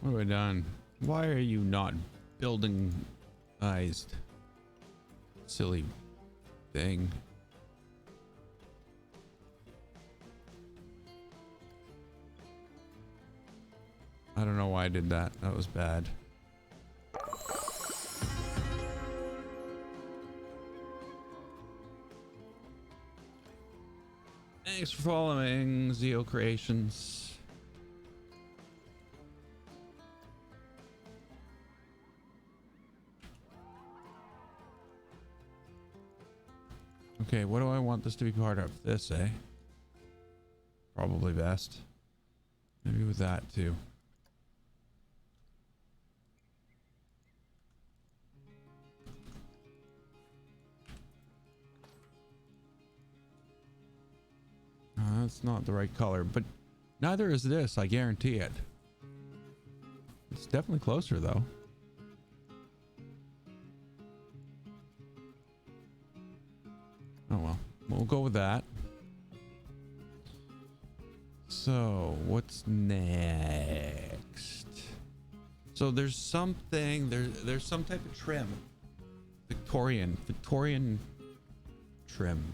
What have I done? Why are you not buildingized? Silly thing. I don't know why I did that. That was bad. Thanks for following Zeo Creations. Okay, what do I want this to be part of? This, eh? Probably best. Maybe with that too. That's not the right color, but neither is this, I guarantee it. It's definitely closer though. Oh well, we'll go with that. So what's next? So there's something, there's some type of trim. Victorian trim.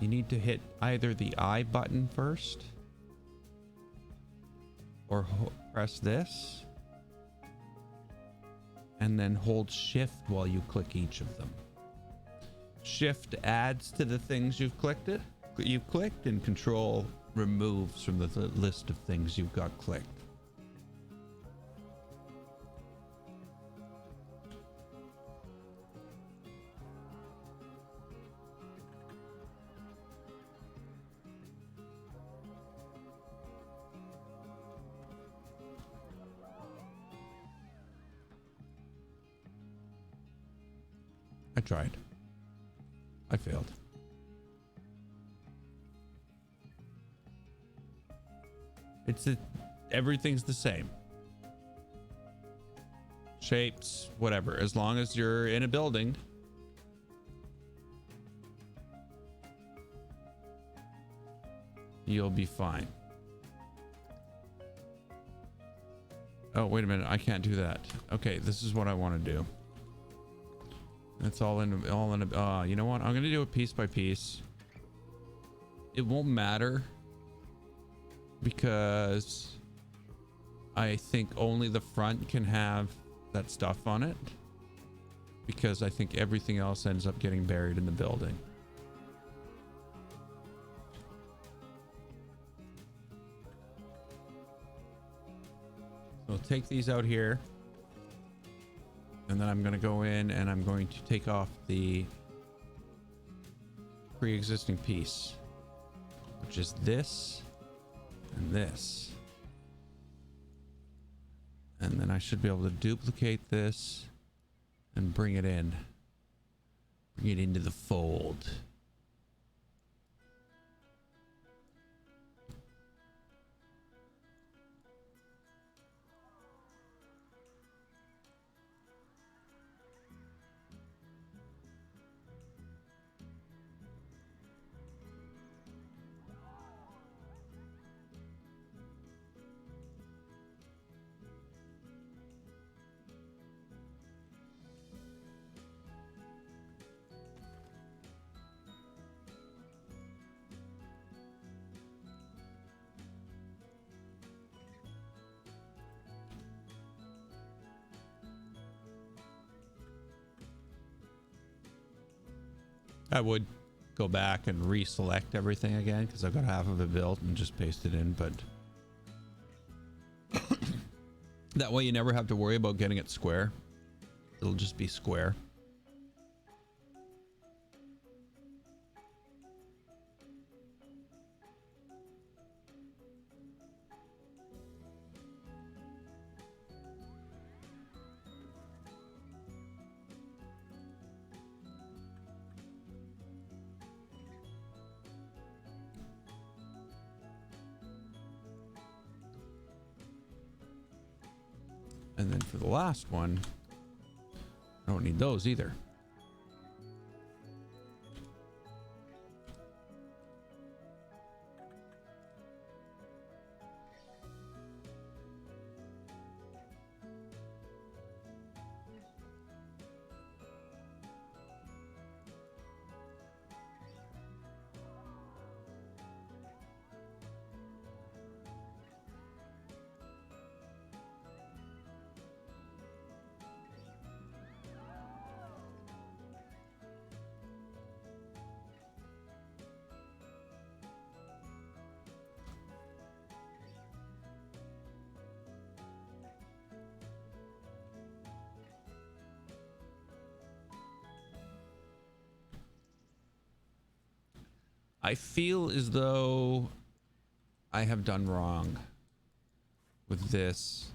You need to hit either the I button first or press this and then hold shift while you click each of them. Shift adds to the things you've clicked and control removes from the list of things you've got clicked. I tried. I failed. Everything's the same. Shapes, whatever. As long as you're in a building. You'll be fine. Oh, wait a minute. I can't do that. Okay, this is what I want to do. It's all in a, you know what? I'm going to do it piece by piece. It won't matter because I think only the front can have that stuff on it, because I think everything else ends up getting buried in the building. So I'll take these out here. And then I'm going to go in and I'm going to take off the pre-existing piece, which is this and this. And then I should be able to duplicate this and bring it in. Bring it into the fold. I would go back and reselect everything again because I've got half of it built and just paste it in, but that way you never have to worry about getting it square. It'll just be square. And then for the last one, I don't need those either. I feel as though I have done wrong with this,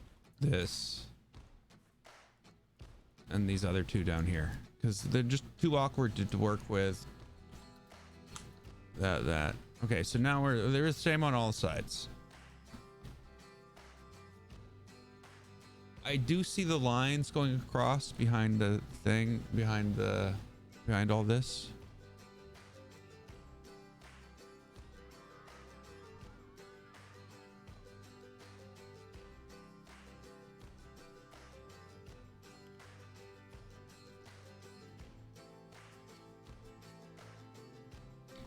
and these other two down here, because they're just too awkward to work with. That. Okay, so now they're the same on all sides. I do see the lines going across behind the thing, behind all this.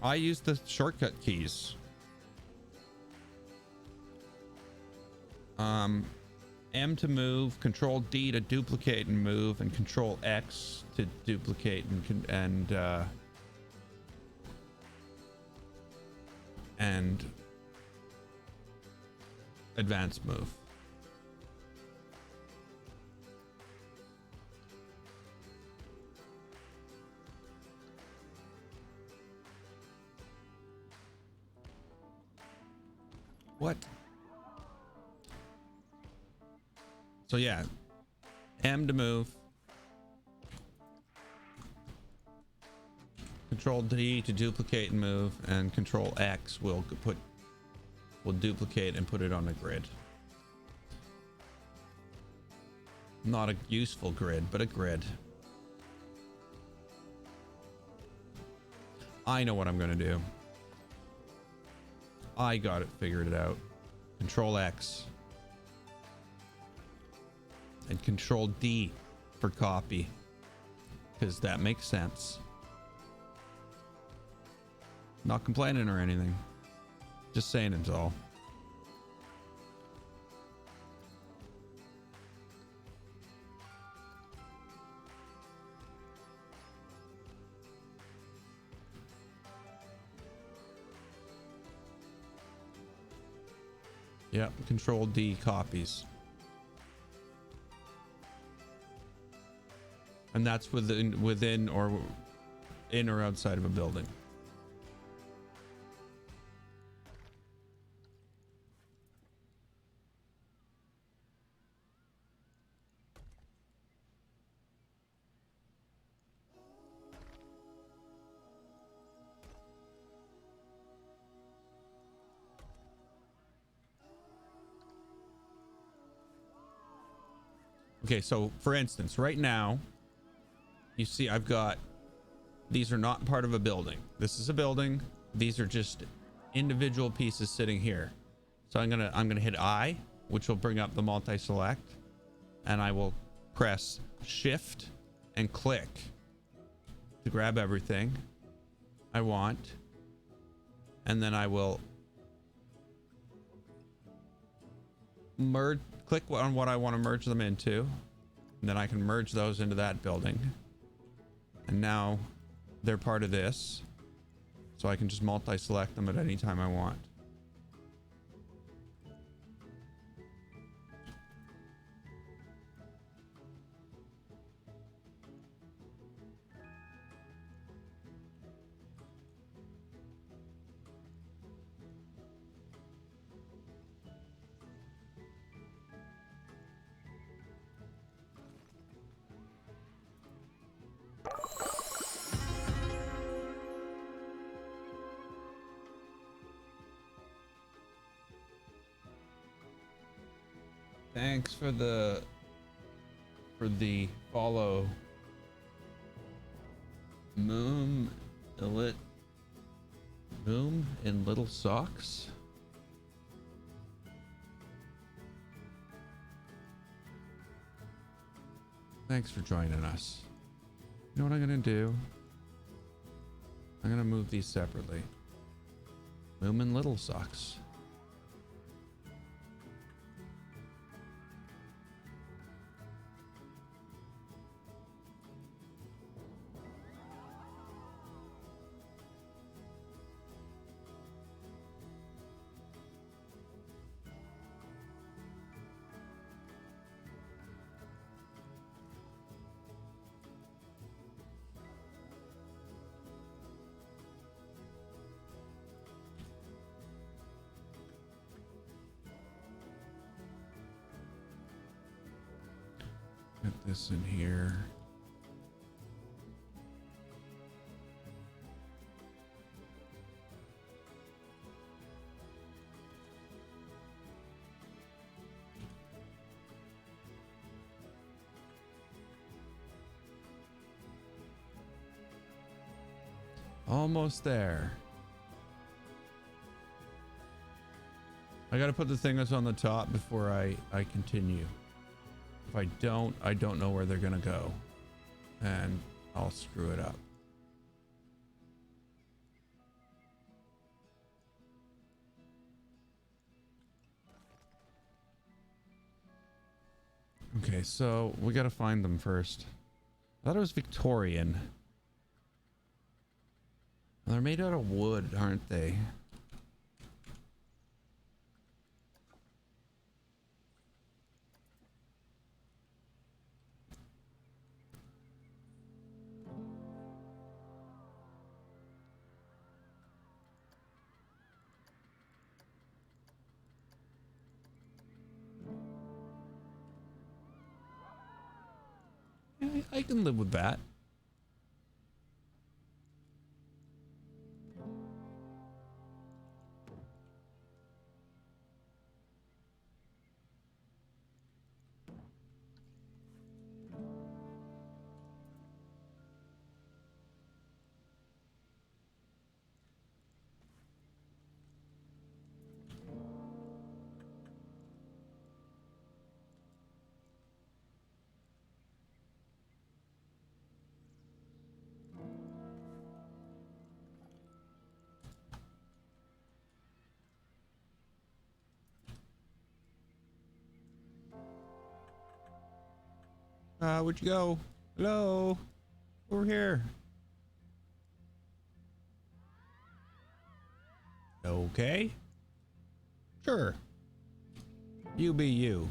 I use the shortcut keys. M to move, Control D to duplicate and move, and Control X to duplicate and advance move. What? So yeah, M to move, Control D to duplicate and move, and Control X will duplicate and put it on a grid. Not a useful grid, but a grid. I know what I'm gonna do. I got it figured out. Control X. And Control D for copy, because that makes sense. Not complaining or anything, just saying it's all. Yep, Control D copies. And that's within or in or outside of a building. Okay, so for instance, right now, you see I've got, these are not part of a building. This is a building. These are just individual pieces sitting here. So I'm gonna hit I, which will bring up the multi-select, and I will press Shift and click to grab everything I want, and then I will click on what I want to merge them into, and then I can merge those into that building, and now they're part of this, so I can just multi-select them at any time I want. Thanks for the follow. Moom in little socks. Thanks for joining us. You know what I'm gonna do? I'm gonna move these separately. Moom in little socks. this in here. Almost there. I gotta put the thing that's on the top before I continue. If I don't know where they're gonna go. And I'll screw it up. Okay, so we gotta find them first. I thought it was Victorian. They're made out of wood, aren't they? Yeah, I can live with that. Where'd you go? Hello? Over here. Okay. Sure. You be you.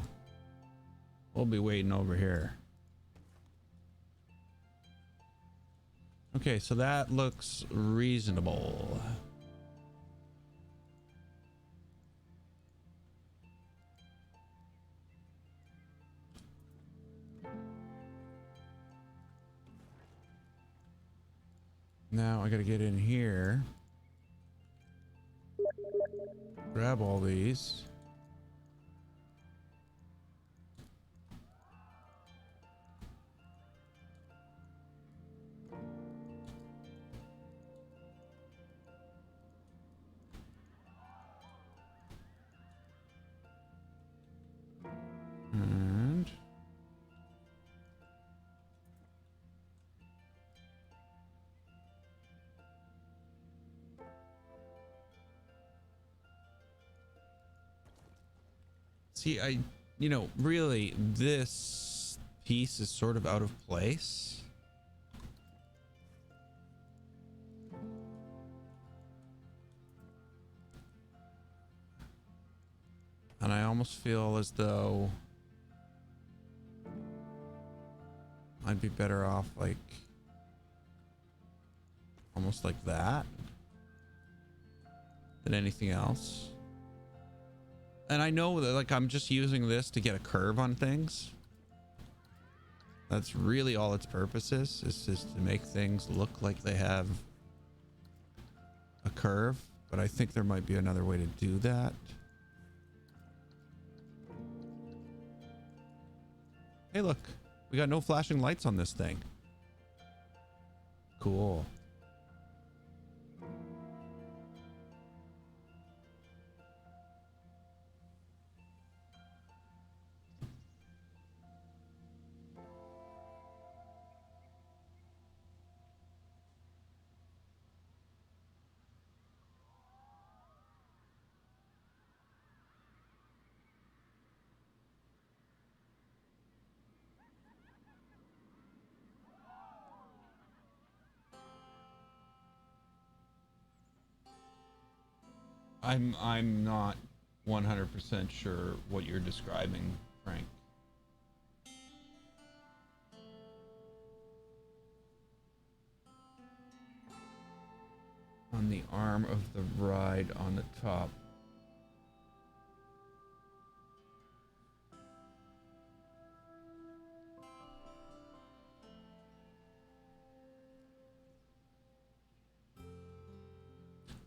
We'll be waiting over here. Okay, so that looks reasonable. Now I gotta get in here. Grab all these. And see, really, this piece is sort of out of place. And I almost feel as though I'd be better off like almost like that than anything else. And I know that like I'm just using this to get a curve on things. That's really all its purpose is just to make things look like they have a curve, but I think there might be another way to do that. Hey, look, we got no flashing lights on this thing. Cool. I'm not 100% sure what you're describing, Frank. On the arm of the ride on the top.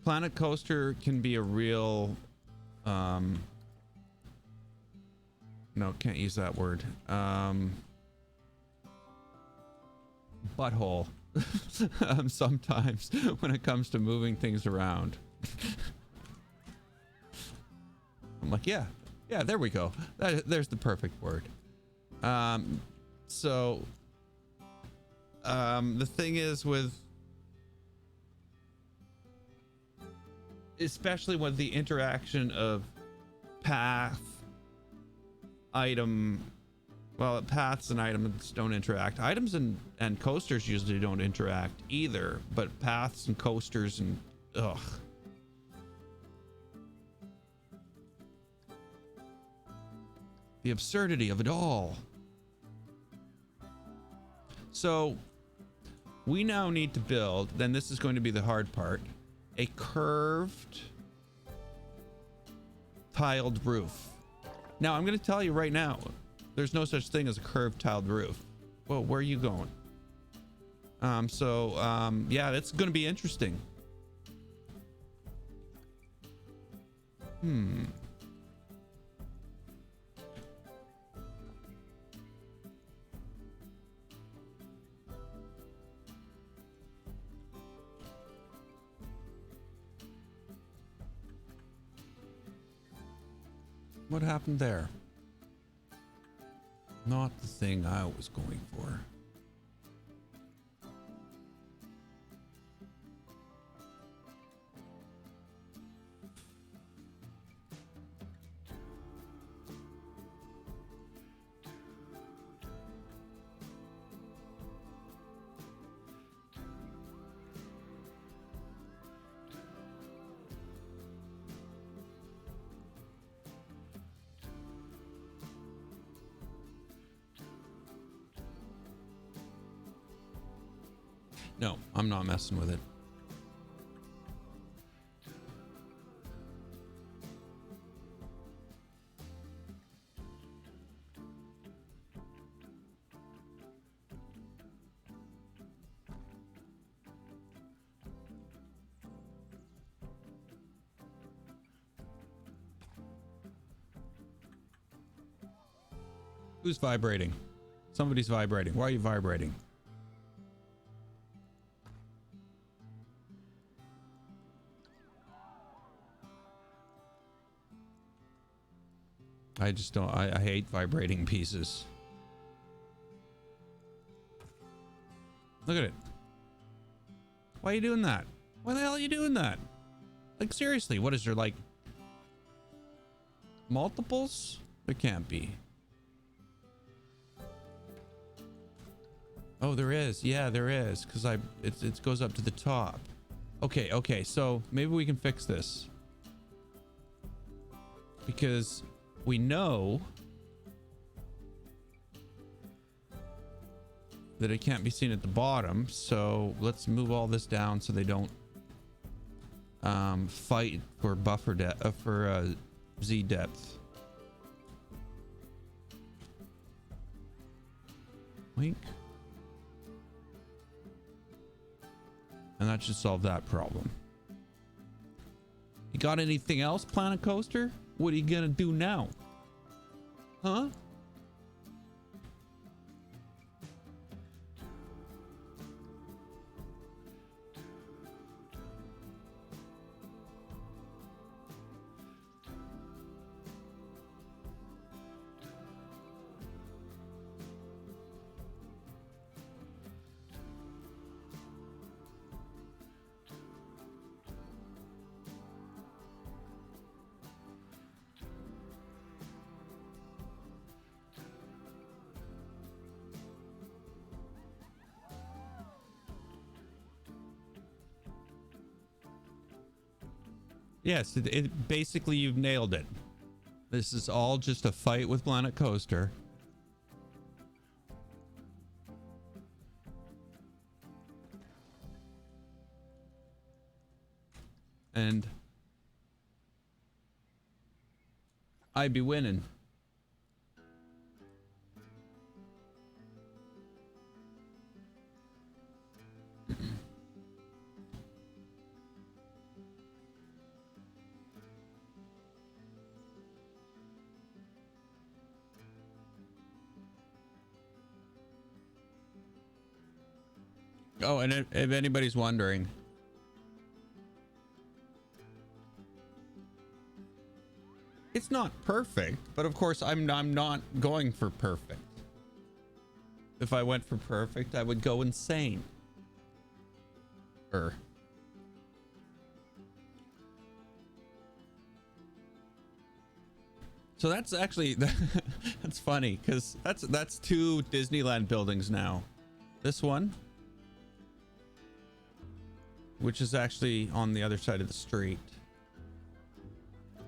Planet Coaster can be a real, no, can't use that word. Butthole. Sometimes when it comes to moving things around. I'm like, yeah, there we go. There's the perfect word. So, the thing is with, especially with the interaction of path, item, well, paths and items don't interact. Items and coasters usually don't interact either, but paths and coasters and, ugh. The absurdity of it all. So, we now need to build, then this is going to be the hard part, a curved tiled roof. Now, I'm going to tell you right now, there's no such thing as a curved tiled roof. Well, where are you going? Yeah, that's going to be interesting. What happened there? Not the thing I was going for. No, I'm not messing with it. Who's vibrating? Somebody's vibrating. Why are you vibrating? I just don't, I hate vibrating pieces. Look at it. Why are you doing that? Why the hell are you doing that? Like, seriously, what is there, like, multiples? There can't be. Oh, there is. Yeah, there is. Because it goes up to the top. Okay, so maybe we can fix this. Because we know that it can't be seen at the bottom, so let's move all this down so they don't fight for buffer depth, for Z depth. Wink. And that should solve that problem. You got anything else, Planet Coaster? What are you gonna do now? Huh? Yes, it basically, you've nailed it. This is all just a fight with Planet Coaster. And I'd be winning. Oh, and if anybody's wondering, it's not perfect, but of course I'm not going for perfect. If I went for perfect, I would go insane. So that's actually that's funny because that's 2 Disneyland buildings now. This one, which is actually on the other side of the street,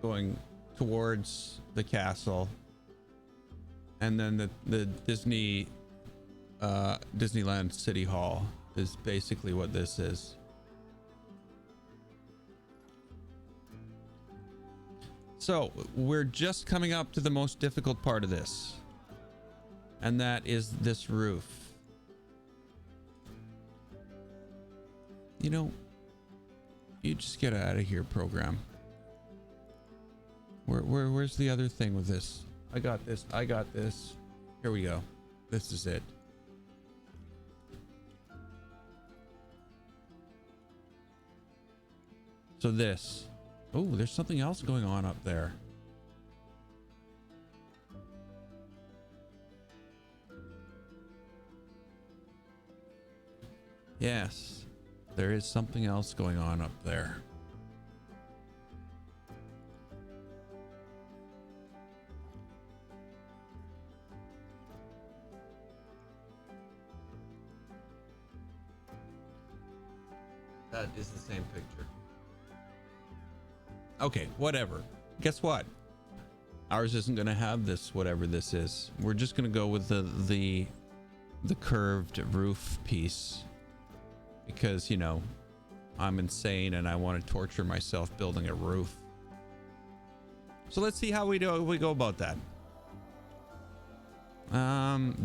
going towards the castle, and then the Disneyland City Hall is basically what this is. So we're just coming up to the most difficult part of this, and that is this roof. You know, you just get out of here, program. Where's the other thing with this? I got this. Here we go. This is it. So this. Oh, there's something else going on up there. Yes, there is something else going on up there. That is the same picture. Okay, whatever. Guess what? Ours isn't going to have this, whatever this is. We're just going to go with the curved roof piece because, you know, I'm insane and I want to torture myself building a roof. So let's see how we go about that.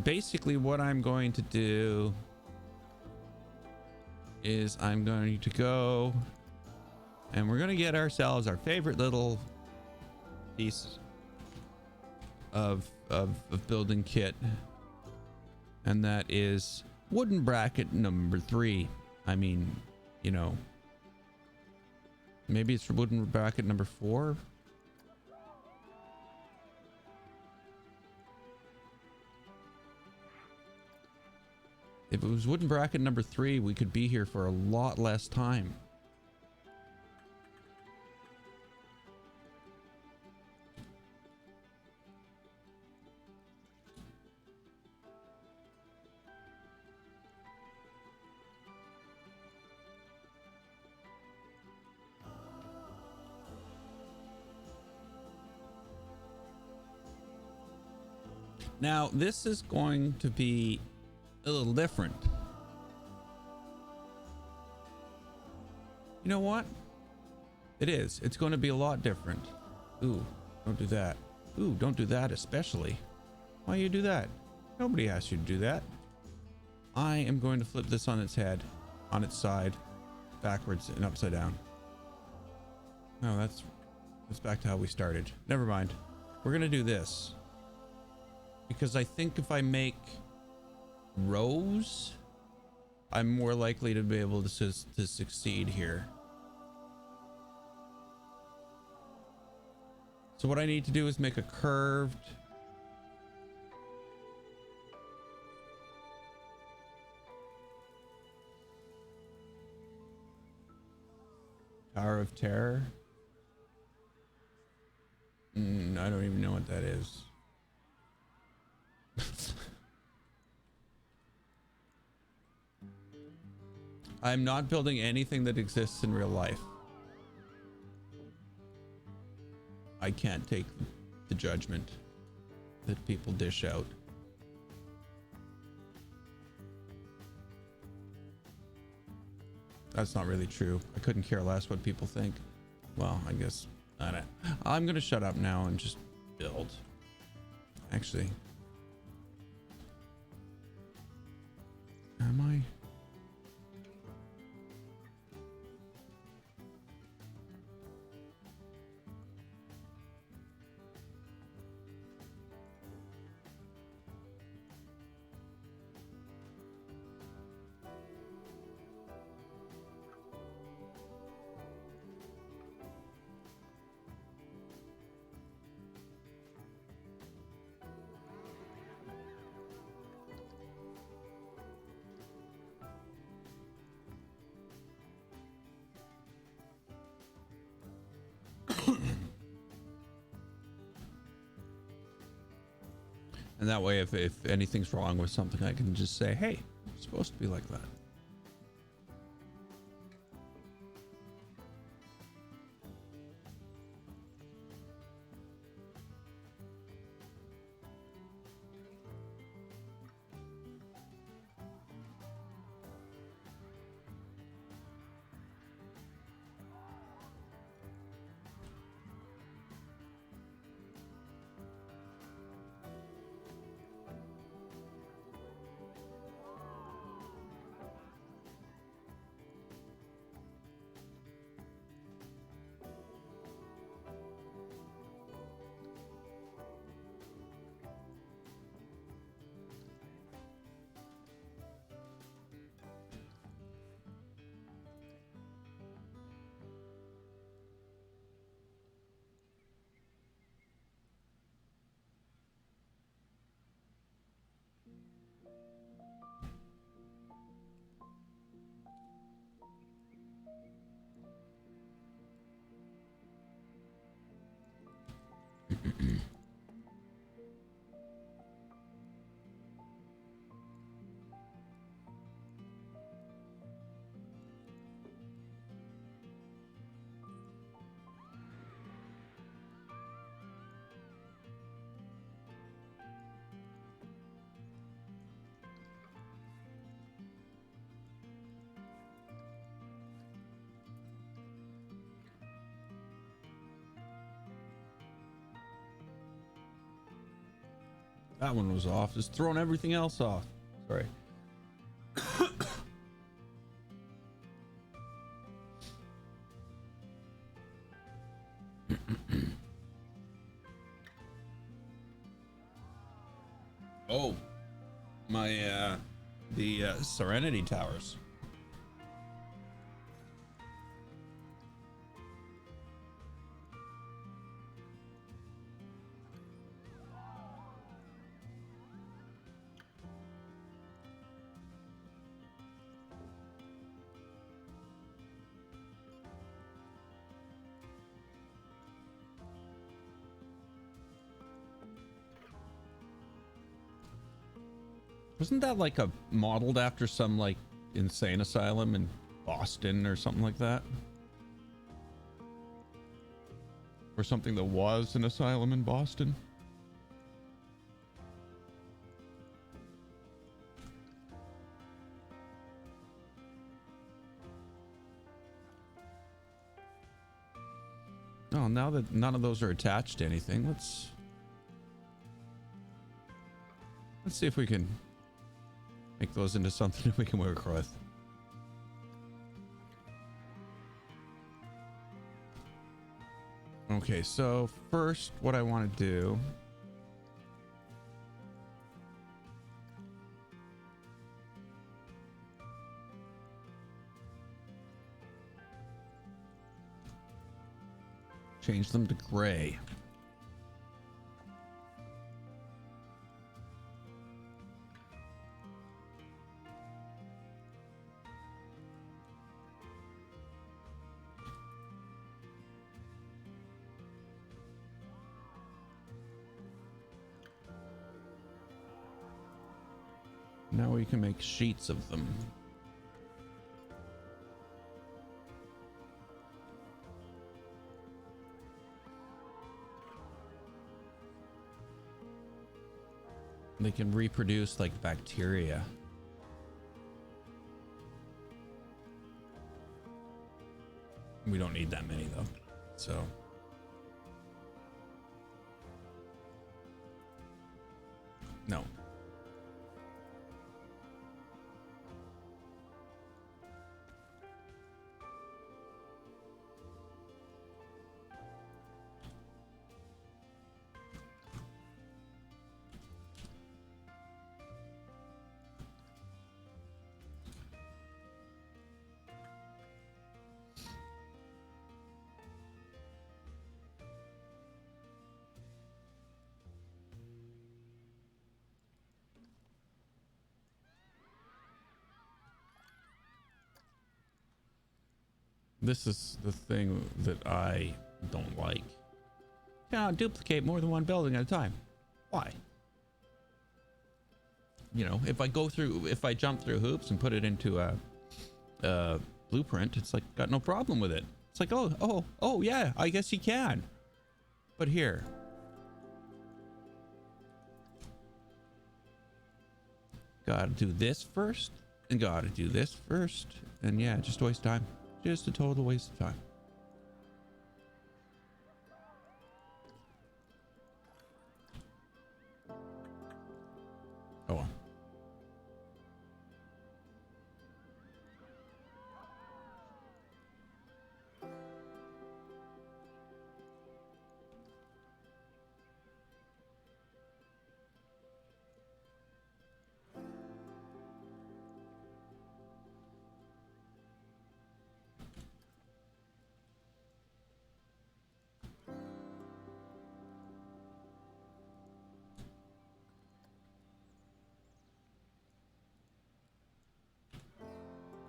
Basically what I'm going to do is I'm going to go and we're going to get ourselves our favorite little piece of building kit, and that is wooden bracket number 3. I mean, you know, maybe it's wooden bracket number 4. If it was wooden bracket number 3, we could be here for a lot less time. Now, this is going to be a little different. You know what? It is. It's going to be a lot different. Ooh, don't do that. Ooh, don't do that especially. Why you do that? Nobody asked you to do that. I am going to flip this on its head, on its side, backwards and upside down. No, that's back to how we started. Never mind. We're going to do this. Because I think if I make rows, I'm more likely to be able to succeed here. So what I need to do is make a curved Tower of Terror. I don't even know what that is. I'm not building anything that exists in real life. I can't take the judgment that people dish out. That's not really true. I couldn't care less what people think. Well, I guess I don't. I'm gonna shut up now and just build. Actually, am I? And that way, if anything's wrong with something, I can just say, hey, it's supposed to be like that. That one was off. It's throwing everything else off. Sorry. Oh, my the Serenity Towers. Wasn't that like a modeled after some like insane asylum in Boston or something like that? Or something that was an asylum in Boston? Oh, now that none of those are attached to anything, let's see if we can make those into something we can work with. Okay, so first what I want to do change them to gray. Now we can make sheets of them. They can reproduce like bacteria. We don't need that many though, so. No. This is the thing that I don't like. Cannot duplicate more than one building at a time. Why? you know, if I jump through hoops and put it into a blueprint, it's like got no problem with it. It's like, oh yeah, I guess you can. But here, gotta do this first, and gotta do this first, and yeah, just a waste of time. Just a total waste of time. Oh well.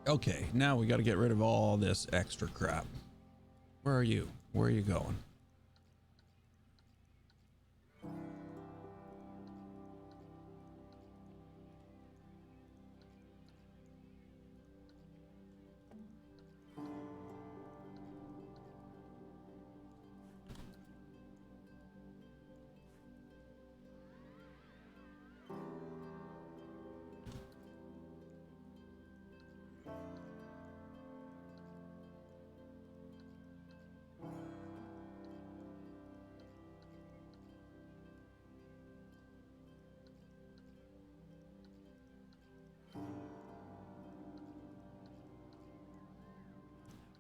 Okay, now we got to get rid of all this extra crap. Where are you? Where are you going?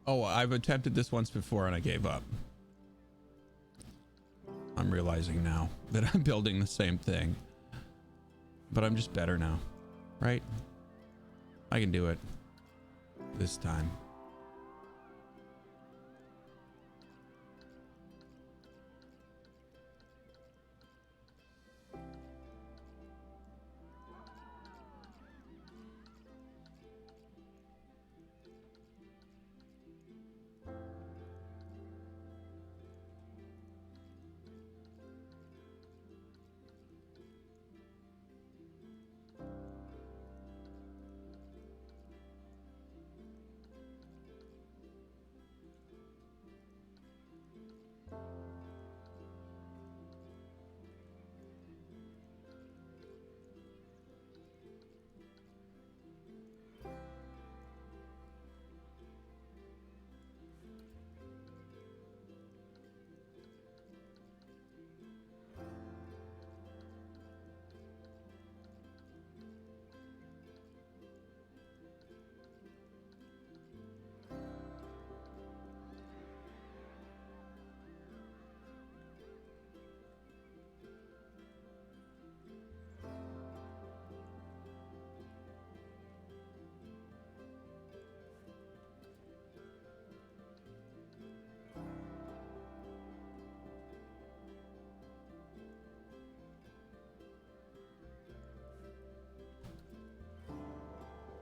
Oh, I've attempted this once before and I gave up. I'm realizing now that I'm building the same thing. But I'm just better now, right? I can do it this time.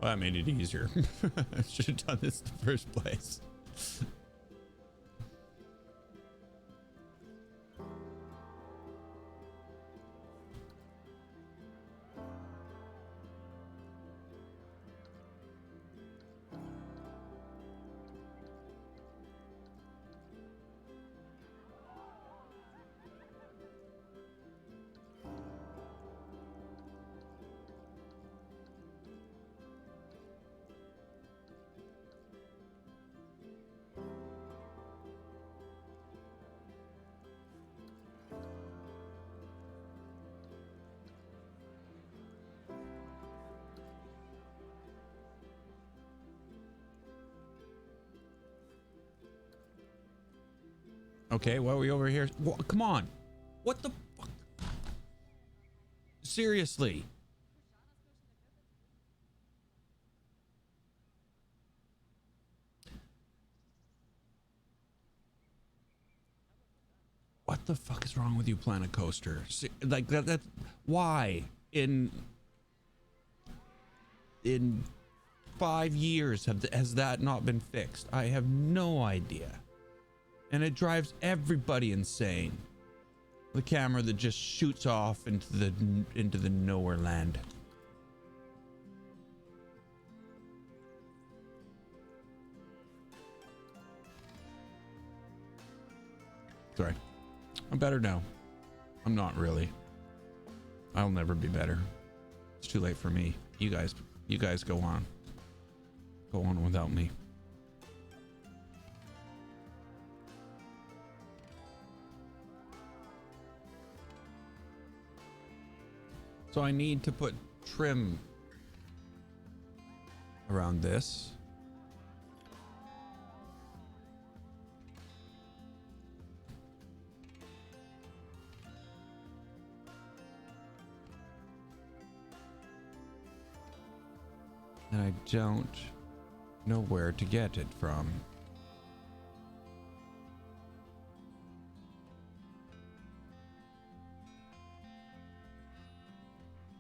Well, that made it easier. I should have done this in the first place. Okay, well, we over here. Well, come on. What the fuck? Seriously. What the fuck is wrong with you, Planet Coaster? Like that why in 5 years has that not been fixed? I have no idea. And it drives everybody insane. The camera that just shoots off into the nowhere land. great. I'm better now. I'm not really. I'll never be better. It's too late for me. You guys go on. Go on without me. So I need to put trim around this. And I don't know where to get it from.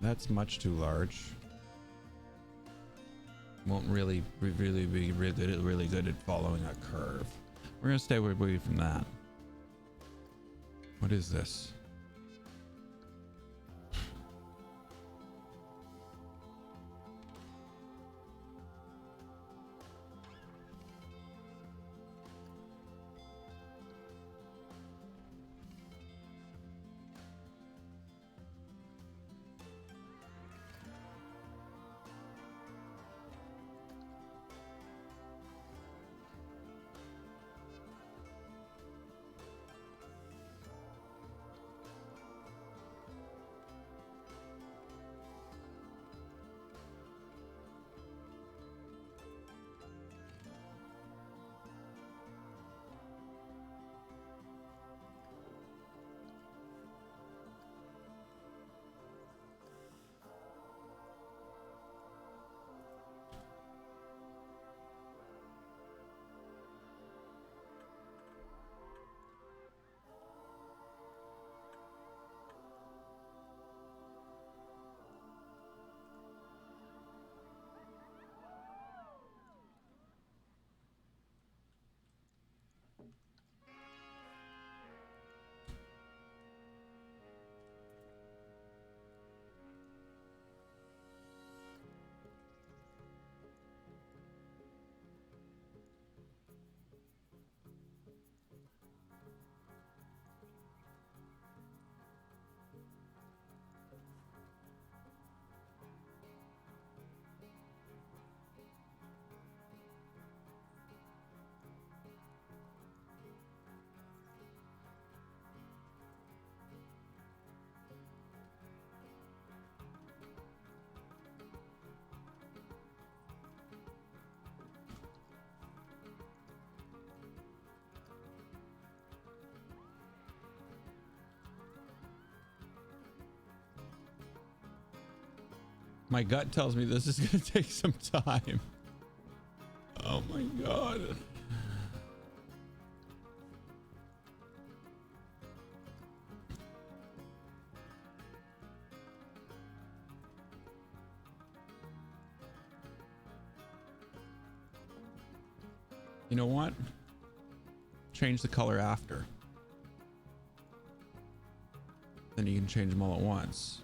That's much too large. Won't really be really good at following a curve. We're gonna stay away from that. What is this? My gut tells me this is going to take some time. Oh my God. You know what? Change the color after. Then you can change them all at once.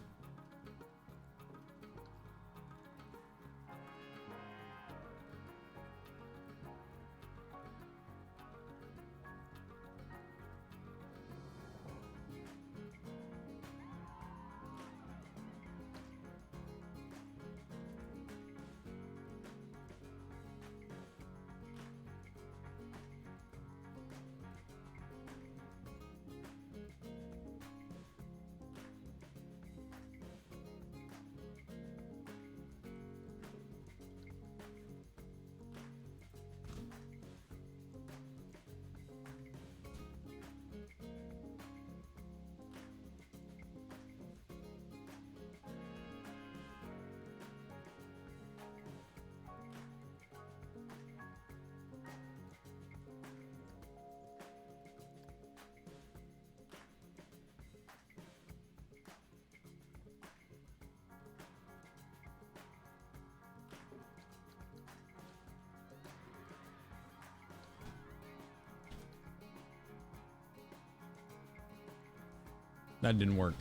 That didn't work.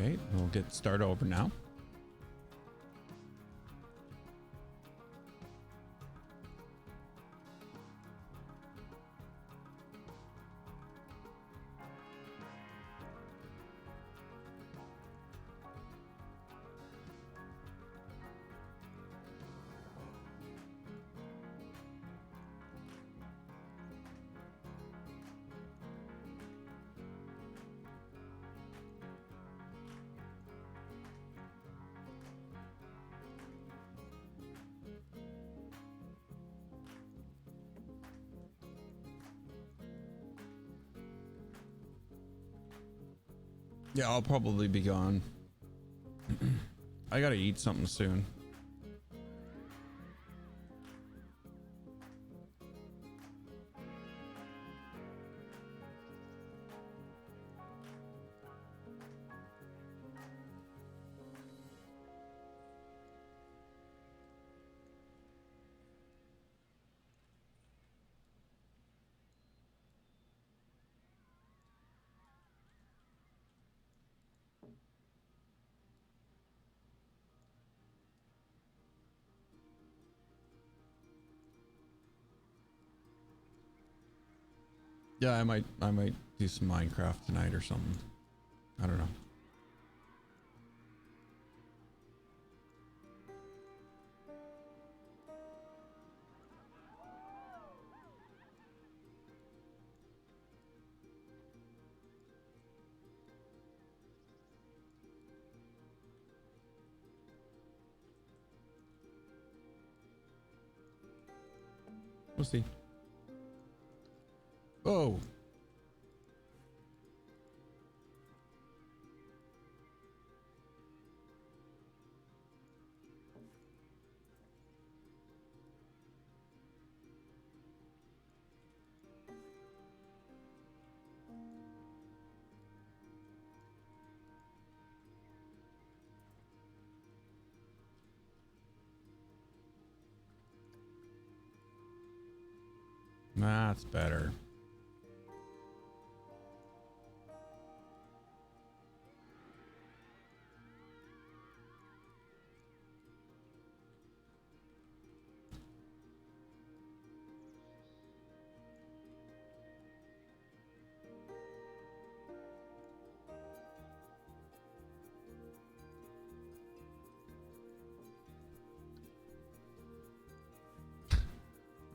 Okay, we'll get started over now. Yeah, I'll probably be gone. I gotta eat something soon. Yeah, I might do some Minecraft tonight or something. I don't know. We'll see. Oh. That's better.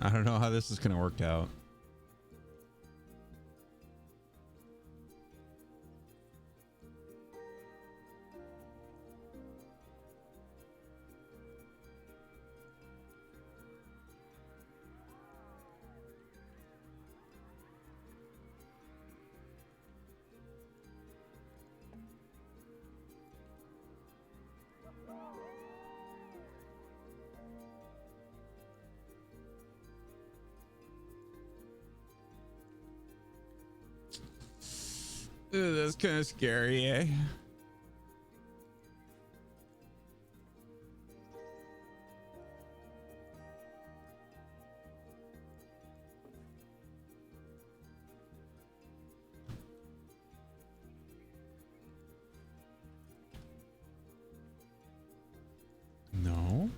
I don't know how this is going to work out. Ooh, that's kind of scary, eh? No.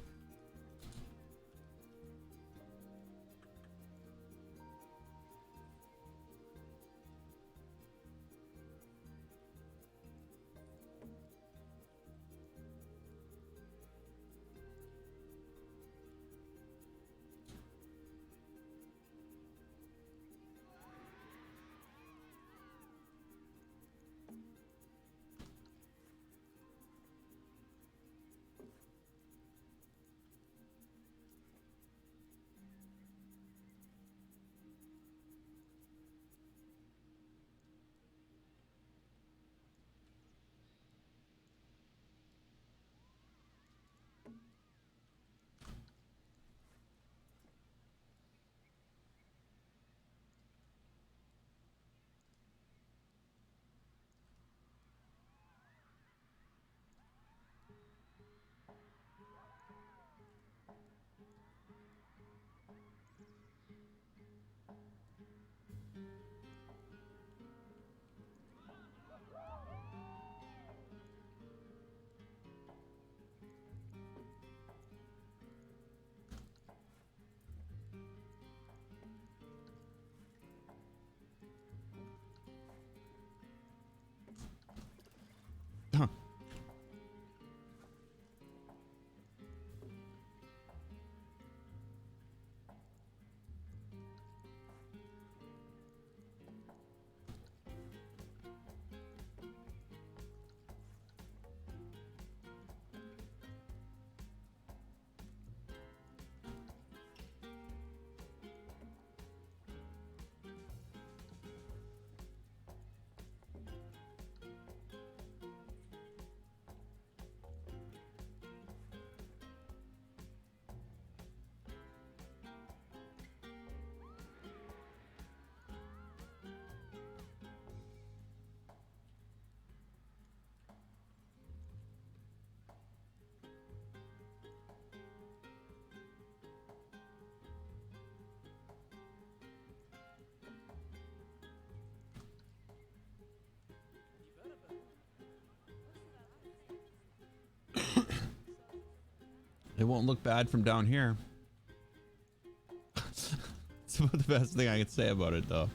It won't look bad from down here. It's about the best thing I could say about it, though.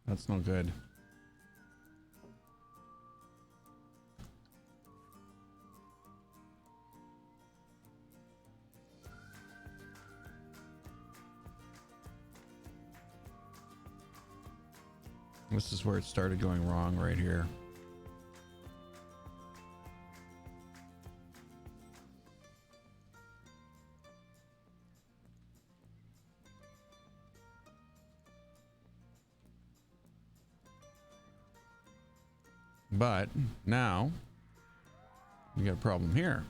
That's no good. This is where it started going wrong right here. But now we got a problem here.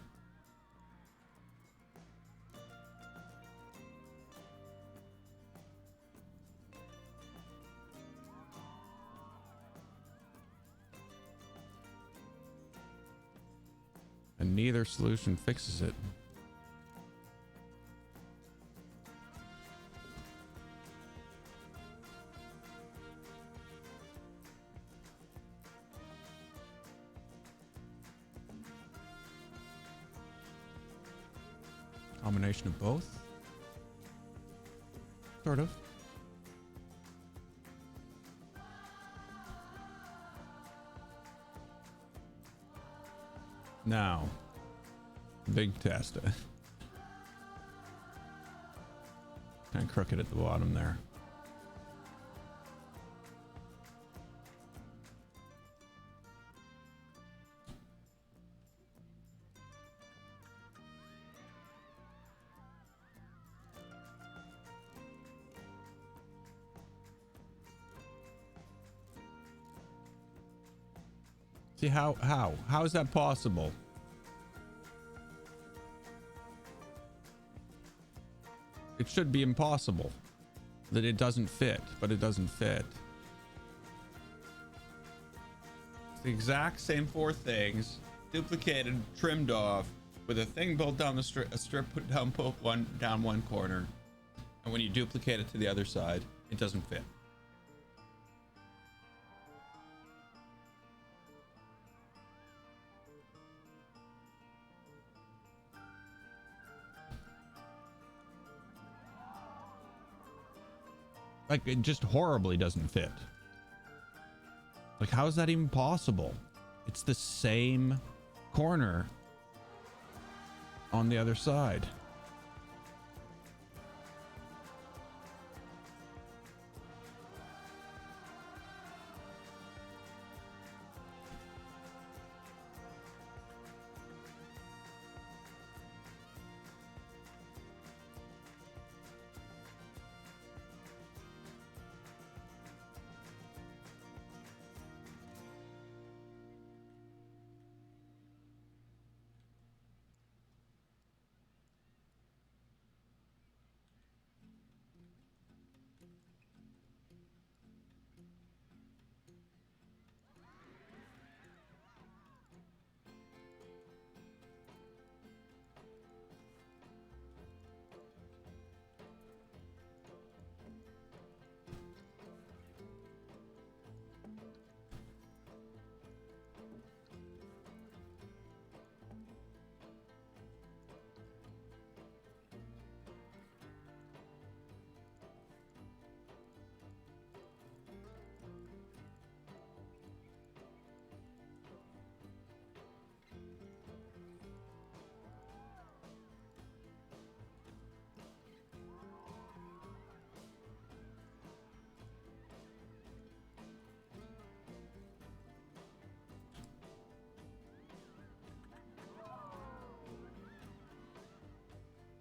And neither solution fixes it. Combination of both? Sort of. Now, big test. Kind of crooked at the bottom there. See, how is that possible? It should be impossible that it doesn't fit, but it doesn't fit. It's the exact same four things, duplicated, trimmed off, with a thing built down the strip, a strip put down one corner, and when you duplicate it to the other side, it doesn't fit. Like, it just horribly doesn't fit. Like, how is that even possible? It's the same corner on the other side.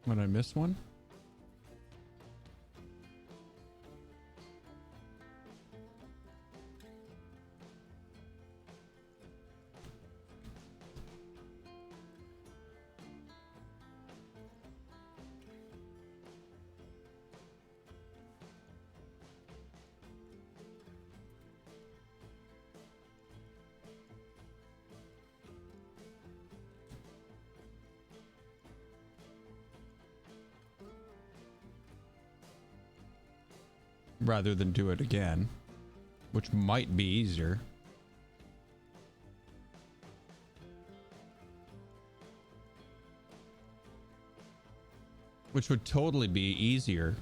Would I miss one? Rather than do it again, which might be easier. Which would totally be easier.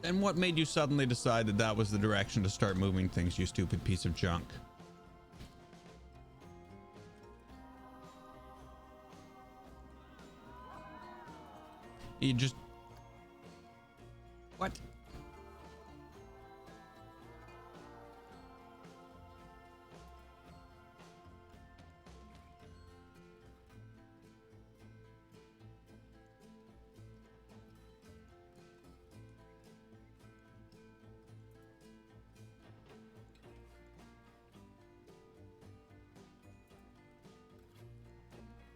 And what made you suddenly decide that that was the direction to start moving things, you stupid piece of junk? You just... What?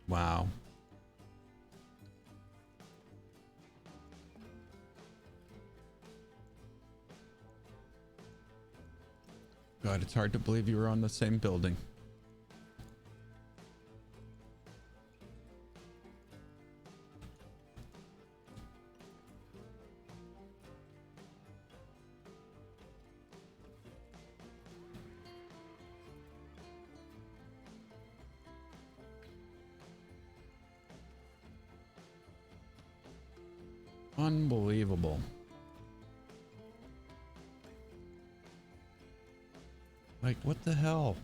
Wow. God, it's hard to believe you were on the same building. Unbelievable. Like, what the hell?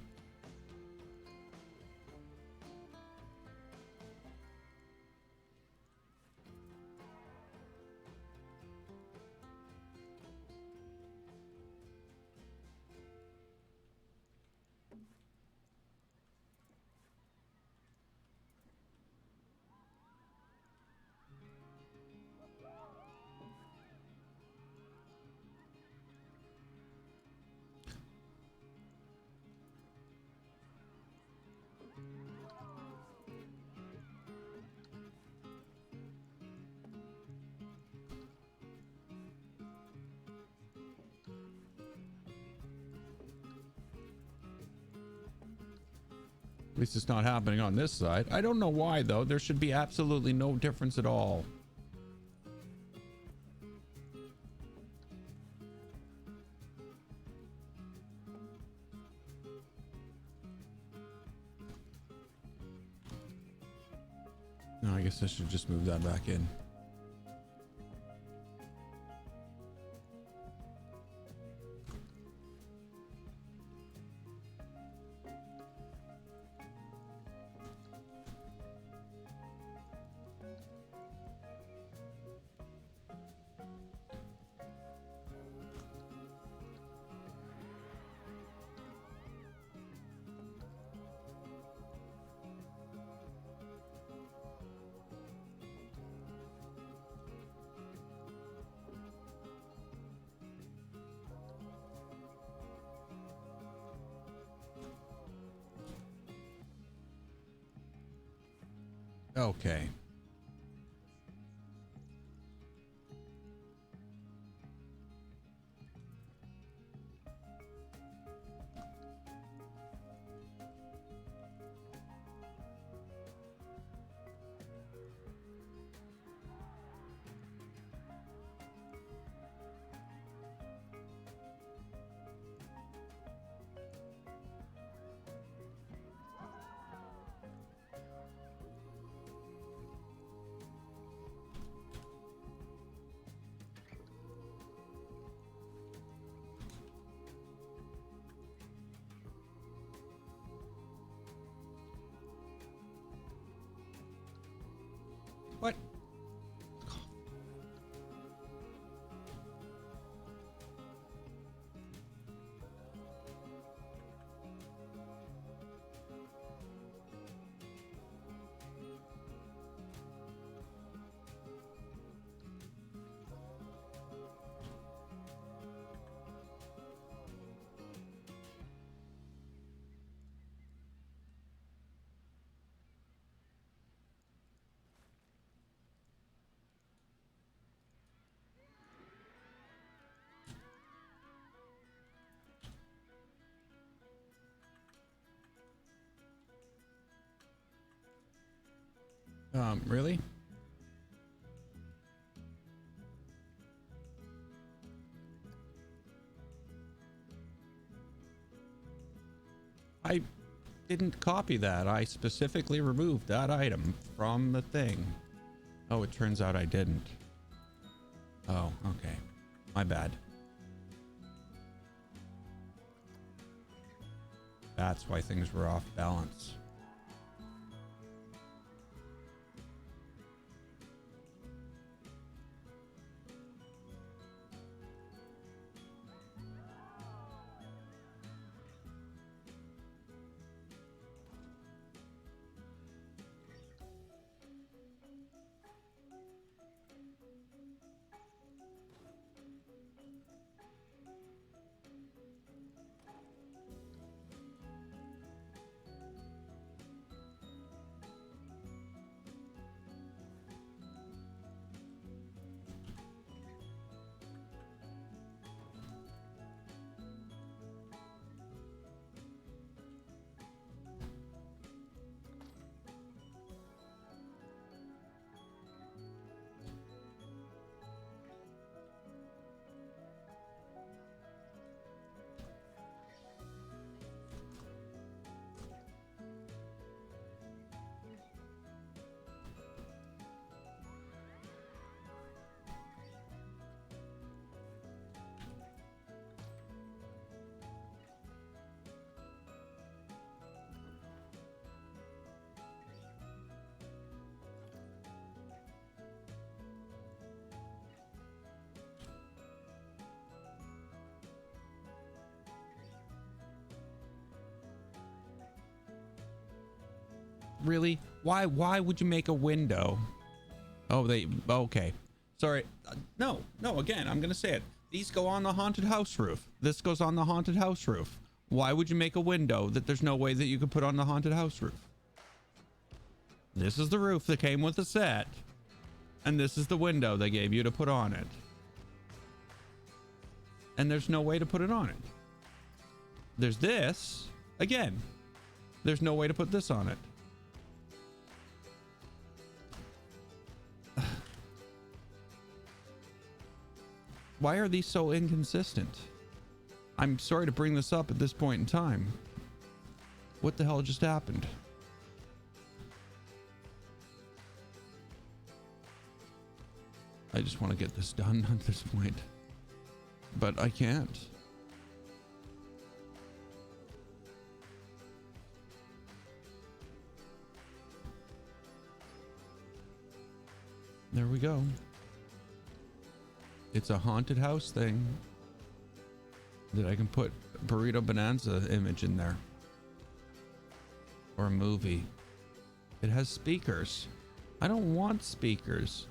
At least it's not happening on this side. I don't know why, though. There should be absolutely no difference at all. No, I guess I should just move that back in. Okay. What? Really? I didn't copy that. I specifically removed that item from the thing. Oh, it turns out I didn't. Oh, okay. My bad. That's why things were off balance. Really? Why would you make a window? Oh, okay. Sorry. No, again, I'm going to say it. These go on the haunted house roof. This goes on the haunted house roof. Why would you make a window that there's no way that you could put on the haunted house roof? This is the roof that came with the set. And this is the window they gave you to put on it. And there's no way to put it on it. There's this. Again, there's no way to put this on it. Why are these so inconsistent? I'm sorry to bring this up at this point in time. What the hell just happened? I just want to get this done at this point. But I can't. There we go. It's a haunted house thing that I can put Burrito Bonanza image in there. Or a movie. It has speakers. I don't want speakers.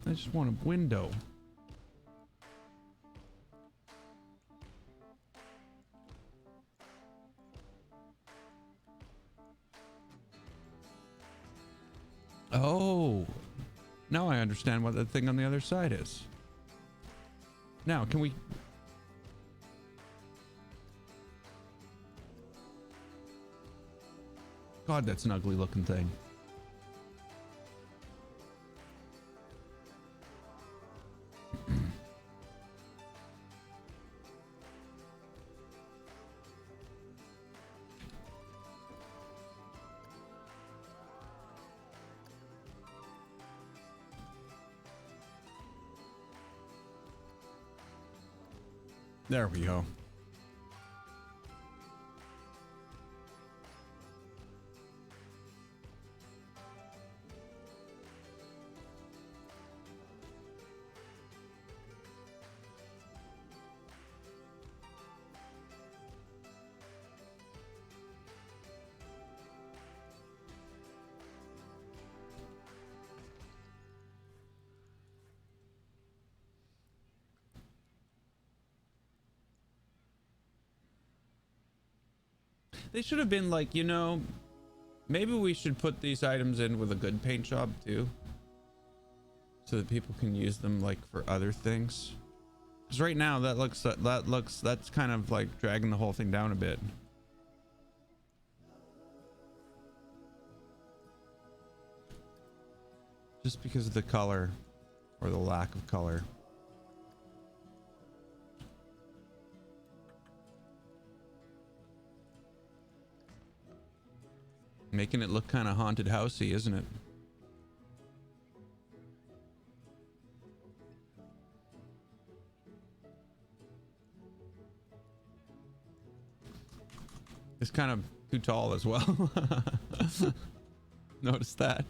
I just want a window. Oh, now I understand what that thing on the other side is. Now, can we... God, that's an ugly looking thing. There we go. They should have been like, you know, maybe we should put these items in with a good paint job too, so that people can use them like for other things. Because right now that's kind of like dragging the whole thing down a bit. Just because of the color or the lack of color. Making it look kind of haunted housey, isn't it? It's kind of too tall as well. Notice that.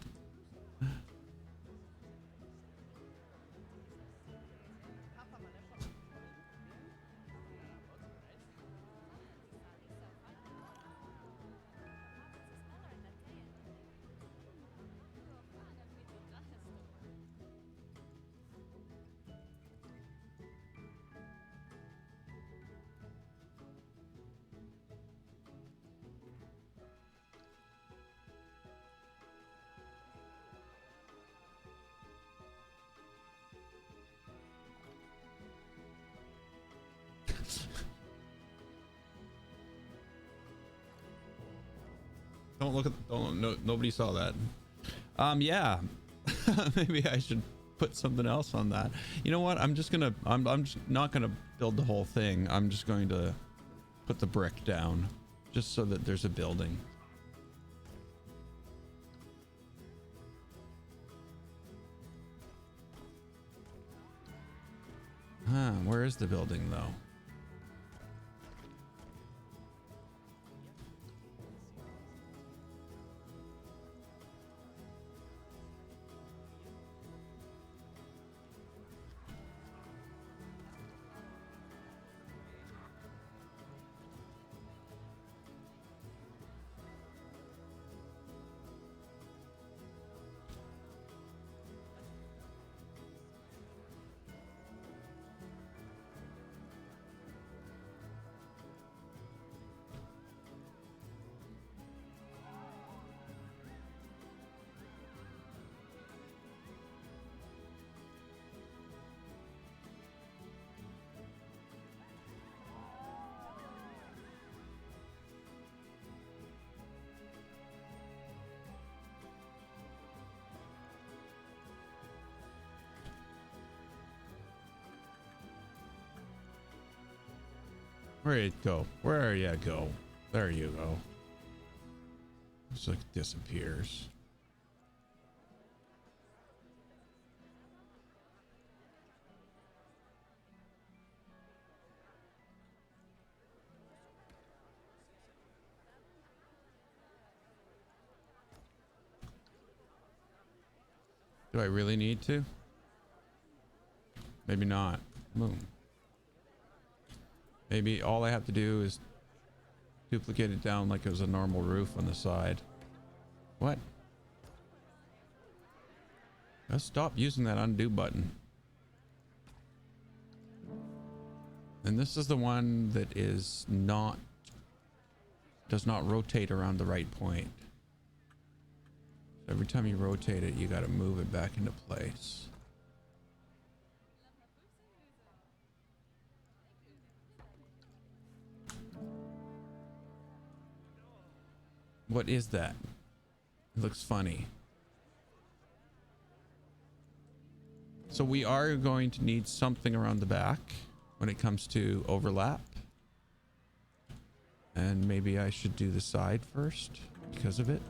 Don't look at, don't, no, nobody saw that. Yeah. Maybe I should put something else on that. You know what? I'm just not gonna build the whole thing. I'm just going to put the brick down just so that there's a building. Huh, where is the building though? Where'd it go? Where you go? There you go. It's like it disappears. Do I really need to? Maybe not. Boom. Maybe all I have to do is duplicate it down like it was a normal roof on the side. What? Let's stop using that undo button. And this is the one that is not, does not rotate around the right point. Every time you rotate it, you got to move it back into place. What is that? It looks funny. So we are going to need something around the back when it comes to overlap. And maybe I should do the side first because of it.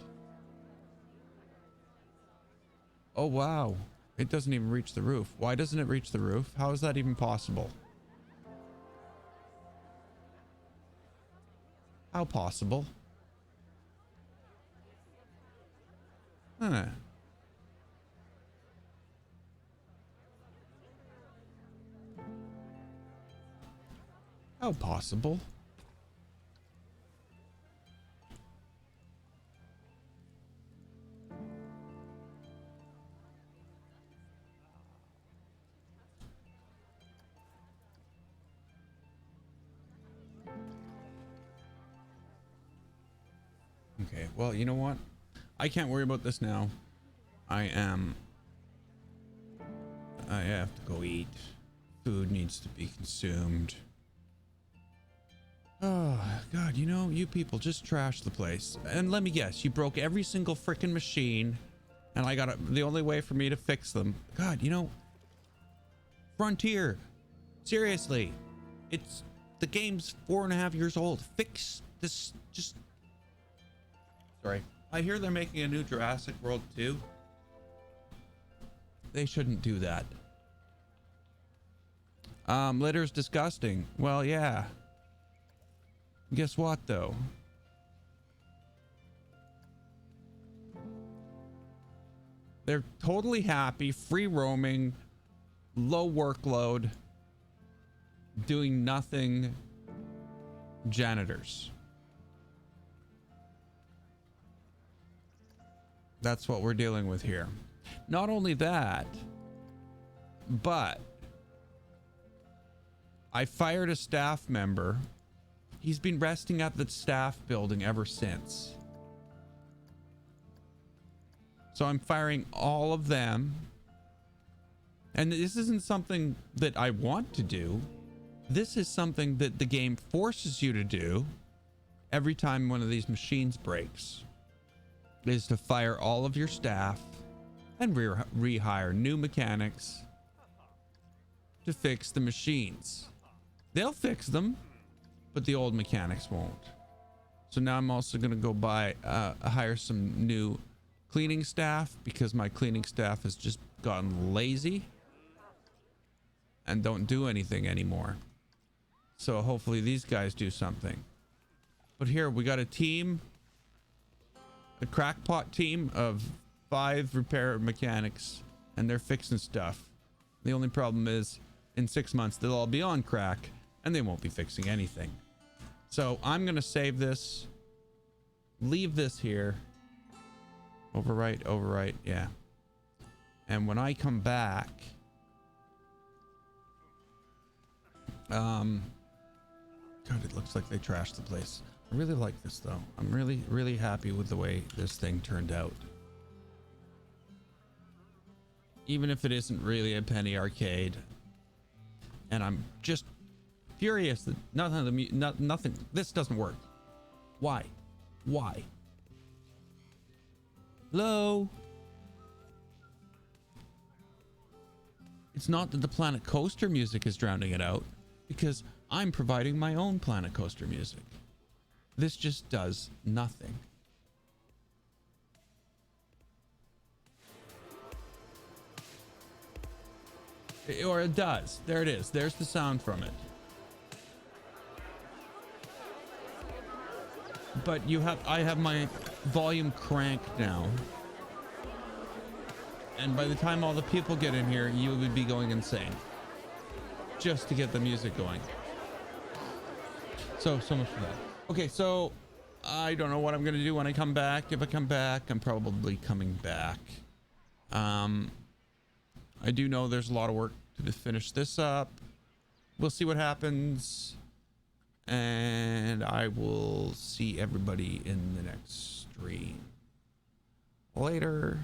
Oh, wow. It doesn't even reach the roof. Why doesn't it reach the roof? How is that even possible? How possible? Huh. How possible? Okay, well, you know what? I can't worry about this now. I have to go eat. Food needs to be consumed. Oh, God, you know, you people just trash the place. And let me guess, you broke every single freaking machine, and the only way for me to fix them. God, you know, Frontier, seriously, the game's 4.5 years old. Fix this, just... Sorry. I hear they're making a new Jurassic World 2. They shouldn't do that. Litter's disgusting. Well, yeah. Guess what, though? They're totally happy, free roaming, low workload, doing nothing janitors. That's what we're dealing with here. Not only that, but I fired a staff member. He's been resting at the staff building ever since. So I'm firing all of them. And this isn't something that I want to do. This is something that the game forces you to do every time one of these machines breaks, is to fire all of your staff and rehire new mechanics to fix the machines. They'll fix them, but the old mechanics won't. So now I'm also going to go hire some new cleaning staff, because my cleaning staff has just gotten lazy and don't do anything anymore. So hopefully these guys do something. But here we got a team, a crackpot team of 5 repair mechanics, and they're fixing stuff. The only problem is in 6 months they'll all be on crack and they won't be fixing anything. So I'm gonna save this, leave this here, overwrite, yeah. And when I come back, God, it looks like they trashed the place. I really like this though. I'm really happy with the way this thing turned out. Even if it isn't really a penny arcade. And I'm just furious that nothing, this doesn't work. Why? Hello? It's not that the Planet Coaster music is drowning it out, because I'm providing my own Planet Coaster music. This just does nothing. Or it does. There it is. There's the sound from it. But I have my volume cranked now. And by the time all the people get in here, you would be going insane. Just to get the music going. So much for that. Okay, so I don't know what I'm going to do when I come back. If I come back, I'm probably coming back. I do know there's a lot of work to finish this up. We'll see what happens. And I will see everybody in the next stream. Later.